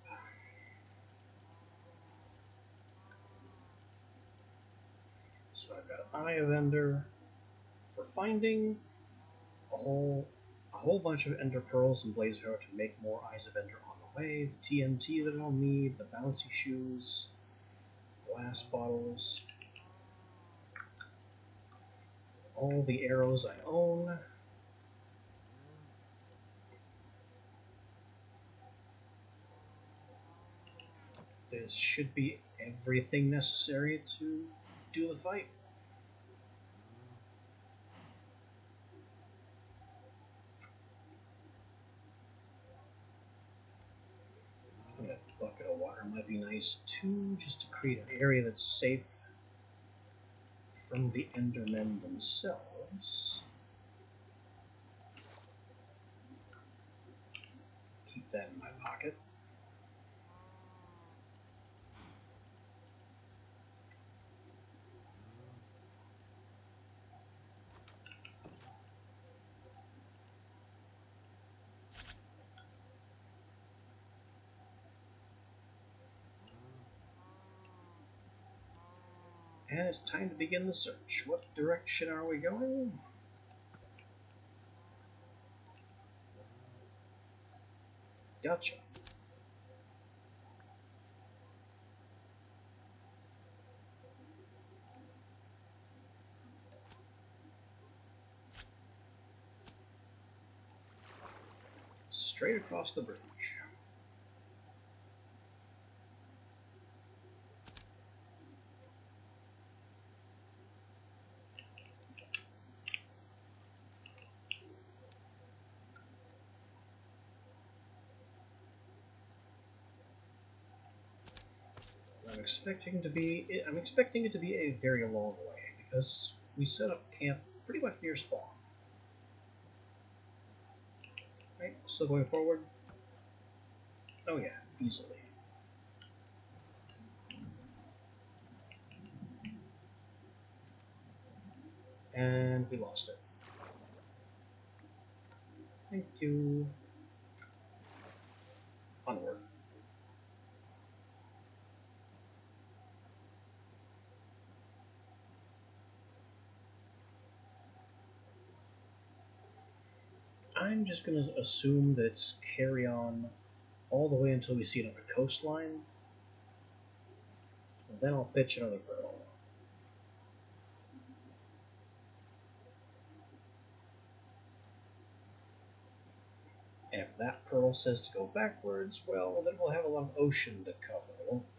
So I've got Eye of Ender for finding a whole bunch of Ender Pearls and Blaze Arrow to make more Eyes of Ender on the way, the TNT that I'll need, the bouncy shoes, glass bottles, all the arrows I own. This should be everything necessary to do the fight. A bucket of water might be nice too, just to create an area that's safe from the Endermen themselves. Keep that in my pocket. And it's time to begin the search. What direction are we going? Gotcha. Straight across the bridge. I'm expecting it to be a very long way because we set up camp pretty much near spawn. Right, still going forward. Oh yeah, easily. And we lost it. Thank you. Onward. I'm just going to assume that it's carry on all the way until we see another coastline. And then I'll pitch another pearl. And if that pearl says to go backwards, well, then we'll have a lot of ocean to cover, won't we?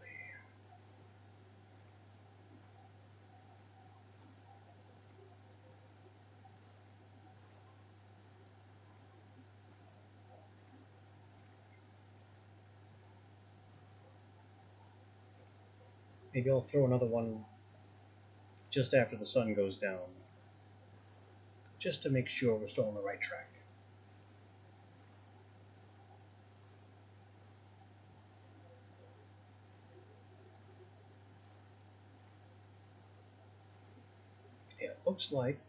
Maybe I'll throw another one just after the sun goes down, just to make sure we're still on the right track. It looks like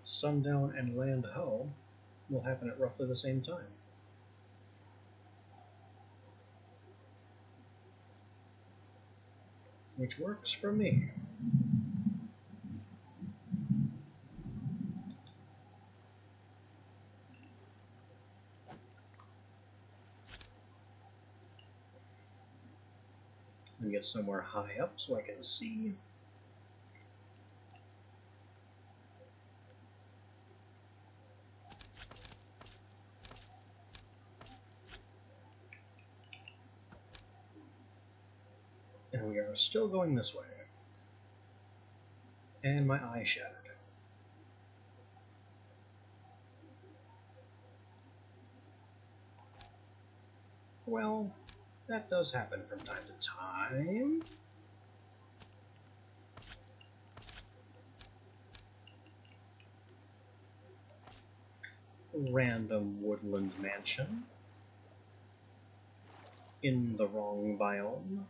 sundown and land ho will happen at roughly the same time. Which works for me. And get somewhere high up so I can see. And And we are still going this way. And my eye shattered. Well, that does happen from time to time. Random woodland mansion. In the wrong biome.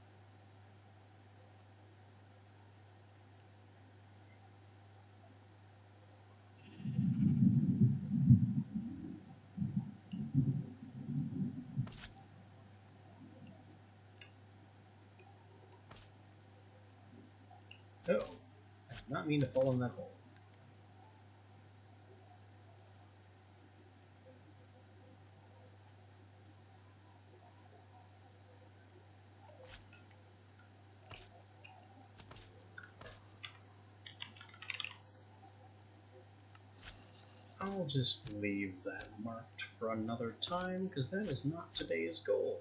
Oh, I did not mean to fall in that hole. I'll just leave that marked for another time, because that is not today's goal.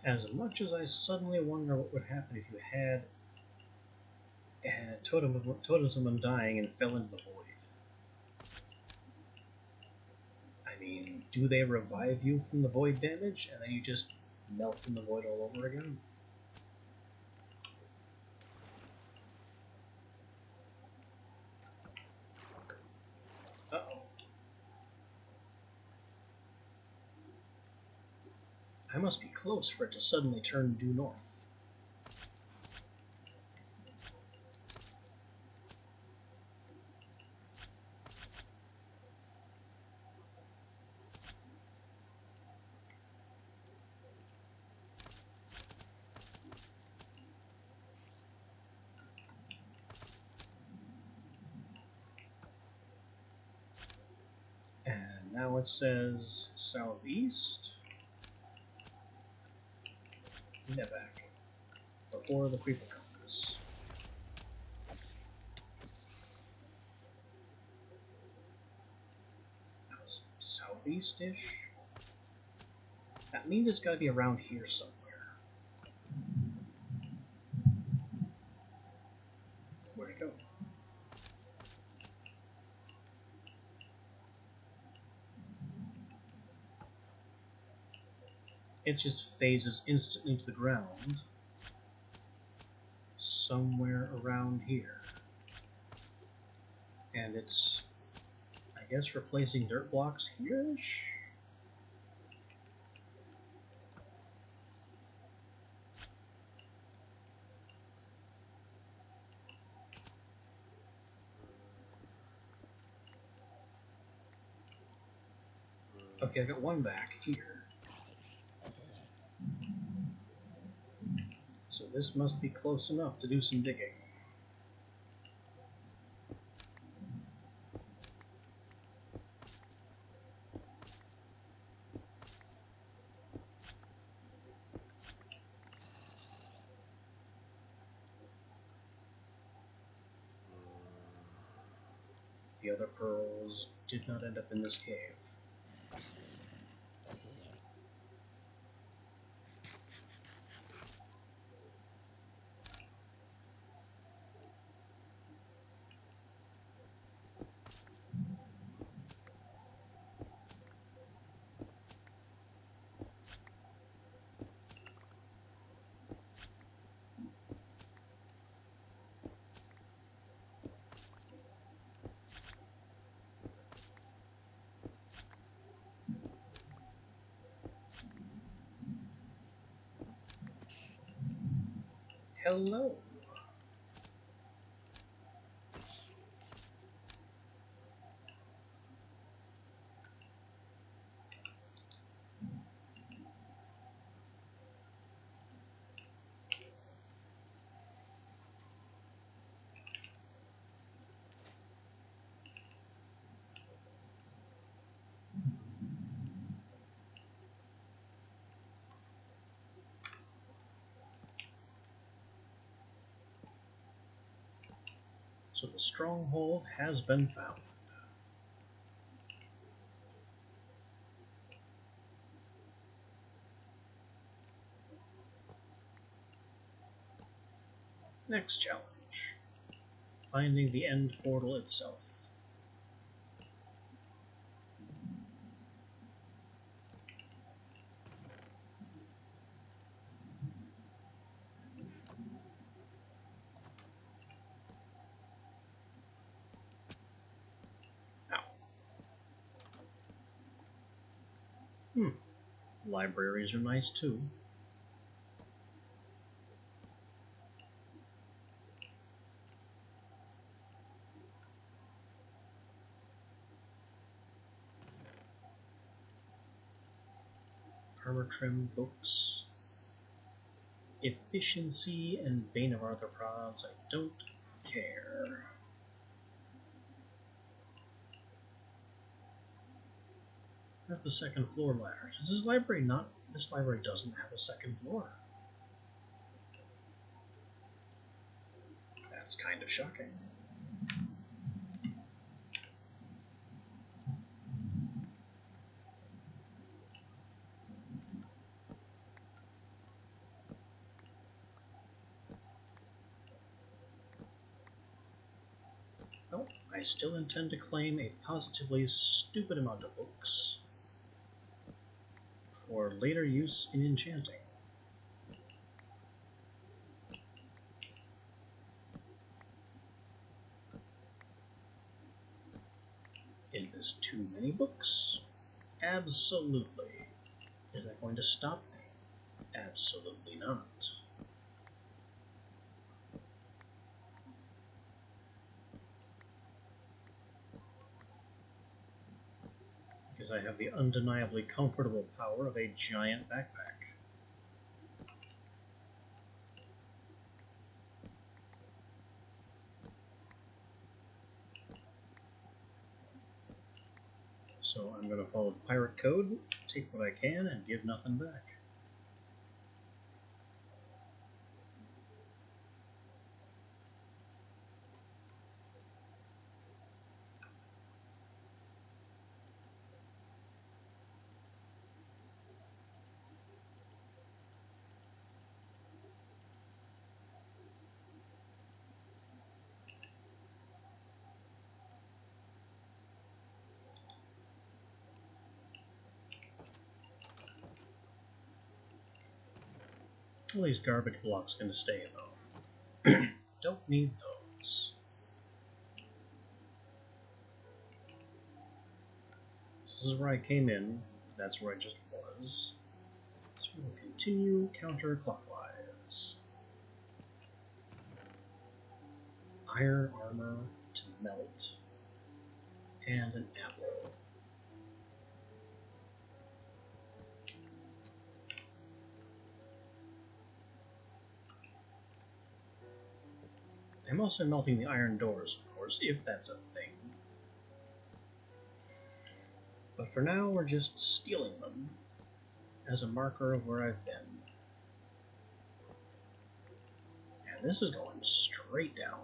As much as I suddenly wonder what would happen if you had Totem Undying and fell into the void. I mean, do they revive you from the void damage, and then you just melt in the void all over again? Uh-oh. I must be close for it to suddenly turn due north. And now it says southeast. Nevak. Before the creeper comes. That was southeast-ish? That means it's gotta be around here somewhere. Where'd it go? It just phases instantly to the ground. Somewhere around here. And it's, I guess, replacing dirt blocks here-ish? Okay, I got one back here. So this must be close enough to do some digging. The other pearls did not end up in this cave. Hello. So the stronghold has been found. Next challenge. Finding the end portal itself. Ow. Libraries are nice too. Armor trim books. Efficiency and Bane of Arthropods, I don't care. Where's the second floor ladder? Does this library not? This library doesn't have a second floor. That's kind of shocking. Well, I still intend to claim a positively stupid amount of books for later use in enchanting. Is this too many books? Absolutely. Is that going to stop me? Absolutely not. Because I have the undeniably comfortable power of a giant backpack. So I'm going to follow the pirate code, take what I can, and give nothing back. All these garbage blocks going to stay, though. Don't need those. This is where I came in. That's where I just was. So we'll continue counterclockwise. Iron armor to melt. And an apple. I'm also melting the iron doors, of course, if that's a thing. But for now, we're just stealing them as a marker of where I've been. And this is going straight down.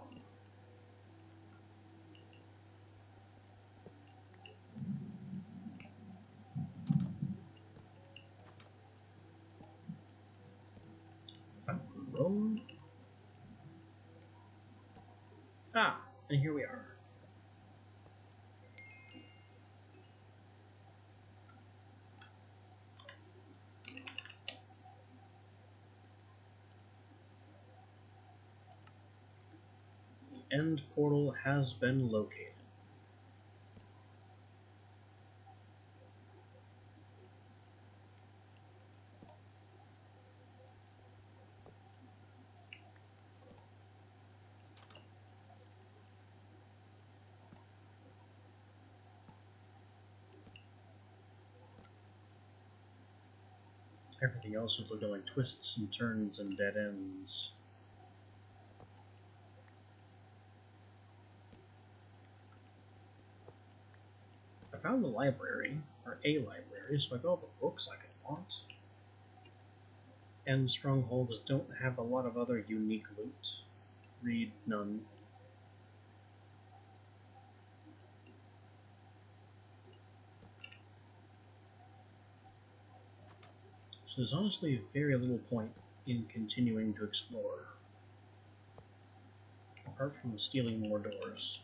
Fountain room. Ah, and here we are. The end portal has been located. Everything else will be going twists and turns and dead ends. I found the library, or a library, so I got all the books I could want. And strongholds don't have a lot of other unique loot. Read none. So there's honestly very little point in continuing to explore, apart from stealing more doors.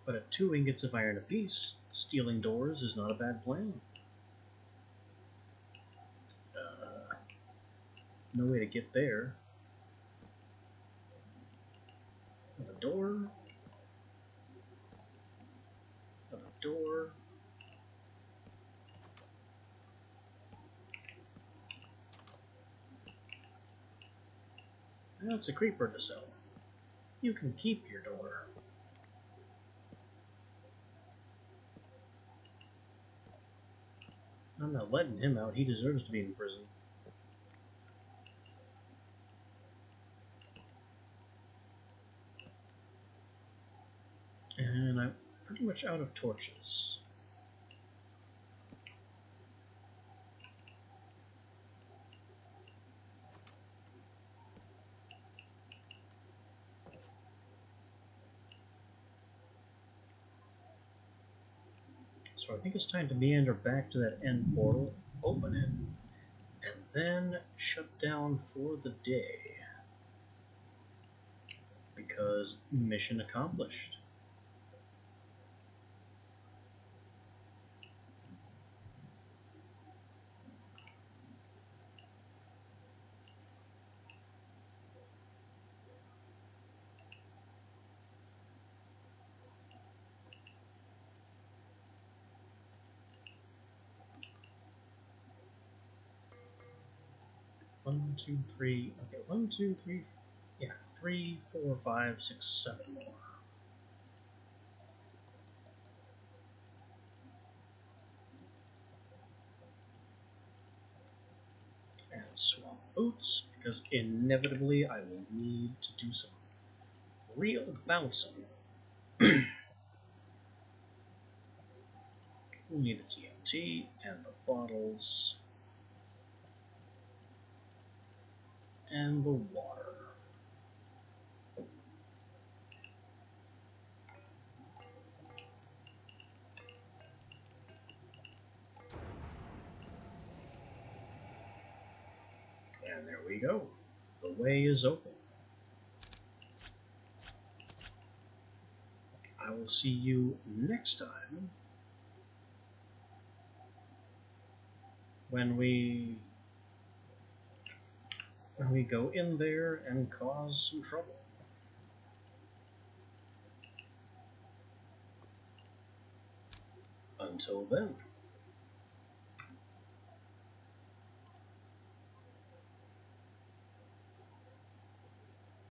But at 2 ingots of iron apiece, stealing doors is not a bad plan. No way to get there. Another door. Another door. That's a creeper to sell. You can keep your door. I'm not letting him out. He deserves to be in prison. And I'm pretty much out of torches. So I think it's time to meander back to that end portal, open it, and then shut down for the day. Because mission accomplished. One, two, three. Okay, 1, 2, 3. Yeah, 3, 4, 5, 6, 7 more. And swap boots, because inevitably I will need to do some real bouncing. We'll need the TNT and the bottles and the water. And there we go. The way is open. I will see you next time when we go in there and cause some trouble. Until then.